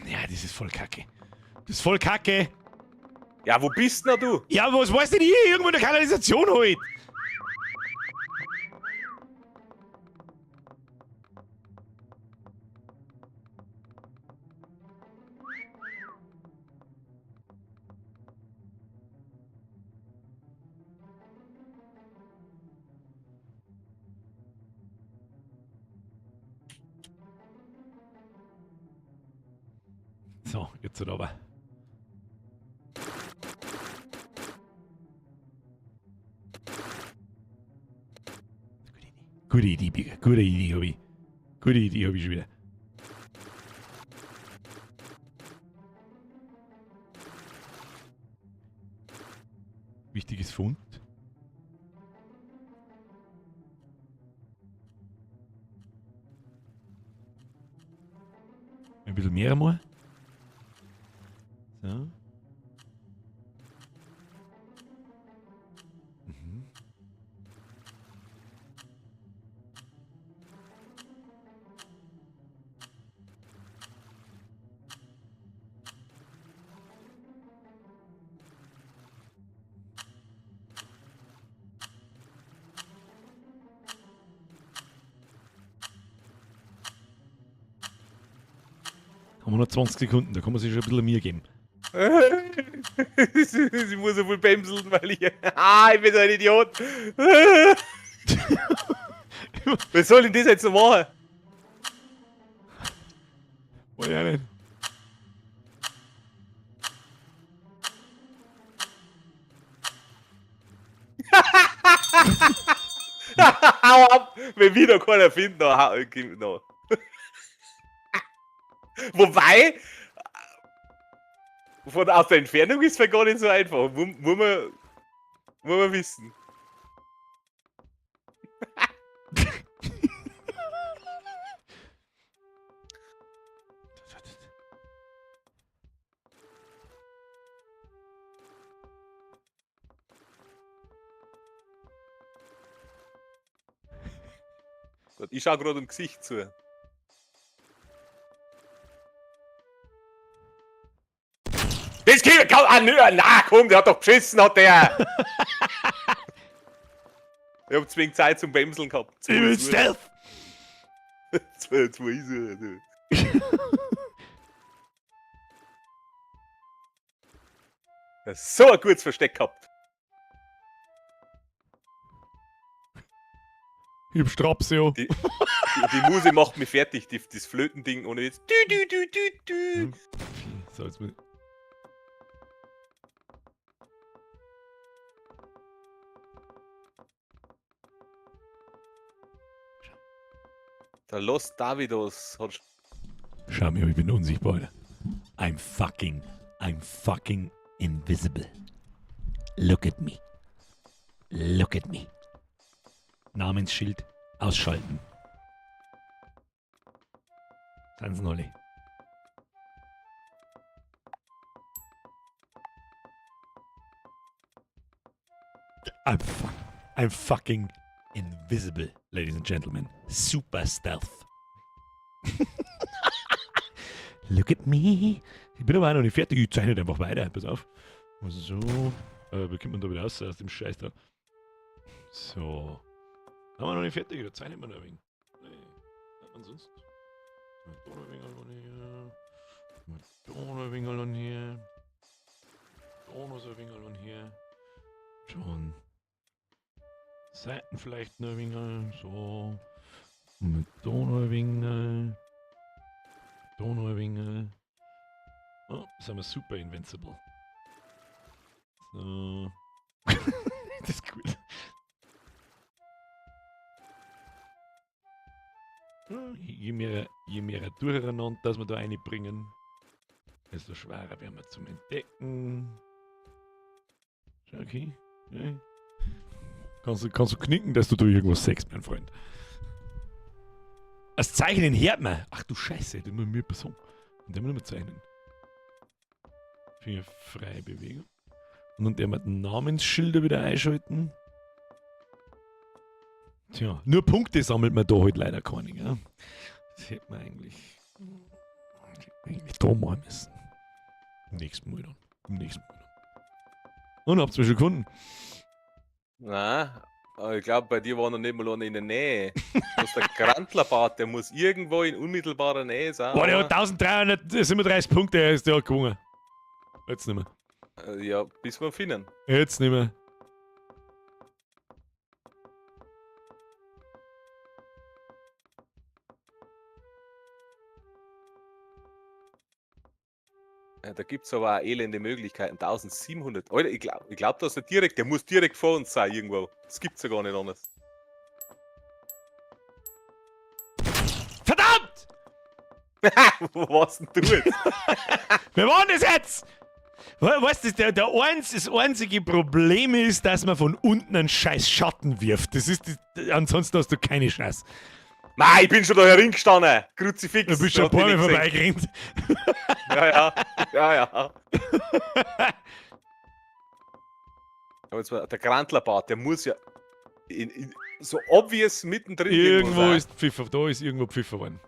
Ja, das ist voll kacke. Das ist voll kacke. Ja, wo bist denn du? Ja, was weißt denn hier? Irgendwo in der Kanalisation halt. So, jetzt halt aber. Gute Idee, Bigger. Gute Idee, hab ich. Gute Idee hab ich schon wieder. Wichtiges Fund. Ein bisschen mehr einmal. So. Mhm. Haben wir noch 20 Sekunden, da kann man sich schon ein bisschen mehr geben. Ich muss so viel bämseln, weil ich. Ich bin so ein Idiot. Was soll denn das jetzt so machen? Weiß ich auch nicht. Hau ab! Wenn wieder keiner findet, noch. Wobei, aus der Entfernung ist es gar nicht so einfach. Muss man wissen. Gut, ich schau gerade im Gesicht zu. Das geht, na komm, der hat doch beschissen, hat der! Ich hab zwingend Zeit zum Bämseln gehabt. Ich will Stealth! Zwei Isuren. So ein gutes Versteck gehabt. Ich hab Straps, ja. Die Muse macht mich fertig, das Flötending ohne jetzt. So, jetzt muss ich. Der Los Davidos hat. Schau mir, ich bin unsichtbar, Alter. I'm fucking invisible. Look at me. Look at me. Namensschild ausschalten. Sind sie alle. I'm fucking invisible, ladies and gentlemen. Super stealth. Look at me. Ich bin aber auch noch nicht fertig. Ich zeichne einfach weiter. Pass auf. So. Wie kommt man da wieder aus dem Scheiß da? So. Haben wir noch nicht fertig, da zeichnet man noch ein wenig. Nee. Ansonsten. Da noch ein wenig an hier. Da noch ein wenig an hier. Da noch so ein wenig an hier. Schon. Seiten vielleicht noch ein wenig. So. Mit da noch ein wenig. Da noch ein wenig. Oh, sind wir super invincible. So. Das ist gut. Je mehr durcheinander, dass wir da reinbringen, desto schwerer werden wir zum Entdecken. Okay. Okay. Kannst du knicken, dass du da irgendwas sagst, mein Freund. Das Zeichnen hört man. Ach du Scheiße, das muss mir Person. Und den müssen wir zeichnen. Fingerfreie Bewegung. Und dann der mit Namensschilder wieder einschalten. Tja, nur Punkte sammelt man da halt leider keine, gell? Das hätte man eigentlich da machen müssen. Im nächsten Mal dann. Und habt ihr mich schon gefunden? Nein, aber ich glaube, bei dir war noch nicht mal einer in der Nähe. Das ist der Grantlerbart, der muss irgendwo in unmittelbarer Nähe sein. Boah, der hat 1337 Punkte, er ist der gewonnen. Jetzt nicht mehr. Ja, bis wir ihn finden. Jetzt nicht mehr. Ja, da gibt es aber auch elende Möglichkeiten. 1700. Alter, ich glaub, dass der muss direkt vor uns sein irgendwo. Das gibt's ja gar nicht anders. Verdammt! Was denn du jetzt? Wer war denn das jetzt? Weißt du, das einzige Problem ist, dass man von unten einen scheiß Schatten wirft. Ansonsten hast du keine Chance. Nein, ich bin schon da heringestanden. Kruzifix. Du bist schon ein paar Mal vorbeigerannt. Ja. Aber jetzt mal, der Grantlerbart, der muss ja so obvious mittendrin Irgendwo sein. ist Pfiffer, da ist irgendwo Pfiffer worden.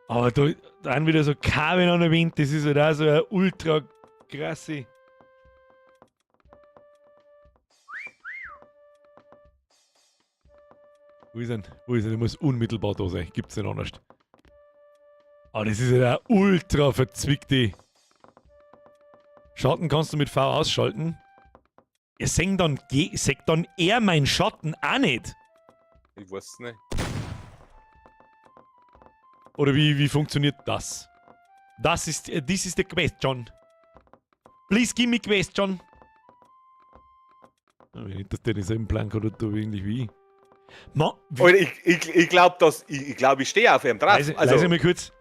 Aber da dann wieder so Kabel an der Wind, das ist halt auch so eine ultra krasse. Wo ist er? Der muss unmittelbar da sein. Gibt's nicht anders. Aber das ist halt eine ultra verzwickte. Schatten kannst du mit V ausschalten. Ihr seht dann eher meinen Schatten auch nicht. Ich weiß es nicht. Oder wie funktioniert das? This is the question. Please give me question. Wenn nicht, dass der denselben Plan hat, da irgendwie wie ich. Alter, ich glaube, ich stehe auf ihm drauf. Leise mal kurz.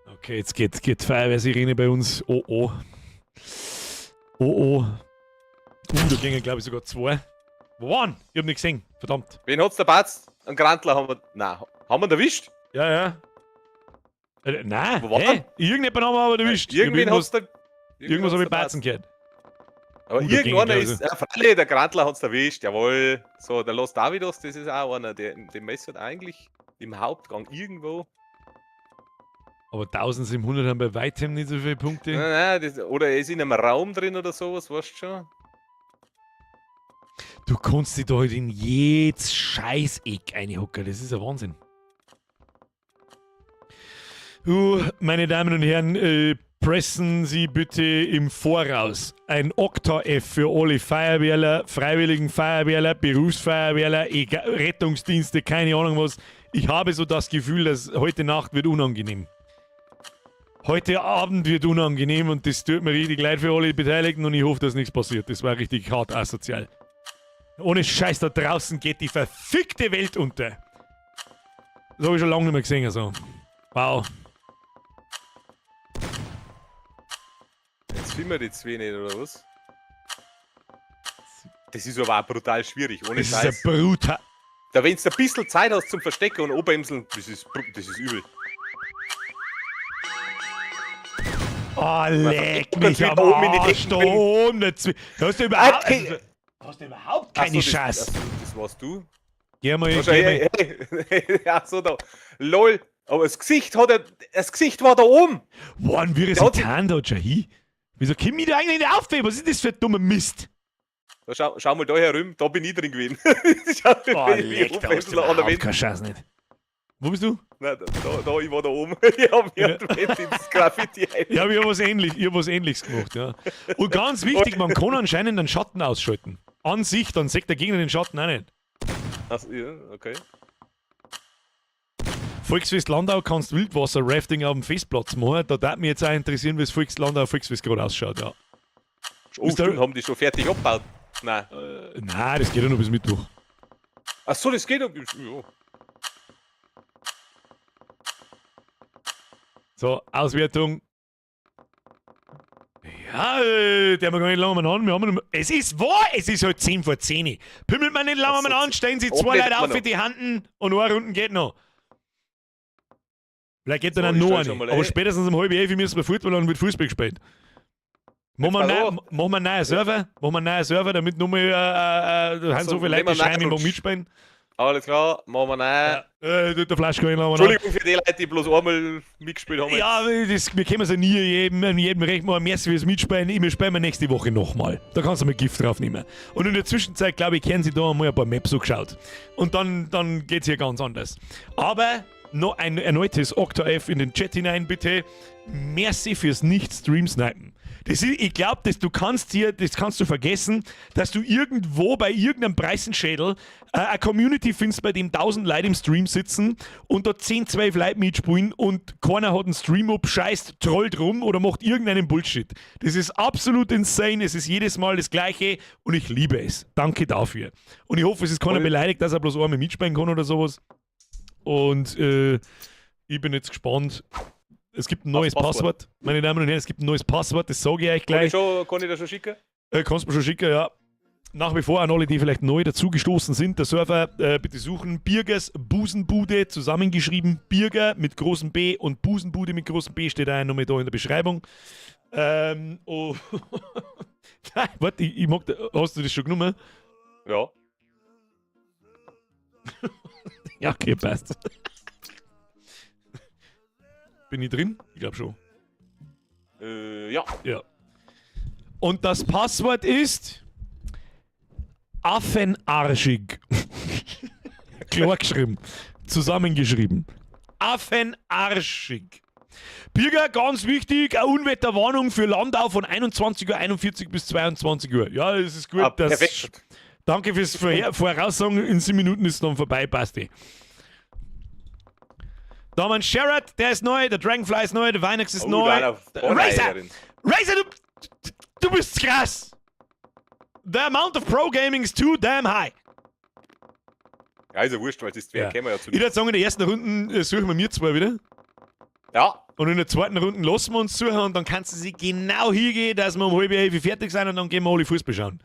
Okay, jetzt geht Feuerwehrsirene bei uns. Oh. Da gingen, glaube ich, sogar 2. Wo waren? Ich hab nicht gesehen. Verdammt. Wen hat's der Batz? Einen Grantler haben wir. Nein, haben wir ihn erwischt? Ja. Nein, Wo war hey, irgendjemand haben wir aber erwischt. Irgendwas Irgendwas habe ich Batzen gehört. Aber da irgendeiner ging, ist. Freilich, der Grantler hat's erwischt, jawohl. So, der Los Davidos, das ist auch einer, der messert eigentlich im Hauptgang irgendwo. Aber 1700 haben bei weitem nicht so viele Punkte. Nein, oder er ist in einem Raum drin oder sowas, weißt du schon? Du kannst dich da halt in jedes Scheißeck reinhocken, das ist ein Wahnsinn. Meine Damen und Herren, pressen Sie bitte im Voraus ein Okta-F für alle Feuerwehrler, Freiwilligen Feuerwehrler, Berufsfeuerwehrler, Rettungsdienste, keine Ahnung was. Ich habe so das Gefühl, dass heute Nacht wird unangenehm. Heute Abend wird unangenehm und das tut mir richtig leid für alle Beteiligten und ich hoffe, dass nichts passiert. Das war richtig hart asozial. Ohne Scheiß, da draußen geht die verfickte Welt unter. Das habe ich schon lange nicht mehr gesehen, also. Wow. Jetzt finden wir die zwei nicht, oder was? Das ist aber auch brutal schwierig, ohne Das Scheiß. ist ein brutal. Da wenn du ein bisschen Zeit hast zum Verstecken und Oberhemseln, das ist übel. Oh, leck kommt mich wieder am oben in die Arsch, Decken da oben. Da hast du überhaupt, Okay. hast du überhaupt keine Chance. Das warst du. Geh mal, Wahrscheinlich, hey. Ja, so da. LOL. Aber das Gesicht war da oben. Wann wird es Der hat getan, da, Jahi? Wieso komm ich da eigentlich nicht aufheben? Was ist das für ein dummer Mist? Da schau mal da herum, da bin ich drin gewesen. Oh, leck, da hast du überhaupt keine Chance nicht. Wo bist du? Nein, da, ich war da oben. Ich hab mir ins Graffiti Ja, ich hab was Ähnliches gemacht, ja. Und ganz wichtig, man kann anscheinend den Schatten ausschalten. An sich, dann sagt der Gegner den Schatten auch nicht. Also, ja, okay. Volksfest Landau kannst Wildwasser-Rafting auf dem Festplatz machen. Da würde mich jetzt auch interessieren, wie das Volksfest gerade ausschaut, ja. Oh, stimmt, haben die schon fertig abgebaut? Nein. Nein, das geht ja noch bis Mittwoch. Achso, das geht. Ja. So, Auswertung. Ja, der wir gar nicht lange mal an. Wir haben es ist wahr, es ist halt 10 vor 10. Pimmelt man nicht lange mal an, stellen sie 2 Leute auf für die Handen und eine Runde geht noch. Vielleicht geht dann So, auch ich noch stell schon eine. mal Aber ein. spätestens um 10:30 müssen wir Fußball und wird Fußball gespielt. Machen wir einen neuen Server, damit nochmal haben so viele Leute, die schreiben, die mitspielen. Alles klar, machen wir rein. Der Flasch kann ich noch Entschuldigung für die Leute, die bloß einmal mitgespielt haben. Ja, wir können es ja nie jedem recht machen. Merci fürs Mitspielen. Wir spielen wir nächste Woche nochmal. Da kannst du mal Gift draufnehmen. Und in der Zwischenzeit, glaube ich, kennen sie da einmal ein paar Maps angeschaut. Und dann geht es hier ganz anders. Aber noch ein erneutes Octa-F in den Chat hinein, bitte. Merci fürs Nicht-Stream-Snipen. Ich glaube, das kannst du vergessen, dass du irgendwo bei irgendeinem Preisenschädel eine Community findest, bei dem 1000 Leute im Stream sitzen und dort 10, 12 Leute mitspielen und keiner hat einen Stream up, scheißt, trollt rum oder macht irgendeinen Bullshit. Das ist absolut insane, es ist jedes Mal das Gleiche und ich liebe es. Danke dafür. Und ich hoffe, es ist keiner beleidigt, dass er bloß einmal mitspielen kann oder sowas. Und ich bin jetzt gespannt. Es gibt ein neues Passwort, meine Damen und Herren, es gibt ein neues Passwort, das sage ich euch gleich. Kann ich das schon schicken? Kannst du mir schon schicken, ja. Nach wie vor an alle, die vielleicht neu dazugestoßen sind, der Server, bitte suchen Birgers Busenbude, zusammengeschrieben, Birger mit großem B und Busenbude mit großem B, steht auch nochmal da in der Beschreibung. Oh. Warte, ich mag, hast du das schon genommen? Ja. Ja, okay, passt. Bin ich drin? Ich glaube schon. Ja. Ja. Und das Passwort ist Affenarschig. Klar geschrieben. Zusammengeschrieben. Affenarschig. Birger, ganz wichtig, eine Unwetterwarnung für Landau von 21:41 Uhr bis 22 Uhr. Ja, das ist gut. Perfekt. Danke fürs Voraussagen. In 7 Minuten ist es dann vorbei, passt eh. Da haben wir einen Sherrod, der ist neu, der Dragonfly ist neu, der Weihnachts ist neu. Razor, du bist krass! The amount of Pro-Gaming is too damn high. Ja, ist ja wurscht, weil das Ja. kennen wir ja zu. Ich würde sagen, in der ersten Runde suchen wir zwei wieder. Ja. Und in der zweiten Runde lassen wir uns suchen und dann kannst du sie genau hingehen, dass wir um 10:30 fertig sind und dann gehen wir alle Fußball schauen.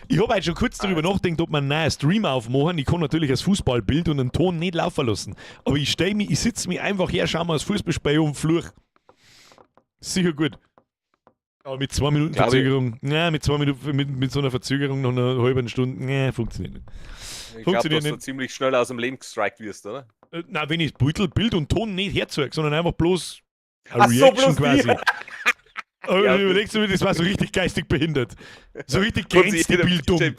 Ich habe heute schon kurz darüber nachgedacht, ob wir einen neuen Stream aufmachen. Ich kann natürlich das Fußballbild und den Ton nicht laufen lassen. Aber ich sitze mich einfach her, schau mal das Fußballspiel und fluch. Sicher gut. Aber mit 2 Minuten Verzögerung, mit 2 Minuten, mit so einer Verzögerung nach einer halben Stunde, funktioniert nicht. Ich glaube, dass du ziemlich schnell aus dem Leben gestrikt wirst, oder? Nein, wenn ich Bild und Ton nicht herzeige, sondern einfach bloß eine Ach so, Reaction bloß quasi. Aber Ja, überlegst du mir, das war so richtig geistig behindert. So richtig grenzdebil-dumm.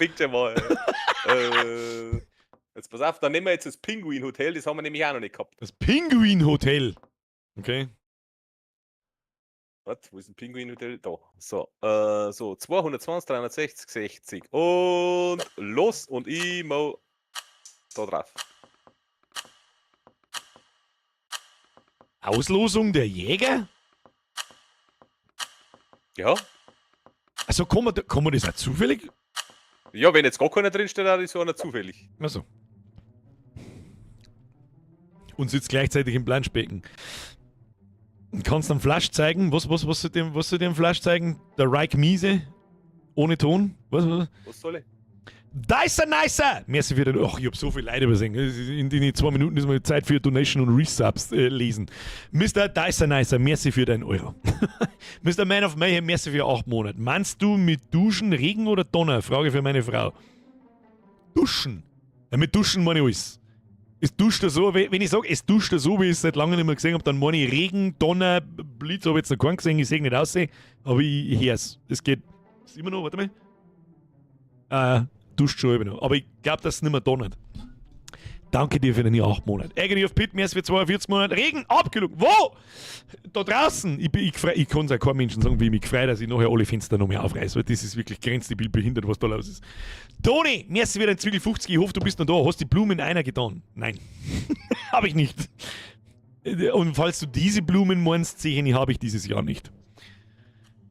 Jetzt pass auf, dann nehmen wir jetzt das Pinguin Hotel, das haben wir nämlich auch noch nicht gehabt. Das Pinguin Hotel. Okay. Was? Wo ist ein Pinguin Hotel? Da. So, so 220, 360, 60. Und los und ich mal da drauf. Auslosung der Jäger? Ja. Also kann man das auch zufällig? Ja, wenn jetzt gar keiner drinsteht, dann ist so einer zufällig. Achso. Und sitzt gleichzeitig im Planschbecken. Kannst du einen Flash zeigen? Was soll dir Flash zeigen? Der Reich Miese? Ohne Ton? Was? Was soll ich? Dicer Nicer! Merci für den. Ach, ich hab so viel Leid übersehen. In den 2 Minuten ist mal Zeit für Donation und Resubs lesen. Mr. Dicer Nicer, merci für deinen Euro. Mr. Man of Mayhem, merci für 8 Monate. Meinst du mit Duschen Regen oder Donner? Frage für meine Frau. Duschen. Ja, mit Duschen meine ich alles. Es duscht er so, wenn ich sage, es duscht er so, wie ich es seit langem nicht mehr gesehen habe, dann meine ich Regen, Donner, Blitz, habe ich jetzt noch keinen gesehen, ich sehe nicht aussehen, aber ich höre es. Es geht. Ist immer noch, warte mal. Duscht schon immer noch. Aber ich glaube, dass es nicht mehr donnert. Danke dir für den 8 Monate. Agony of Pit, mehr für 42 Monate. Regen, abgelungen. Wo? Da draußen. Ich kann es auch keinem Menschen sagen, wie ich mich freue, dass ich nachher alle Fenster noch mehr aufreiße, weil das ist wirklich grenzdebil behindert, was da los ist. Toni, merci für den Zwiegel 50. Ich hoffe, du bist noch da. Hast die Blumen einer getan? Nein. Habe ich nicht. Und falls du diese Blumen meinst, sehe ich, habe ich dieses Jahr nicht.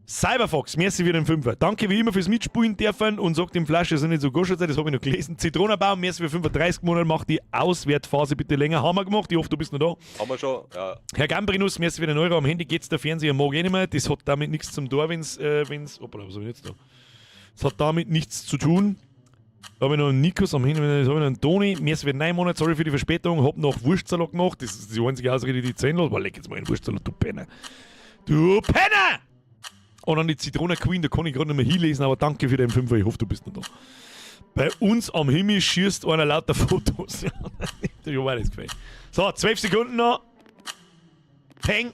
Cyberfox, merci für den Fünfer. Danke wie immer fürs Mitspielen dürfen und sagt dem Flasche, ist nicht so gut, das habe ich noch gelesen. Zitronenbaum, merci für 35 Monate, macht die Auswertphase bitte länger. Haben wir gemacht, ich hoffe, du bist noch da. Haben wir schon, ja. Herr Gambrinus, merci für den Euro. Am Handy geht's der Fernseher, mag eh nicht mehr. Das hat damit nichts zum Tor, wenn's. Hoppala, was hab ich jetzt da? Das hat damit nichts zu tun. Da habe ich noch einen Nikos am Handy, da habe ich noch einen Toni. Merci für 9 Monate, sorry für die Verspätung. Hab noch Wurstsalat gemacht. Das ist die einzige Ausrede, die 10 lässt. Leck jetzt mal einen Wurstsalat, du Penner. Du Penner! Und dann die Zitrone Queen, da kann ich gerade nicht mehr hinlesen, aber danke für den Fünfer, ich hoffe, du bist noch da. Bei uns am Himmel schießt einer lauter Fotos. Ja, das war das gefällt. So, 12 Sekunden noch. Peng!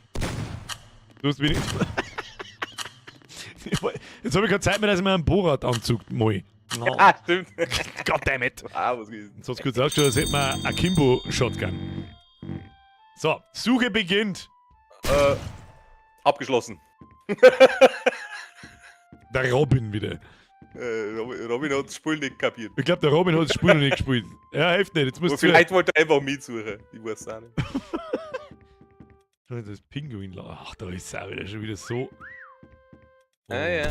Du hast mich nicht. Jetzt habe ich keine Zeit mehr, dass ich mir einen Borat-Anzug mal. No. Ah, stimmt. Goddammit! Ah, was ist Jetzt hat es kurz ausgeschaut, als hätten wir Akimbo-Shotgun. So, Suche beginnt. Abgeschlossen. Der Robin wieder. Robin hat das Spiel nicht kapiert. Ich glaube, der Robin hat das Spiel noch nicht gespielt. Ja, hilft nicht. Jetzt musst Aber du. vielleicht wollte er einfach mitsuchen. Ich weiß es auch nicht. Das Pinguin. Ach, da ist es auch wieder so. Ah ja.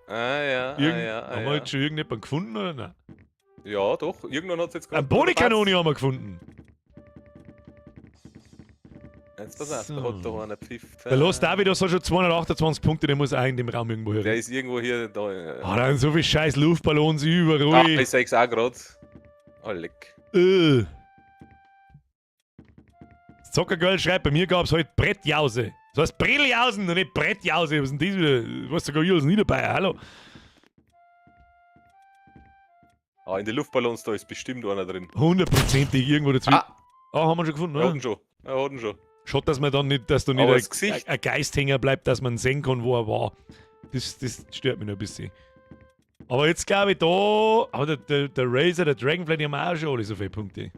Haben wir jetzt schon irgendjemanden gefunden oder nein? Ja, doch. Irgendwann hat es jetzt gerade. Eine Bodenkanone haben wir gefunden. Jetzt pass auf, So. da hat doch einer pfifft. Der Los David hat schon 228 Punkte, der muss auch in dem Raum irgendwo Der hören. ist irgendwo hier da. Ah, da sind so viele scheiß Luftballons Ah, überall. ich sag's auch gerade. Oh, leck. Das Zockergirl schreibt, bei mir gab es heute Brettjause. Das heißt Brilljausen und nicht Brettjause. Was ist denn das wieder? Du weißt sogar, ich als Niederbayer. Hallo. Ah, in den Luftballons, da ist bestimmt einer drin. 100%ig irgendwo dazwischen. Ah, Haben wir schon gefunden, er oder? hat ihn schon. Er hat ihn schon. Schaut, dass man dann nicht, dass da Aber das nicht Gesicht- ein Geisthänger bleibt, dass man sehen kann, wo er war. Das stört mich noch ein bisschen. Aber jetzt glaube ich da. Aber der Razer, der Dragonfly, die haben auch schon alle so viele Punkte.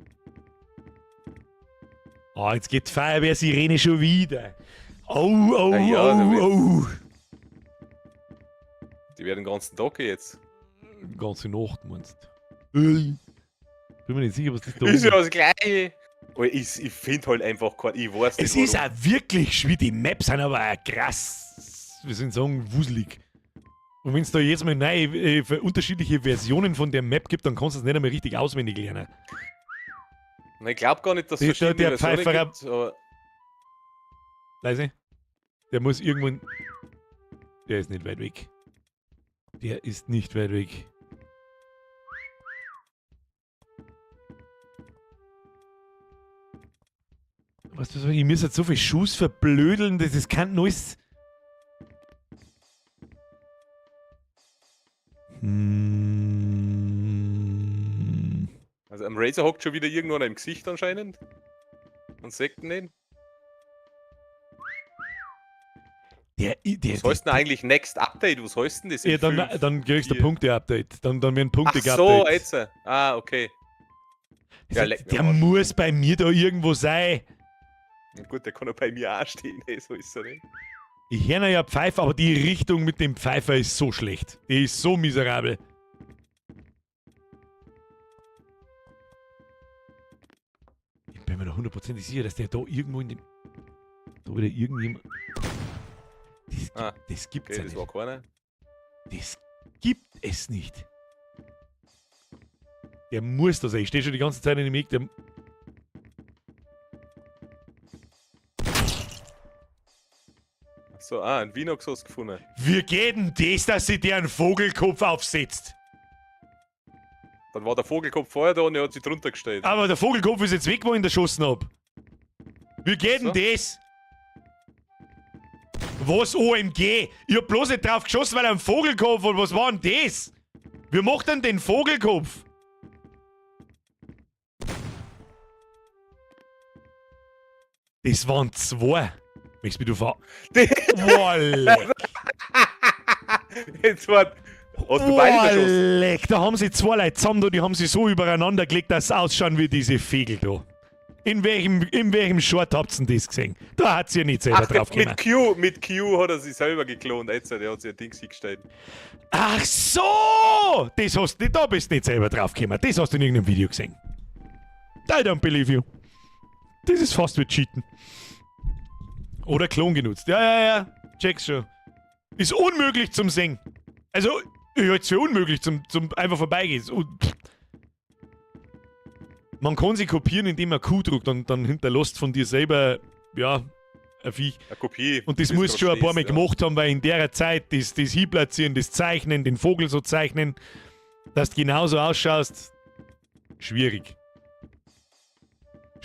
Ah, jetzt geht die Feuerwehr-Sirene schon wieder. Oh, Ja, ja, also oh. Die werden den ganzen Tag jetzt. Ganze Nacht, meinst du? Bin mir nicht sicher, was das da Ist ja ist. das Gleiche. Aber ich finde halt einfach kein. Ich weiß Es nicht. ist auch wirklich schwierig. Die Maps sind aber auch krass, wir sind sagen, wuselig. Und wenn es da jetzt mal neue, unterschiedliche Versionen von der Map gibt, dann kannst du es nicht einmal richtig auswendig lernen. Nein, ich glaube gar nicht, dass Der- es verschiedene der Versionen Pfeiferer- gibt, aber Leise. Der muss irgendwann. Der ist nicht weit weg. Der ist nicht weit weg. Was du, ich muss jetzt so viel Schuss verblödeln, das ist kein neues. Also am Razer hockt schon wieder irgendwo im Gesicht anscheinend. Man sieht ihn nicht. Der, Was heißt denn eigentlich Next Update? Was heißt denn das? Ja, in dann, 5? dann kriegst du ein 4? Punkte-Update. Dann werden Punkte Ach so, geupdatet. jetzt. Ah, okay. Ja, leck mir Der am Arsch. muss bei mir da irgendwo sein. Na gut, der kann ja bei mir auch stehen. Hey, so ist er nicht. Ich höre ja Pfeifer, aber die Richtung mit dem Pfeifer ist so schlecht. Die ist so miserabel. Ich bin mir da hundertprozentig sicher, dass der da irgendwo in dem. Da wieder irgendjemand. Das gibt's Okay, ja das nicht. war keiner. Das gibt es nicht. Der muss da sein. Ich stehe schon die ganze Zeit in dem Weg. Der. So, ein Vinox hast du gefunden. Wie geht denn das, dass sie dir einen Vogelkopf aufsetzt? Dann war der Vogelkopf vorher da und er hat sich drunter gestellt. Aber der Vogelkopf ist jetzt weg, wo ich ihn erschossen hab. Wie geht denn So. das? Was OMG? Ich hab bloß nicht drauf geschossen, weil er einen Vogelkopf hat. Was war denn das? Wie macht denn den Vogelkopf? Das waren 2. Möchtest du mich fahren? Wolle! Jetzt war. Hast du beide verschossen? Leck, da haben sie 2 Leute zusammen, da, die haben sie so übereinander gelegt, dass sie ausschauen wie diese Fegel da. In welchem Short habt ihr denn das gesehen? Da hat sie ja nicht selber Ach, drauf gekommen. mit Q hat er sich selber geklont. Jetzt, der hat sich ein Ding gestellt. Ach so! Das hast du, da bist du nicht selber drauf gekommen. Das hast du in irgendeinem Video gesehen. I don't believe you. Das ist fast wie Cheaten. Oder Klon genutzt. Ja. Check's schon. Ist unmöglich zum Singen. Also, ich halte es für unmöglich zum einfach vorbeigehen. Man kann sie kopieren, indem man Q drückt und dann hinterlässt von dir selber, ja, ein Viech. Eine Kopie. Und das bis musst du schon ein paar Mal stehst, ja. gemacht haben, weil in der Zeit das hinplatzieren, das Zeichnen, den Vogel so zeichnen, dass du genauso ausschaust, schwierig.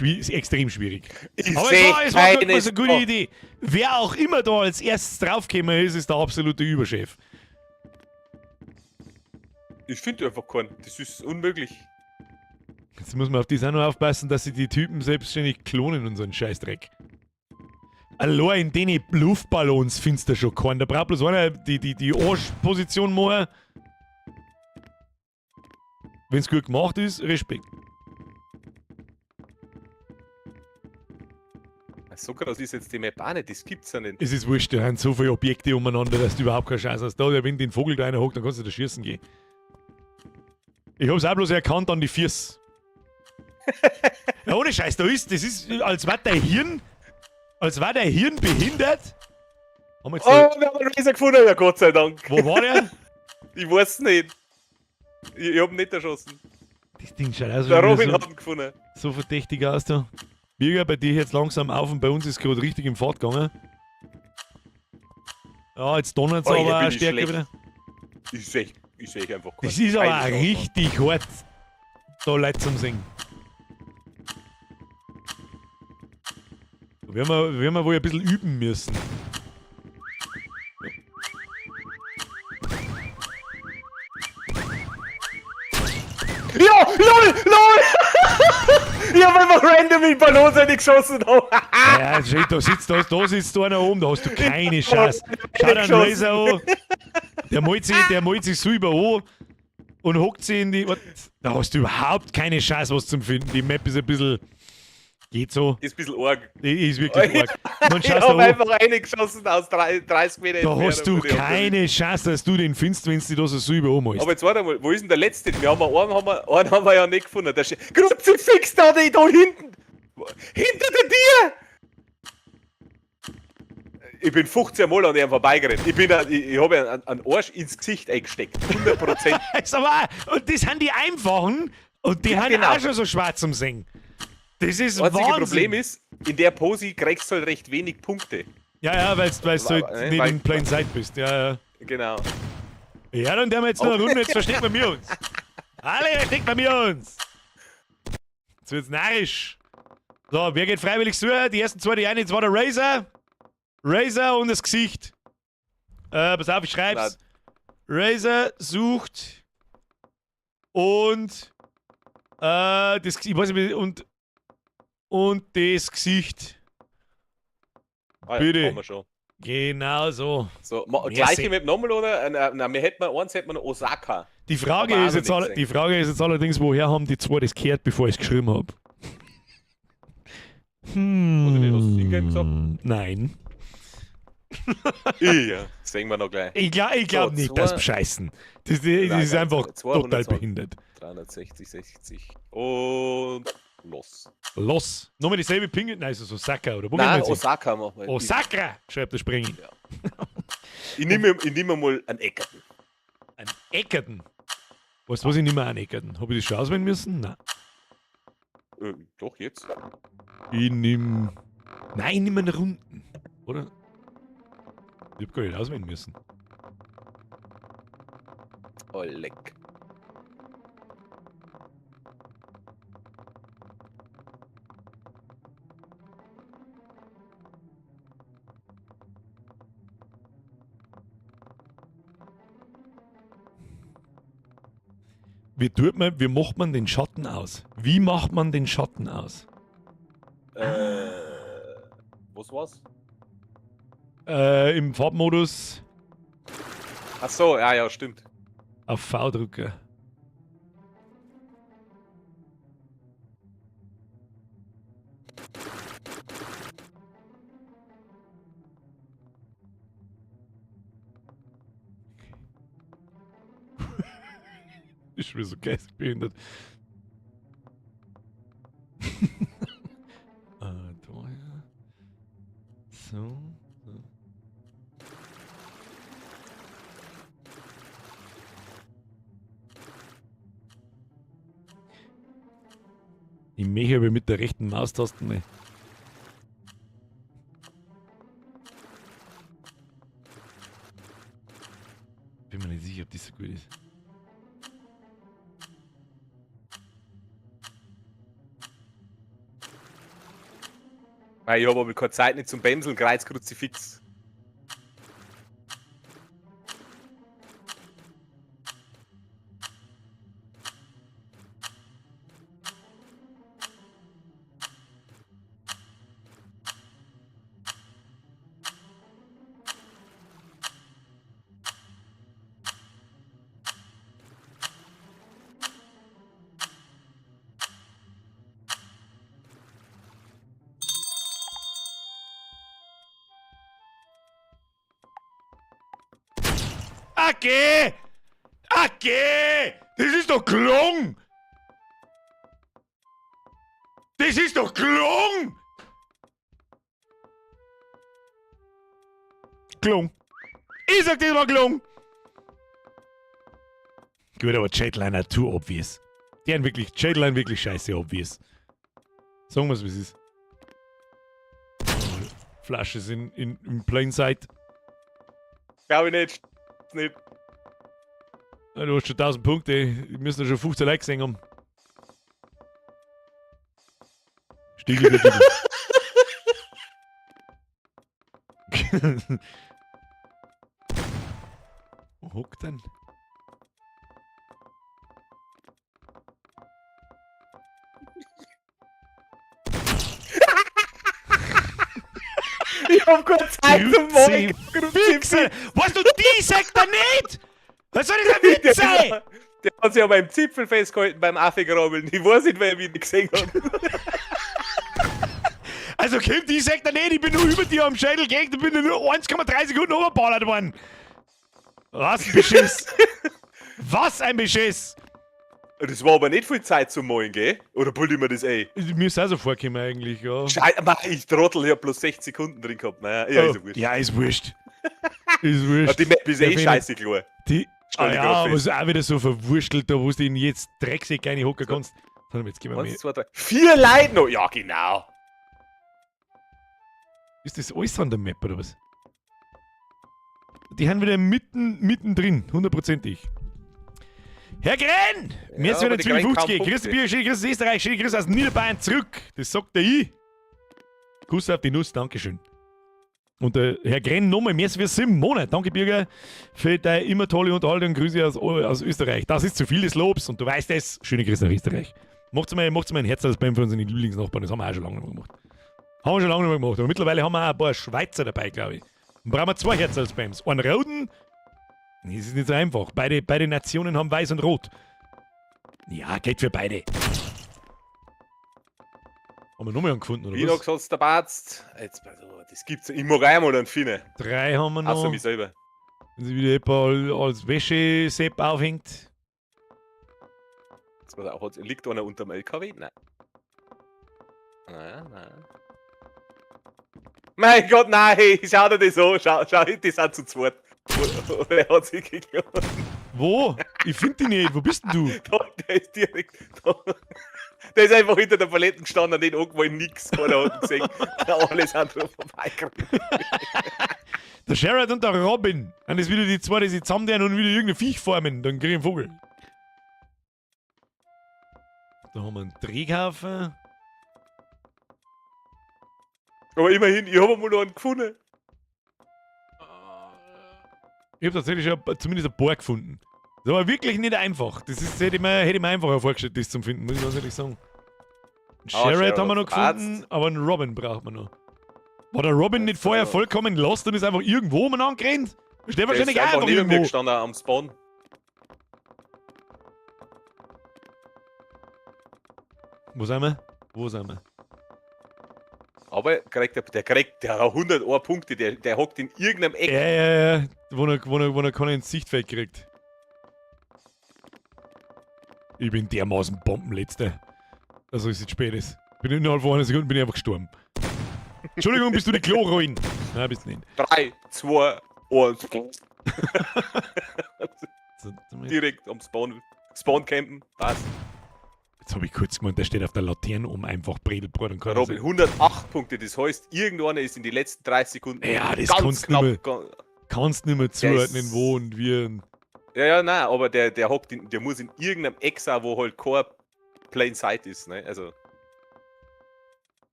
Ist extrem schwierig. Ich Aber seh es war keine eine gute Chance. Idee. Wer auch immer da als erstes draufgekommen ist, ist der absolute Überchef. Ich finde einfach keinen. Das ist unmöglich. Jetzt muss man auf das auch noch aufpassen, dass sie die Typen selbstständig klonen und so einen Scheißdreck. Allein in den Luftballons findest du schon keinen. Da braucht bloß einer die Arschposition machen. Wenn es gut gemacht ist, Respekt. So krass ist jetzt die Map auch nicht. Das gibt's ja nicht. Es ist wurscht, da sind so viele Objekte umeinander, dass du überhaupt keine Chance hast. Da, wenn den Vogel da einer hockt, dann kannst du da schießen gehen. Ich hab's auch bloß erkannt an die Füße. Ja, ohne Scheiß, das ist, als war der Hirn behindert. Haben wir jetzt Oh, wir haben einen Razor gefunden, ja Gott sei Dank. wo war der? Ich weiß nicht. Ich hab ihn nicht erschossen. Das Ding schaut aus, Der wie Robin so, hat ihn gefunden. so verdächtig aus da. Birger, bei dir jetzt langsam auf und bei uns ist gerade richtig im Fahrt gegangen. Ja, jetzt donnert's Oh, hier aber bin auch ich stärker schlecht. wieder. Ich seh einfach Das keine ist aber auch Chance. richtig hart, da Leute zum Singen. Da werden wir wohl ein bisschen üben müssen. Ja, LOL! Ich hab einfach random in Ballons geschossen. Ja, shit, da sitzt einer oben, da hast du keine Chance. Schau dir den Laser an. Der malt sich selber an und hockt sich in die. Da hast du überhaupt keine Chance, was zu finden. Die Map ist ein bisschen. Geht so. Ist ein bisschen arg. Die ist wirklich arg. Dann Ich schaust hab du an, einfach reingeschossen aus 30 Meter da hast du Entfernung und ich hab keine Chance, dass du den findest, wenn du dich da so selber anmalst. Aber jetzt warte mal, wo ist denn der letzte? Wir haben einen haben wir ja nicht gefunden. Der Kruzifix da hinten! Hinter der Tür! Ich bin 15 Mal an ihm vorbeigerannt. Ich habe einen Arsch ins Gesicht eingesteckt. 100%. Ist aber auch, und das sind die einfachen und die haben genau. auch schon so schwarz zum Singen. Das ist Das einzige Wahnsinn. Problem ist, in der Pose kriegst du halt recht wenig Punkte. Ja, weil du halt Weil- nicht weil- in Plain Sight bist. Ja. Genau. Ja, dann haben wir jetzt noch eine Runde, jetzt versteht man uns. Alle, versteht man uns. Jetzt wird's narrisch. So, wer geht freiwillig zu? Die ersten zwei, die eine, jetzt war der Razor. Razor und das Gesicht. Pass auf, ich schreib's. Razor sucht und ich weiß nicht, und das Gesicht. Ah, ja, Bitte. haben wir schon. Genau so. So, Merci. gleiche Map nochmal oder? Nein, eins hätten wir noch Osaka. Die Frage, Aber ist auch jetzt noch nicht die Frage ist jetzt allerdings, woher haben die zwei das gehört, bevor ich es geschrieben habe? Oder nicht, hast du es in-game gesagt? Nein. Ja, sehen wir noch gleich. Ich glaub So, nicht, zwei- dass bescheißen. Das Nein, ist einfach 200, total behindert. 360, 60 und los. Los. Nochmal dieselbe Pinguin. Nein, ist das Osaka oder wo Nein, gehen wir jetzt hin? Osaka machen wir. Osaka, schreibt der Springer. Ich nehme mal einen Eckerten. Ein Eckerten. Weißt du was, ich nehme einen Eckerten. Habe ich das schon auswählen müssen? Nein. Doch, jetzt. Ich nehme. Nein, ich nehme einen Runden. Oder? Ich habe gar nicht auswählen müssen. Oh, leck. Wie macht man den Schatten aus? Wie macht man den Schatten aus? Was war's? Im Farbmodus Ach so, ja, stimmt. auf V drücken. Ich bin so geistig behindert. Da ja. So. Ich mähe aber mit der rechten Maustaste nicht. Bin mir nicht sicher, ob das so gut ist. Ich habe aber keine Zeit nicht zum Bämseln, Kreuzkruzifix. Okay! Okay! Das ist doch gelungen! Das ist doch gelungen! Gelungen. Ich sag, das war gelungen! Gut, aber Chatline too obvious. Die haben wirklich, Chatline wirklich scheiße obvious. Sagen wir's, wie es ist. Flasche sind in plain sight. Glaube ich nicht. Nicht. Ja, du hast schon 1000 Punkte, ich müsste schon 15 Likes gesehen haben. Stiegel der Diegel. Wo hockt denn? Ich hab keine Zeit zum Morgen. Wichse! Weißt du, die sagt er nicht! Was soll das ein Witz sein? Der hat sich aber im Zipfel festgehalten beim Affe-Grabbeln. Ich weiß nicht, wer mich nicht gesehen hat. Also Kim, die sagt er nicht, ich bin nur über dir am Schädel gegen, ich bin nur 1,3 Sekunden overballert worden. Was ein Beschiss! Was ein Beschiss! Das war aber nicht viel Zeit zum Malen, gell? Oder bullt ich mir das eh? Mir ist auch so vorgekommen eigentlich, ja. Scheiße, ich trottel, ich hab bloß 6 Sekunden drin gehabt. Naja, ja, ist ja wurscht. Ja, ist wurscht. Ist wurscht. Ja, die Map ist eh Ja, scheiße klar. Die, Stell dich ja, grad aber fest. es ist auch wieder so verwurstelt, da wo du in jetzt Drecksäck keine hocken kannst. Warte mal, jetzt gehen wir mal. 1, 2, 3. 4 Leute noch! Ja, genau. Ist das alles an der Map oder was? Die haben wieder mittendrin, hundertprozentig. Herr Gren! Mir ist aber wieder die zu viel Gren 50. kaum Grüß Punkte. Bier, schöne Grüße aus Österreich, schöne Grüße aus Niederbayern zurück. Das sagt der ich. Kuss auf die Nuss, Dankeschön. Und der Herr Gren nochmal mehr als 7 Monate. Danke, Birger, für deine immer tolle Unterhaltung. Grüße aus Österreich. Das ist zu viel des Lobs und du weißt es. Schöne Grüße nach Österreich. Macht's mal ein Herz aus beim für unseren Lieblingsnachbarn. Das haben wir auch schon lange nicht mehr gemacht. Haben wir schon lange nicht mehr gemacht. Aber mittlerweile haben wir auch ein paar Schweizer dabei, glaube ich. Dann brauchen wir 2 Herz als Spams. Einen roten. Nee, das ist nicht so einfach. Beide Nationen haben weiß und rot. Ja, geht für beide. Haben wir nochmal einen gefunden, oder Wiener was? hat's der Barzt. Jetzt, also, das gibt's. Ich mag einmal einen Finne. 3 haben wir noch. Außer mich selber. Wenn sie wieder jemand als Wäschesepp aufhängt. Jetzt, liegt einer unter dem LKW? Nein. Nein. Mein Gott, nein! Schau dir das an. Schau, die sind zu zweit. Oder er hat sich geglaubt. Wo? Ich finde die nicht. Wo bist denn du? Da, der ist direkt da. Der ist einfach hinter der Palette gestanden, nicht irgendwo nix. Keiner hat ihn gesehen. Alle sind drauf vorbeigekommen. Der Sherrod und der Robin. Und das wieder die zwei, die sich zusammen und wieder irgendein Viech formen. Dann krieg ich einen Vogel. Da haben wir einen Drehhaufen. Aber immerhin, ich habe mal noch einen gefunden. Ich habe tatsächlich schon zumindest ein paar gefunden. Das war wirklich nicht einfach. Das ist, hätte ich mir einfacher vorgestellt, das zu finden, muss ich ganz ehrlich sagen. Einen Sherrod haben wir noch gefunden, aber einen Robin braucht man noch. War der Robin nicht vorher vollkommen lost und ist einfach irgendwo umeinander gerannt? Steht wahrscheinlich auch einfach neben mir irgendwo. gestanden am Spawn. Wo sind wir? Wo sind wir? Aber der kriegt 101 Punkte, der hockt in irgendeinem Eck. Ja. Wo er keinen ins Sichtfeld kriegt. Ich bin dermaßen Bombenletzter. Also ist es spät ist. Bin innerhalb von einer Sekunde bin ich einfach gestorben. Entschuldigung, bist du die Klorollen? Nein, bist du nicht. 3, 2, 1. So, Direkt am Spawn campen. Passt. Jetzt habe ich kurz gemeint, der steht auf der Laterne um einfach Bredelbrot und kann Robin, 108 Punkte, das heißt, irgendeiner ist in die letzten 30 Sekunden Ja, das ganz kannst du knapp. nicht kannst nicht mehr zuordnen, ist- wo und wie. Ja, nein, aber der hockt der muss in irgendeinem Eck sein, wo halt kein Plain Sight ist, ne? Also,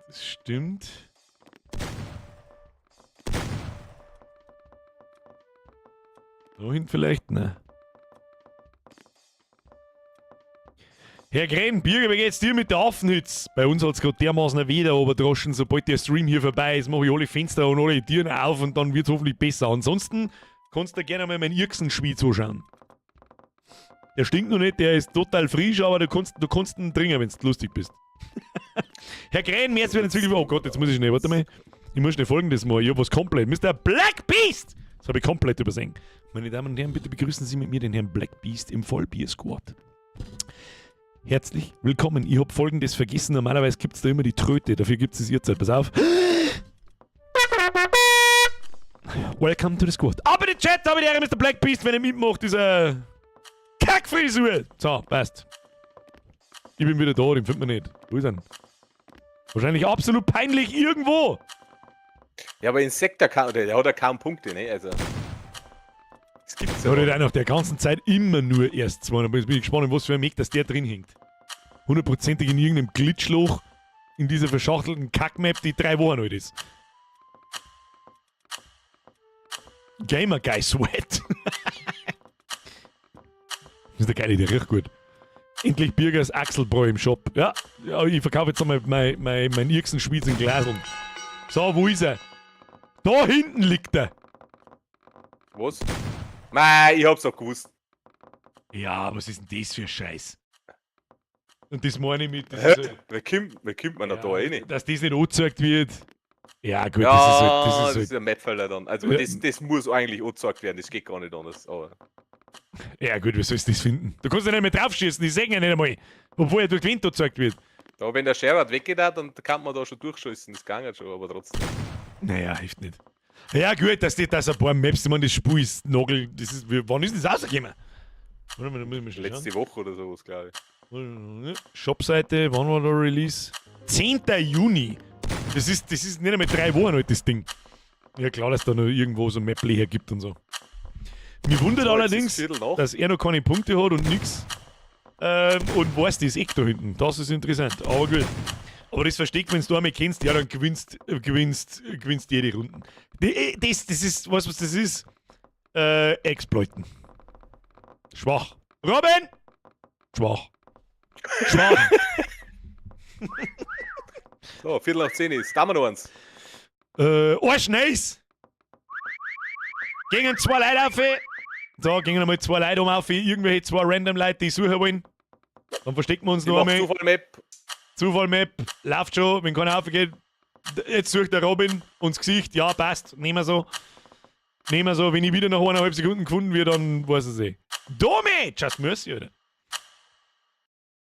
Das stimmt. Da hinten vielleicht, ne? Herr Gren, Birger, wie geht's dir mit der Affenhütz? Bei uns hat's gerade dermaßen wieder oberdroschen. Sobald der Stream hier vorbei ist, mache ich alle Fenster und alle Türen auf und dann wird's hoffentlich besser. Ansonsten kannst du gerne mal meinen Irksen-Spiel zuschauen. Der stinkt noch nicht, der ist total frisch, aber du kannst ihn trinken, wenn du lustig bist. Herr Gren, mir jetzt wird jetzt wirklich... Oh Gott, jetzt muss ich schnell, warte mal. Ich muss schnell folgendes mal. Ich hab was komplett... Mr. Black Beast! Das habe ich komplett übersehen. Meine Damen und Herren, bitte begrüßen Sie mit mir den Herrn Black Beast im Vollbier-Squad. Herzlich willkommen. Ich habe Folgendes vergessen. Normalerweise gibt es da immer die Tröte. Dafür gibt es jetzt. Pass auf. Welcome to the Squad. Aber den Chat habe ich der Mr. Black Beast, wenn er mitmacht, diese Kackfrisur. So, passt. Ich bin wieder da, den findet man nicht. Wo ist er? Wahrscheinlich absolut peinlich irgendwo. ja, aber Insektor der hat ja kaum Punkte, ne? Also. Das gibt's Der ja. hat halt auch nach der ganzen Zeit immer nur erst zwei. Aber jetzt bin ich gespannt, was für ein Meg, dass der drin hängt. 100%ig in irgendeinem Glitchloch in dieser verschachtelten Kackmap, die 3 Wochen alt ist. Gamer Guy Sweat. Das ist der geile, der riecht gut. Endlich Birgers Achselbräu im Shop. Ja, ich verkaufe jetzt einmal mein Irksen-Schweiz in Glaseln. So, wo ist er? Da hinten liegt er. Was? Mei, ich hab's doch gewusst. Ja, was ist denn das für ein Scheiß? Und das meine ich mit, das Hä? ist halt, Wer kommt man da rein? dass das nicht angezeigt wird. Ja, gut, Ja, das das ist ist ein Mapfeller dann. Also Ja. das muss eigentlich angezeigt werden, das geht gar nicht anders. Aber ja gut, wie sollst du das finden? Du kannst ja nicht mehr draufschießen, die sehen ja nicht einmal. Obwohl er durch den Wind angezeigt wird. aber wenn der Sherrod weggeht, dann kann man da schon durchschießen, das ging halt schon, aber trotzdem. Naja, hilft nicht. Ja gut, dass ein paar Maps, ich meine, das Spiel ist Nagel, das ist, wann ist das rausgekommen? Warte mal, da muss ich mal schnell Letzte Woche oder sowas, glaube ich. schauen. Shopseite, wann war der Release? 10. Juni. Das ist nicht einmal 3 Wochen alt, das Ding. Ja klar, dass da noch irgendwo so ein Map-Layer gibt und so. Mich wundert So, jetzt allerdings, ist Viertel nach. dass er noch keine Punkte hat und nix. Und weiß das Eck da hinten. Das ist interessant. Aber gut. Aber das Versteck, wenn du einmal kennst, ja, dann gewinnst jede Runden. Das ist, weißt du, was das ist? Exploiten. Schwach. Robin! Schwach. Schwach. So, Viertel nach 10 ist. Da haben wir noch eins. Arsch nice! Gingen 2 Leute auf. So, gingen einmal 2 Leute auf. Irgendwelche 2 random Leute, die suchen wollen. Dann verstecken wir uns Ich noch mach einmal. Zufall-Map. Zufall-Map, läuft schon, wenn keiner aufgeht. Jetzt sucht der Robin uns Gesicht. Ja, passt. Nehmen wir so. Nehmen wir so. Wenn ich wieder nach 1,5 Sekunden gefunden werde, dann weiß ich eh. Dome! Just Mercy, oder?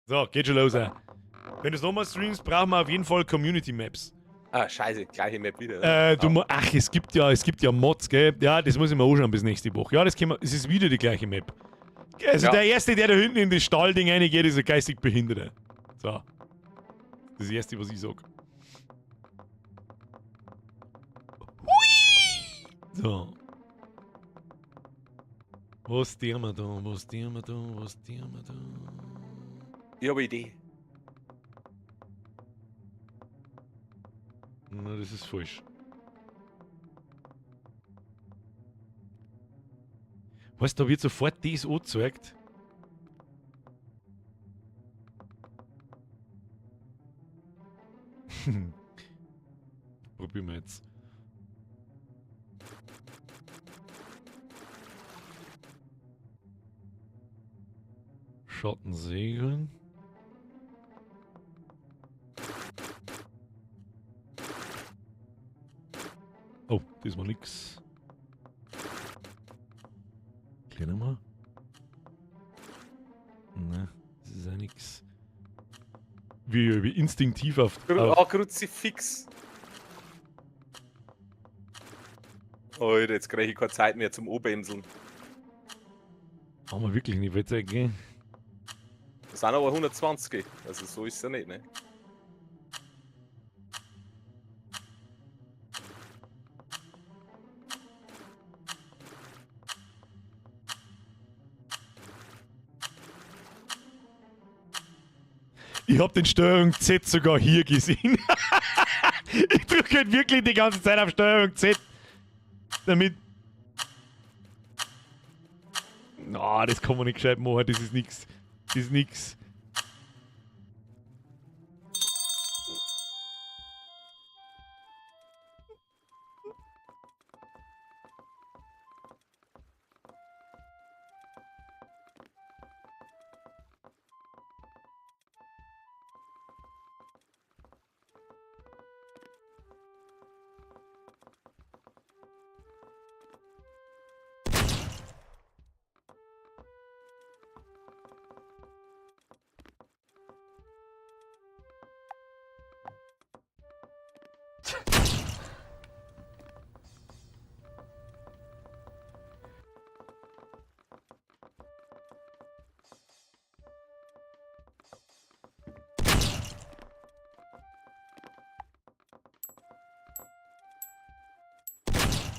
So, geht schon los. Wenn du es nochmal streamst, brauchen wir auf jeden Fall Community Maps. Ah, scheiße, gleiche Map wieder. Ach, es gibt ja Mods, gell? Ja, das muss ich mir anschauen bis nächste Woche. Ja, es ist wieder die gleiche Map. Also Ja. der Erste, der da hinten in das Stallding reingeht, ist ein geistig Behinderter. So. Das ist das Erste, was ich sag. Hui! So. Was tun wir da? Was tun wir da? Was tun wir da? Ich habe eine Idee. Na, das ist falsch. Weißt du, da wird sofort das angezeigt. Probieren wir jetzt. Schatten segeln. Oh, das war nix. Kleiner mal. Ne, das ist ja nix. Wie instinktiv auf. Ah, Kruzifix. Alter, jetzt kriege ich keine Zeit mehr zum Obämseln. Haben wir wirklich nicht weiter, gell? Das sind aber 120. Also so ist es ja nicht, ne? Ich hab den Steuerung Z sogar hier gesehen. Ich drücke halt wirklich die ganze Zeit auf Steuerung Z. Damit. Na, das kann man nicht gescheit machen, das ist nix. Das ist nix.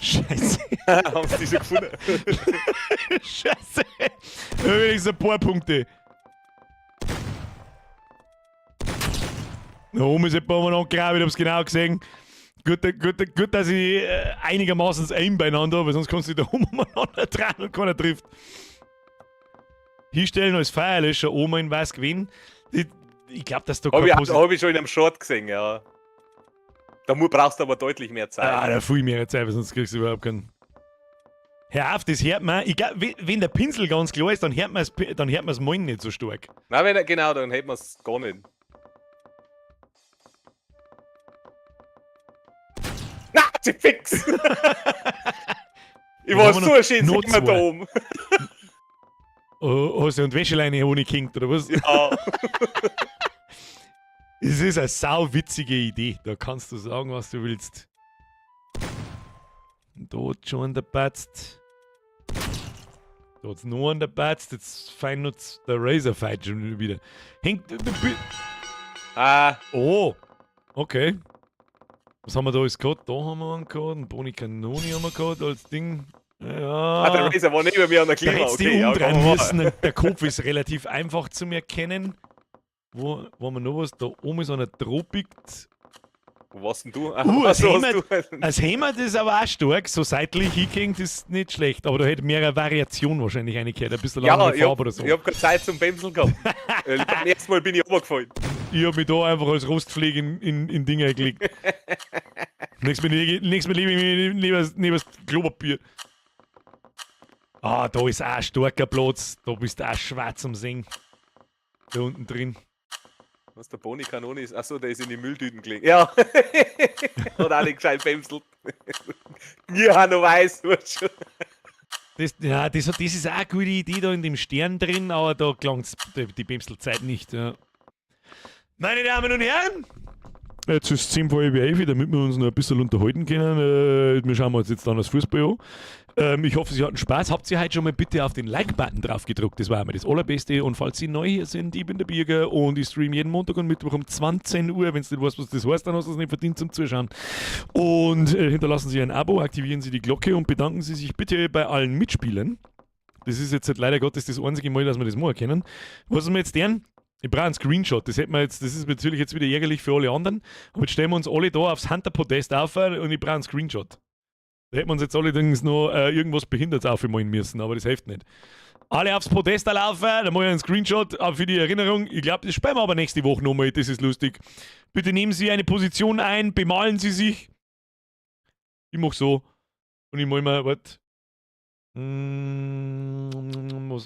Scheiße. Haben sie die schon gefunden? Scheiße. Wenigstens ein paar Punkte. Da oben ist jemand umeinander gegraben, ich hab's genau gesehen. Gut, dass ich einigermaßen das Aim beieinander habe, weil sonst kannst du da oben umeinander dran und keiner trifft. Hinstellen als Feuerlöscher, Oma in weiß gewinnen. Ich glaube, dass da Hab ich schon in einem Short gesehen, ja. Da brauchst du aber deutlich mehr Zeit. Ah, da viel mehr Zeit, weil sonst kriegst du überhaupt keinen. Hör auf, das hört man. Ich glaub, wenn der Pinsel ganz klar ist, dann hört man das Moin nicht so stark. Nein, genau, dann hätten wir es gar nicht. Na, sie fix! Ich war so schön, sind wir da oben. Oh, hast du eine Wäscheleine ohne Kind, oder was? Ja. Es ist eine sauwitzige Idee. Da kannst du sagen, was du willst. Dort schon der Patzt. Dort noch an der Patzt. Jetzt fein nutzt der Razorfight schon wieder. Hängt. Oh! Okay. Was haben wir da alles gehabt? Da haben wir einen gehabt. Einen Boni Canoni haben wir gehabt als Ding. Ja. Der Razor war neben mir an der Da Klima. hättest du Okay, umdrehen müssen. Der Kopf ist relativ einfach zu erkennen. Wo haben wir noch was? Da oben ist einer Tropik. Wo warst denn du? Als so Hämmer, hast du. als Hämmer, das ist aber auch stark. So seitlich hingehen, das ist nicht schlecht. Aber da hätte mehr Variation wahrscheinlich reingehört. Ein bisschen Ja, andere ich Farbe oder so. hab keine Zeit zum Bämseln gehabt. Beim ersten Mal bin ich runtergefallen. Ich hab mich da einfach als Rostpflege in Dinge gelegt. Nächstes Mal lieber das Klopapier. Ah, da ist auch ein starker Platz. Da bist du auch schwarz am Singen. Da unten drin. Was der Boni Kanone ist? Achso, der ist in die Mülltüten gelegt. Ja. Hat auch nicht gescheit bämselt. Ja, noch weiß. Das ist auch eine gute Idee da in dem Stern drin, aber da gelangt die Bämselzeit nicht. Ja. Meine Damen und Herren, jetzt ist es 10 vor 11, damit wir uns noch ein bisschen unterhalten können. Wir schauen uns jetzt dann das Fußball an. Ich hoffe, Sie hatten Spaß. Habt ihr heute schon mal bitte auf den Like-Button drauf gedruckt? Das war immer das Allerbeste. Und falls Sie neu hier sind, ich bin der Birger und ich streame jeden Montag und Mittwoch um 20 Uhr. Wenn du nicht weißt, was das heißt, dann hast du es nicht verdient zum Zuschauen. Und hinterlassen Sie ein Abo, aktivieren Sie die Glocke und bedanken Sie sich bitte bei allen Mitspielern. Das ist jetzt leider Gottes das einzige Mal, dass wir das machen können. Was wir jetzt lernen? Ich brauche einen Screenshot. Das ist natürlich jetzt wieder ärgerlich für alle anderen. Aber jetzt stellen wir uns alle da aufs Hunter-Podest auf und ich brauche einen Screenshot. Da hätten wir uns jetzt allerdings noch irgendwas Behindertes aufmalen müssen, aber das hilft nicht. Alle aufs Podest laufen, dann mache ich einen Screenshot für die Erinnerung. Ich glaube, das spielen wir aber nächste Woche nochmal, das ist lustig. Bitte nehmen Sie eine Position ein, bemalen Sie sich. Ich mache so. Und ich mal mal,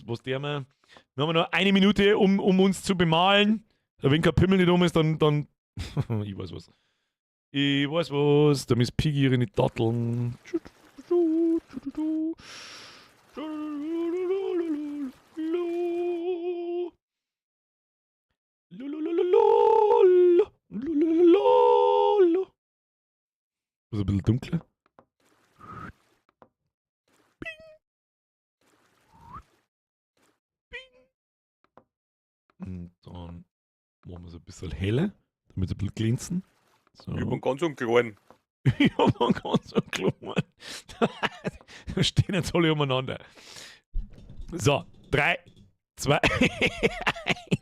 was der mal? Wir haben noch eine Minute, um uns zu bemalen. Wenn kein Pimmel nicht ist, dann ich weiß was. Ich weiß was, da ist Piggy ihre Datteln. Was ein bisschen dunkler. Machen wir es ein bisschen heller, damit es ein bisschen glänzen. So. Übung ganz und klein. Ja, man kann so klar. Da stehen jetzt alle umeinander. So, 3, 2,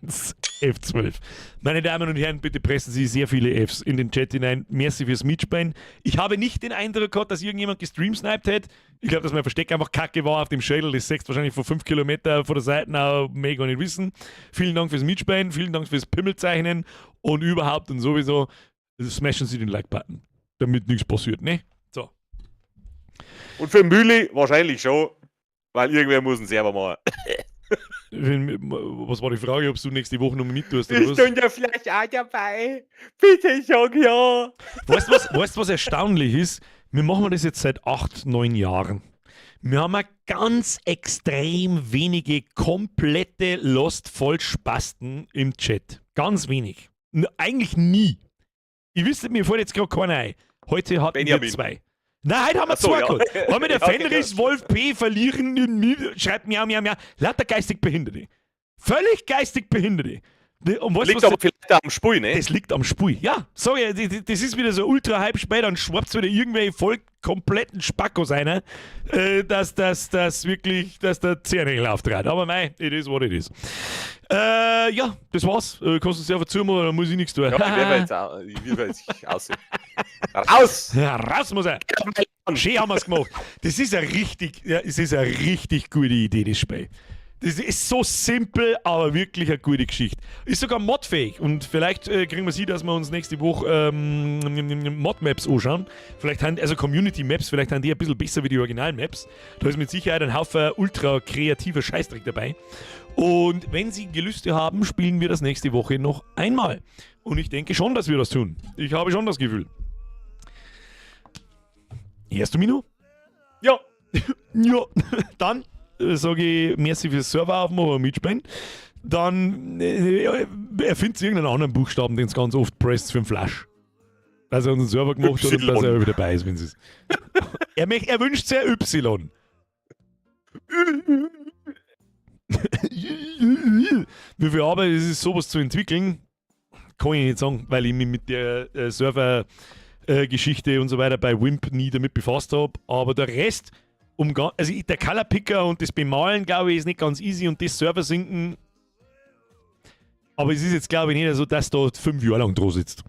1, F12. Meine Damen und Herren, bitte pressen Sie sehr viele Fs in den Chat hinein. Merci fürs Mitspielen. Ich habe nicht den Eindruck gehabt, dass irgendjemand gestreamsniped hat. Ich glaube, dass mein Versteck einfach kacke war auf dem Schädel. Das sechst wahrscheinlich von 5 Kilometer von der Seite auch mega nicht wissen. Vielen Dank fürs Mitspielen, vielen Dank fürs Pimmelzeichnen und überhaupt und sowieso smashen Sie den Like-Button, damit nichts passiert, ne? So. Und für Mühli wahrscheinlich schon, weil irgendwer muss einen Server machen. Was war die Frage, ob du nächste Woche noch mit tust? Ich bin ja vielleicht auch dabei. Bitte sag ja. Weißt du, was erstaunlich ist? Wir machen das jetzt seit 8, 9 Jahren. Wir haben ganz extrem wenige komplette Lost-Vollspasten im Chat. Ganz wenig. Eigentlich nie. Ich wüsste, mir fällt jetzt gerade keiner ein. Heute hatten wir 2. Nein, heute haben wir 2 gehabt. Haben wir der Fenris, Wolf P. verlieren, schreibt miau, miau, miau. Lauter geistig Behinderte. Völlig geistig Behinderte. Und weißt, liegt aber vielleicht am Spui, ne? Das liegt am Spui. Ja, sag ich, das ist wieder so ultra hype später und schwappt wieder irgendwelche voll kompletten Spackos rein, dass wirklich, dass der Zehennägel auftrat. Aber mei, it is what it is. Ja, das war's. Kannst du selber zumachen, dann muss ich nichts tun. Ja, ich will jetzt aussehen. Raus! Ja, raus muss er. Schön haben wir's gemacht. Das ist eine richtig gute Idee, das Spiel. Das ist so simpel, aber wirklich eine gute Geschichte. Ist sogar modfähig und vielleicht kriegen wir sie, dass wir uns nächste Woche Mod-Maps anschauen. Vielleicht also Community-Maps, vielleicht haben die ein bisschen besser wie die Original-Maps. Da ist mit Sicherheit ein Haufen ultra kreativer Scheißdreck dabei. Und wenn Sie Gelüste haben, spielen wir das nächste Woche noch einmal. Und ich denke schon, dass wir das tun. Ich habe schon das Gefühl. Hörst du mich noch? Ja. Ja, dann sage ich, merci fürs Server aufmachen und mitspielen. Dann erfindet irgendeinen anderen Buchstaben, den es ganz oft presst für den Flash. Dass er unseren Server gemacht hat und dass er wieder dabei ist, wenn es ist. Er wünscht sich ein Y. Wie viel Arbeit ist es, sowas zu entwickeln? Kann ich nicht sagen, weil ich mich mit der Server-Geschichte und so weiter bei Wimp nie damit befasst habe. Aber der Rest, also der Color Picker und das Bemalen, glaube ich, ist nicht ganz easy und das Server sinken. Aber es ist jetzt, glaube ich, nicht so, dass da 5 Jahre lang dran sitzt.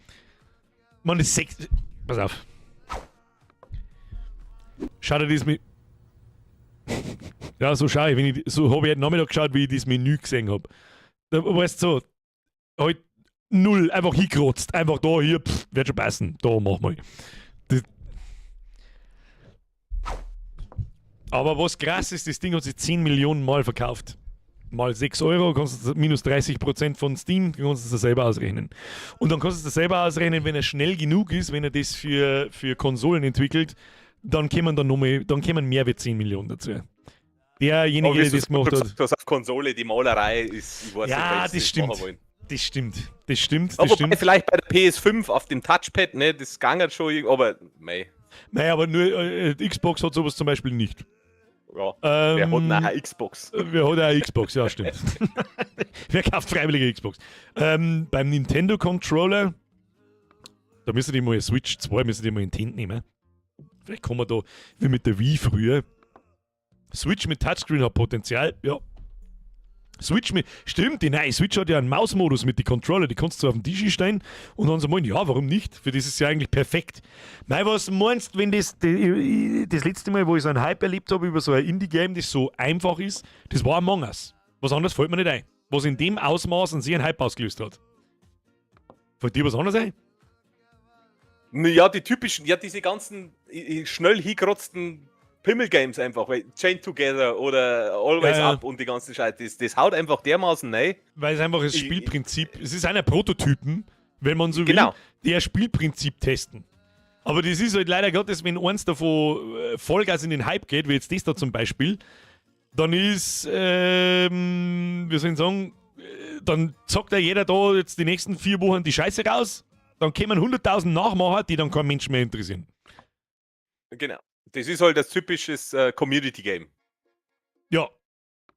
Man, das 6. Pass auf. Schau dir das mit. Ja, so schaue ich. So habe ich heute Nachmittag geschaut, wie ich das Menü gesehen habe. Da weißt du so, halt 0, einfach hingerotzt. Einfach da, hier, wird schon passen. Da, mach mal. Aber was krass ist, das Ding hat sich 10 Millionen Mal verkauft. Mal 6 Euro, kannst du minus 30% von Steam, kannst du das selber ausrechnen. Und dann kannst du das selber ausrechnen, wenn er schnell genug ist, wenn er das für Konsolen entwickelt, dann kommen mehr wie 10 Millionen dazu. Derjenige, der das gemacht hat. Das auf Konsole, die Malerei ist, ich weiß ja, nicht, das stimmt. Das stimmt. Aber vielleicht bei der PS5 auf dem Touchpad, ne, das gangert schon, aber mei. Nein, aber nur Xbox hat sowas zum Beispiel nicht. Ja, wer hat denn eine Xbox? Wer hat eine Xbox, ja, stimmt. Wer kauft freiwillige Xbox? Beim Nintendo Controller, da müssen die mal Switch 2 müssen die mal in die Hand nehmen. Vielleicht kommen wir da, wie mit der Wii früher. Switch mit Touchscreen hat Potenzial, ja. Stimmt, die neue Switch hat ja einen Mausmodus mit den Controller, die kannst du auf dem Tisch stehen und dann so meinen, ja, warum nicht? Für das ist ja eigentlich perfekt. Mei, was meinst du, wenn das letzte Mal, wo ich so einen Hype erlebt habe über so ein Indie-Game, das so einfach ist, das war Among Us. Was anderes fällt mir nicht ein. Was in dem Ausmaß an sich einen Hype ausgelöst hat. Fällt dir was anderes ein? Ja, die typischen, ja, diese ganzen schnell hingerotzten Pimmel-Games einfach, weil Chain Together oder Always Up und die ganzen Scheiße, das haut einfach dermaßen rein. Weil es einfach das Spielprinzip, es ist einer Prototypen, wenn man so will, der Spielprinzip testen. Aber das ist halt leider Gottes, wenn eins davon Vollgas in den Hype geht, wie jetzt das da zum Beispiel, dann ist, wie soll ich sagen, dann sagt ja jeder da jetzt die nächsten 4 Wochen die Scheiße raus, dann kommen 100.000 Nachmacher, die dann kein Mensch mehr interessieren. Genau. Das ist halt das typisches Community-Game. Ja.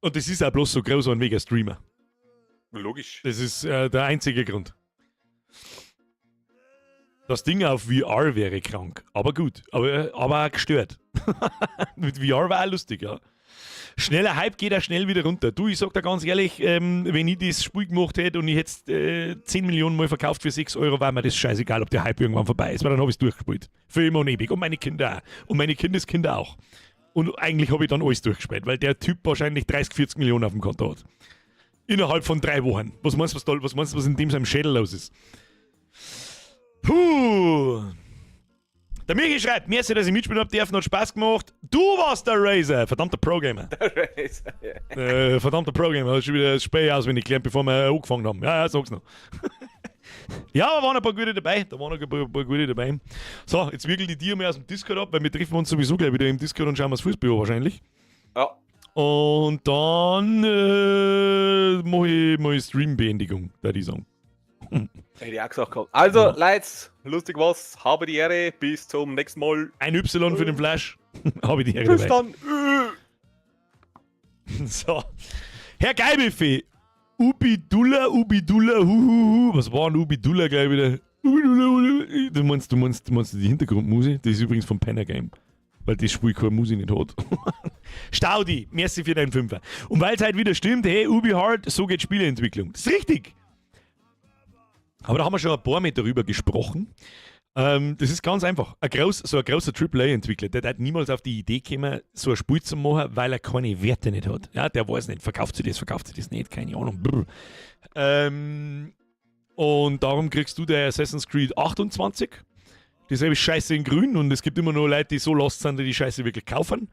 Und das ist auch bloß so groß wie ein Streamer. Logisch. Das ist der einzige Grund. Das Ding auf VR wäre krank. Aber gut. Aber auch gestört. Mit VR war auch lustig, ja. Schneller Hype geht auch schnell wieder runter. Du, ich sag dir ganz ehrlich, wenn ich das Spiel gemacht hätte und ich hätte 10 Millionen Mal verkauft für 6 Euro, war mir das scheißegal, ob der Hype irgendwann vorbei ist, weil dann habe ich es durchgespielt. Für immer und ewig. Und meine Kinder auch. Und meine Kindeskinder auch. Und eigentlich habe ich dann alles durchgespielt, weil der Typ wahrscheinlich 30, 40 Millionen auf dem Konto hat. Innerhalb von 3 Wochen. Was meinst du, was in dem seinem Schädel los ist? Puh. Der Michi schreibt, merci, dass ich mitspielen habe dürfen, hat Spaß gemacht. Du warst der Razer, verdammter Pro-Gamer. Verdammter Pro-Gamer, hast schon wieder das Spiel auswendig gelernt, bevor wir angefangen haben. Ja, sag's noch. Ja, da waren ein paar gute dabei. So, jetzt wickel die Tiere mal aus dem Discord ab, weil wir treffen uns sowieso gleich wieder im Discord und schauen wir das Fußball an wahrscheinlich. Ja. Und dann mach ich Stream-Beendigung, würde ich sagen. Hätte ich auch gesagt gehabt. Also, Leute, lustig was. Habe die Ehre. Bis zum nächsten Mal. Ein Y für den Flash. Habe ich die Ehre Bis dabei. dann. So. Herr Geibelfee. Ubidulla, huhuhu. Was war ein Ubidulla gleich wieder? Ubidulla. Du meinst die Hintergrundmusik? Das ist übrigens vom Penner Game. Weil das Spiel keine Musik nicht hat. Staudi, merci für deinen Fünfer. Und weil es halt wieder stimmt, hey, Ubi Hard, so geht Spieleentwicklung. Das ist richtig. Aber da haben wir schon ein paar Mal darüber gesprochen. Das ist ganz einfach. Ein großer AAA-Entwickler, der hat niemals auf die Idee gekommen, so ein Spiel zu machen, weil er keine Werte nicht hat. Ja, der weiß nicht, verkauft sie das nicht, keine Ahnung. Und darum kriegst du der Assassin's Creed 28. Dieselbe Scheiße in grün und es gibt immer nur Leute, die so lost sind, die die Scheiße wirklich kaufen.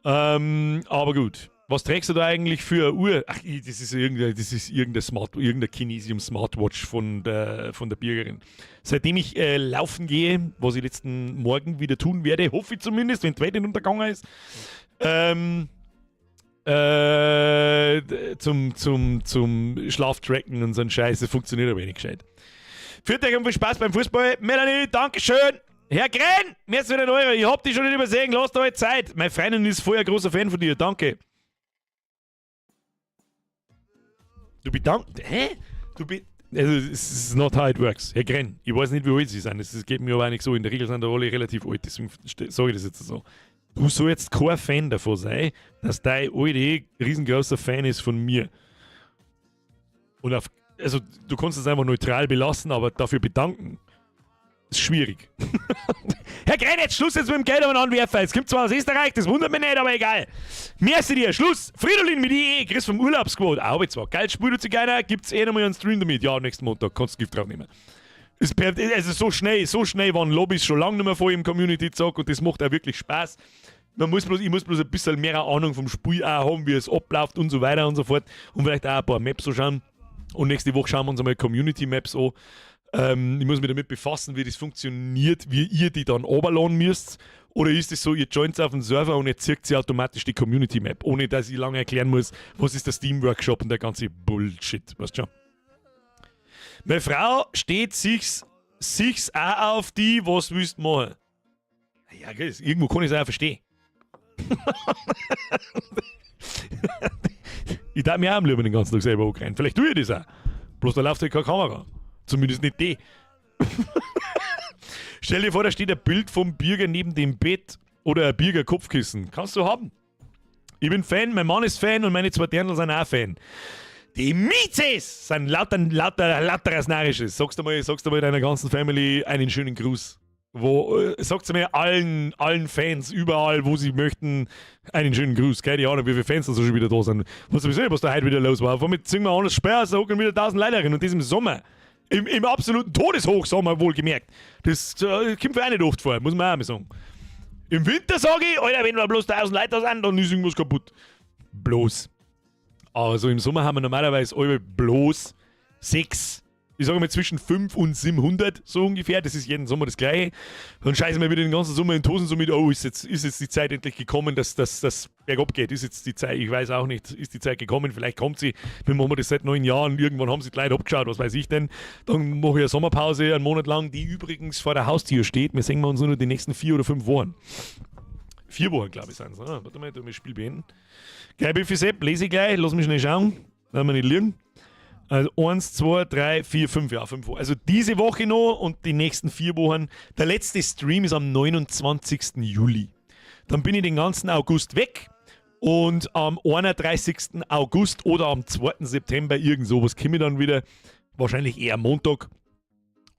Aber gut. Was trägst du da eigentlich für eine Uhr? Ach, das ist irgendein Kinesium Smartwatch von der Bürgerin. Seitdem ich laufen gehe, was ich letzten Morgen wieder tun werde, hoffe ich zumindest, wenn die Welt nicht untergegangen ist, zum Schlaftracken und so ein Scheiß, das funktioniert aber nicht gescheit. Führt euch viel Spaß beim Fußball. Melanie, Dankeschön. Herr Gren, merci für den Euro. Ich hab dich schon nicht übersehen. Lasst euch Zeit. Meine Freundin ist voll ein großer Fan von dir. Danke. Du bedankst. Hä? Also, es ist not how it works. Herr Gren, ich weiß nicht, wie alt sie sind. Das geht mir aber auch nicht so. In der Regel sind da alle relativ alt. Deswegen sage ich das jetzt so. Du sollst jetzt kein Fan davon sein, dass dein alte riesengroßer Fan ist von mir. Und also, du kannst es einfach neutral belassen, aber dafür bedanken ist schwierig. Herr Gren, jetzt Schluss jetzt mit dem Geld anwerfen. Es gibt zwar aus Österreich, das wundert mich nicht, aber egal. Merci dir, Schluss. Fridolin mit IE, Chris vom Urlaubsquad. Auch zwar. Geil, Spiel du Zigeuner, gibt's nochmal einen Stream damit. Ja, nächsten Montag kannst du Gift drauf nehmen. Also so schnell waren Lobbys schon lange nicht mehr vor im Community-Talk und das macht auch wirklich Spaß. Ich muss bloß ein bisschen mehr Ahnung vom Spiel auch haben, wie es abläuft und so weiter und so fort. Und vielleicht auch ein paar Maps so schauen. Und nächste Woche schauen wir uns einmal Community-Maps an. Ich muss mich damit befassen, wie das funktioniert, wie ihr die dann runterladen müsst. Oder ist es so, ihr joint auf den Server und jetzt zieht sie automatisch die Community-Map, ohne dass ich lange erklären muss, was ist der Steam-Workshop und der ganze Bullshit, weißt du schon? Meine Frau steht sich's auch auf die, was willst du machen? Ja, irgendwo kann ich es auch verstehen. Ich darf mir auch am lieben den ganzen Tag selber hochrennen. Vielleicht tue ich das auch. Bloß da läuft halt keine Kamera. Zumindest nicht die. Stell dir vor, da steht ein Bild vom Bürger neben dem Bett oder ein Bürger Kopfkissen. Kannst du haben. Ich bin Fan, mein Mann ist Fan und meine zwei Dirndl sind auch Fan. Die Mietzes sind lauter Narisches. Sagst du mal deiner ganzen Family einen schönen Gruß. Sagt mir allen Fans überall, wo sie möchten, einen schönen Gruß. Keine Ahnung, wie viele Fans da so schon wieder da sind. Was sowieso, was da heute wieder los war. Womit singen wir anders Sperr, da hocken wieder 1000 Leute rein. Und das im Sommer. Im absoluten Todeshochsommer wohlgemerkt. Das kommt für auch nicht oft vor, muss man auch mal sagen. Im Winter sage ich, Alter, wenn wir bloß 1000 Leute da sind, dann ist irgendwas kaputt. Bloß. Aber so im Sommer haben wir normalerweise alle bloß 6. Ich sage mal zwischen 5 und 700, so ungefähr. Das ist jeden Sommer das Gleiche. Dann scheißen wir wieder den ganzen Sommer in die Hosen so mit, oh, ist jetzt die Zeit endlich gekommen, dass das bergab geht. Ist jetzt die Zeit, ich weiß auch nicht, ist die Zeit gekommen, vielleicht kommt sie. Wir machen das seit 9 Jahren, irgendwann haben sie die Leute abgeschaut, was weiß ich denn. Dann mache ich eine Sommerpause, einen Monat lang, die übrigens vor der Haustür steht. Wir sehen uns nur die nächsten 4 oder 5 Wochen. 4 Wochen, glaube ich, sind es. Warte mal, ich das Spiel beenden. Geil, für Sepp, lese ich gleich, lass mich schnell schauen, wenn wir nicht liegen. Also 1, 2, 3, 4, 5, ja, 5 Wochen. Also diese Woche noch und die nächsten 4 Wochen. Der letzte Stream ist am 29. Juli. Dann bin ich den ganzen August weg und am 31. August oder am 2. September irgend sowas komme ich dann wieder. Wahrscheinlich eher Montag.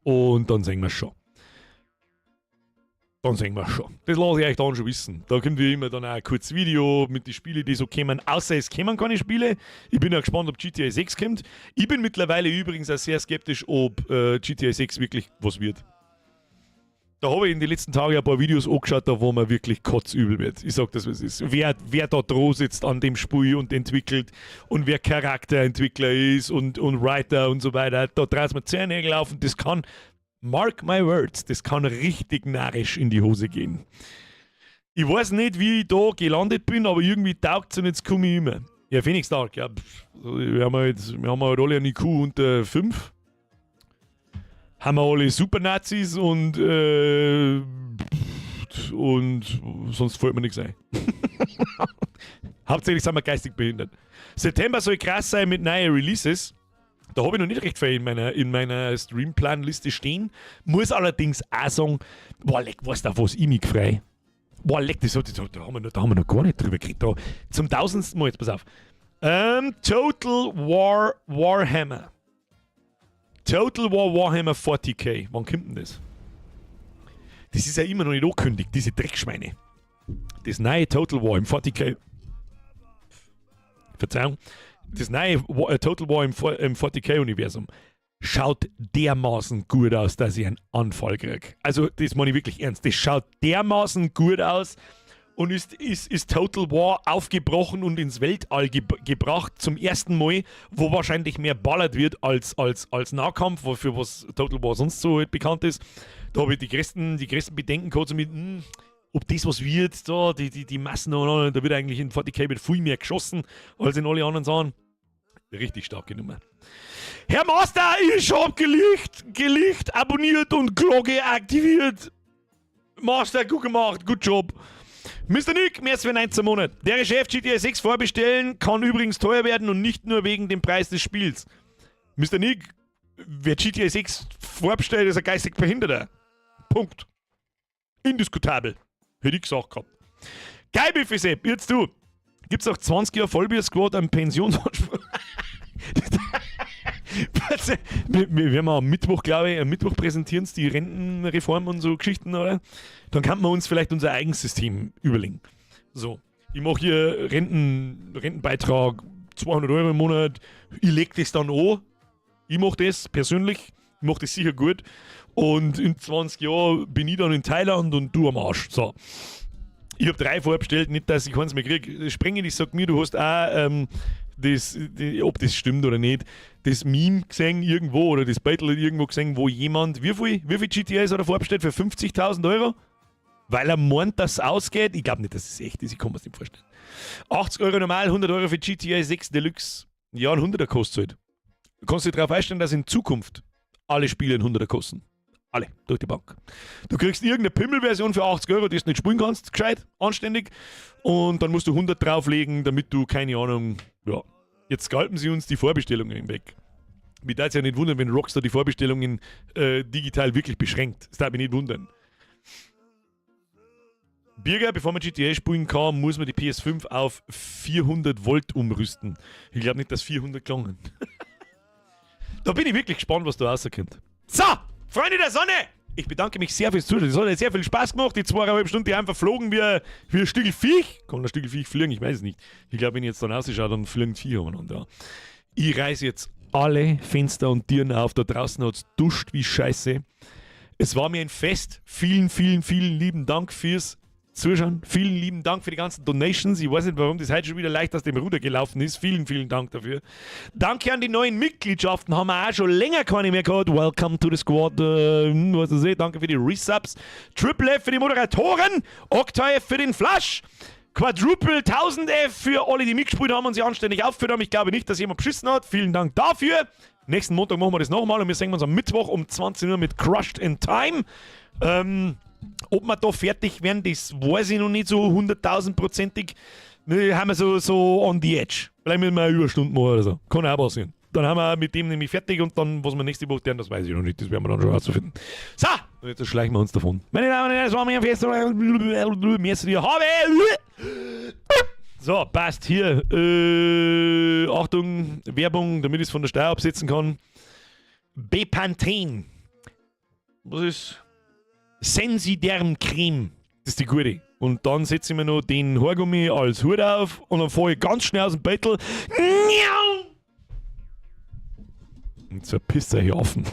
Und dann sehen wir schon. Das lasse ich euch dann schon wissen. Da kommt wie immer dann auch ein kurzes Video mit den Spielen, die so kommen. Außer es kommen keine Spiele. Ich bin ja gespannt, ob GTA 6 kommt. Ich bin mittlerweile übrigens auch sehr skeptisch, ob GTA 6 wirklich was wird. Da habe ich in den letzten Tagen ein paar Videos angeschaut, da wo man wirklich kotzübel wird. Ich sag das, was es ist. Wer da dran sitzt an dem Spiel und entwickelt und wer Charakterentwickler ist und Writer und so weiter, da dreht man Zehennägel auf und das kann, mark my words, das kann richtig narrisch in die Hose gehen. Ich weiß nicht, wie ich da gelandet bin, aber irgendwie taugt es und jetzt komme ich immer. Ja, Phoenix Dark, ja. Wir haben halt alle einen IQ unter 5. Haben wir alle Super-Nazis und sonst fällt mir nichts ein. Hauptsächlich sind wir geistig behindert. September soll krass sein mit neuen Releases. Da habe ich noch nicht recht viel in meiner Streamplanliste stehen. Muss allerdings auch sagen, boah, leck, weißt du, was ich mich frei. Boah, leck, da haben wir noch gar nicht drüber geredet. Da, zum 1000. Mal, jetzt pass auf. Total War Warhammer. Total War Warhammer 40k. Wann kommt denn das? Das ist ja immer noch nicht angekündigt, diese Dreckschweine. Das neue Total War im 40k. Verzeihung. Das neue Total War im 40k-Universum schaut dermaßen gut aus, dass ich einen Anfall kriege. Also, das meine ich wirklich ernst. Das schaut dermaßen gut aus und ist Total War aufgebrochen und ins Weltall gebracht zum ersten Mal, wo wahrscheinlich mehr ballert wird als Nahkampf, für was Total War sonst so halt bekannt ist. Da habe ich die größten Bedenken gehabt, so mit, ob das was wird, da, die Massen, da wird eigentlich in 40k wird viel mehr geschossen als in alle anderen Sachen. Richtig starke Nummer. Herr Master, ich hab gelicht, abonniert und Glocke aktiviert. Master, gut gemacht, gut Job. Mr. Nick, mehr als für 19 Monate. Der Chef GTA 6 vorbestellen kann übrigens teuer werden und nicht nur wegen dem Preis des Spiels. Mr. Nick, wer GTA 6 vorbestellt, ist ein geistig Behinderter. Punkt. Indiskutabel. Hätte ich gesagt gehabt. Geil, Biffy-Sepp, jetzt du. Gibt's auch 20 Jahre Vollbier-Squad am Pensionsanspruch? wir haben am Mittwoch, glaube ich, am Mittwoch präsentieren sie die Rentenreform und so Geschichten, oder? Dann kann man uns vielleicht unser eigenes System überlegen. So, ich mache hier Rentenbeitrag 200 € im Monat, ich lege das dann an. Ich mache das persönlich, ich mache das sicher gut. Und in 20 Jahren bin ich dann in Thailand und du am Arsch. So. Ich habe 3 vorbestellt, nicht, dass ich keins mehr kriege. Sprengen, ich sag mir, du hast auch, ob das stimmt oder nicht, das Meme gesehen irgendwo oder das Battle irgendwo gesehen, wo jemand, wie viel GTAs hat er vorbestellt für 50.000 €? Weil er meint, dass es ausgeht. Ich glaube nicht, dass es echt ist, ich kann mir das nicht vorstellen. 80 € normal, 100 € für GTA 6 Deluxe. Ja, ein 100er kostet halt. Du kannst dich darauf einstellen, dass in Zukunft alle Spiele ein 100er kosten. Alle, durch die Bank. Du kriegst irgendeine Pimmelversion für 80 €, die du nicht spielen kannst, gescheit, anständig. Und dann musst du 100 drauflegen, damit du, keine Ahnung, ja. Jetzt scalpen sie uns die Vorbestellungen weg. Mich darf es ja nicht wundern, wenn Rockstar die Vorbestellungen digital wirklich beschränkt. Das darf mich nicht wundern. Birger, bevor man GTA spielen kann, muss man die PS5 auf 400 Volt umrüsten. Ich glaube nicht, dass 400 klangen. Da bin ich wirklich gespannt, was da rauskommt. So, Freunde der Sonne! Ich bedanke mich sehr fürs Zuschauen. Es hat sehr viel Spaß gemacht. Die 2,5 Stunden, die einfach flogen wie ein Stück Viech. Kann ein Stück Viech fliegen? Ich weiß es nicht. Ich glaube, wenn ich jetzt dann rausschaue, dann fliegen die Viecher umeinander. Ich reiße jetzt alle Fenster und Türen auf. Da draußen hat es duscht wie Scheiße. Es war mir ein Fest. Vielen, vielen, vielen lieben Dank fürs Zuschauen. Vielen lieben Dank für die ganzen Donations. Ich weiß nicht, warum das heute schon wieder leicht aus dem Ruder gelaufen ist. Vielen, vielen Dank dafür. Danke an die neuen Mitgliedschaften. Haben wir auch schon länger keine mehr gehabt. Welcome to the Squad. Was ich sehe. Danke für die Resubs. Triple F für die Moderatoren. Octave für den Flash. Quadruple 1000 F für alle, die mitgespielt haben und sich anständig aufgeführt haben. Ich glaube nicht, dass jemand beschissen hat. Vielen Dank dafür. Nächsten Montag machen wir das nochmal und wir sehen uns am Mittwoch um 20 Uhr mit Crushed in Time. Ob wir da fertig werden, das weiß ich noch nicht so 100.000%ig. Wir haben so on the edge. Vielleicht müssen wir eine Überstunde machen oder so. Kann auch passieren. Dann haben wir mit dem nämlich fertig und dann, was wir nächste Woche tun, das weiß ich noch nicht. Das werden wir dann schon herausfinden. So, und jetzt schleichen wir uns davon. Meine Damen und Herren, das war mein Fest. Merci, habe. So, passt hier. Achtung, Werbung, damit ich es von der Steuer absetzen kann. Bepanthen. Was ist? Sensiderm-Creme. Das ist die gute. Und dann setze ich mir noch den Haargummi als Hut auf und dann fahre ich ganz schnell aus dem Bettel. Und verpisst euch Affen.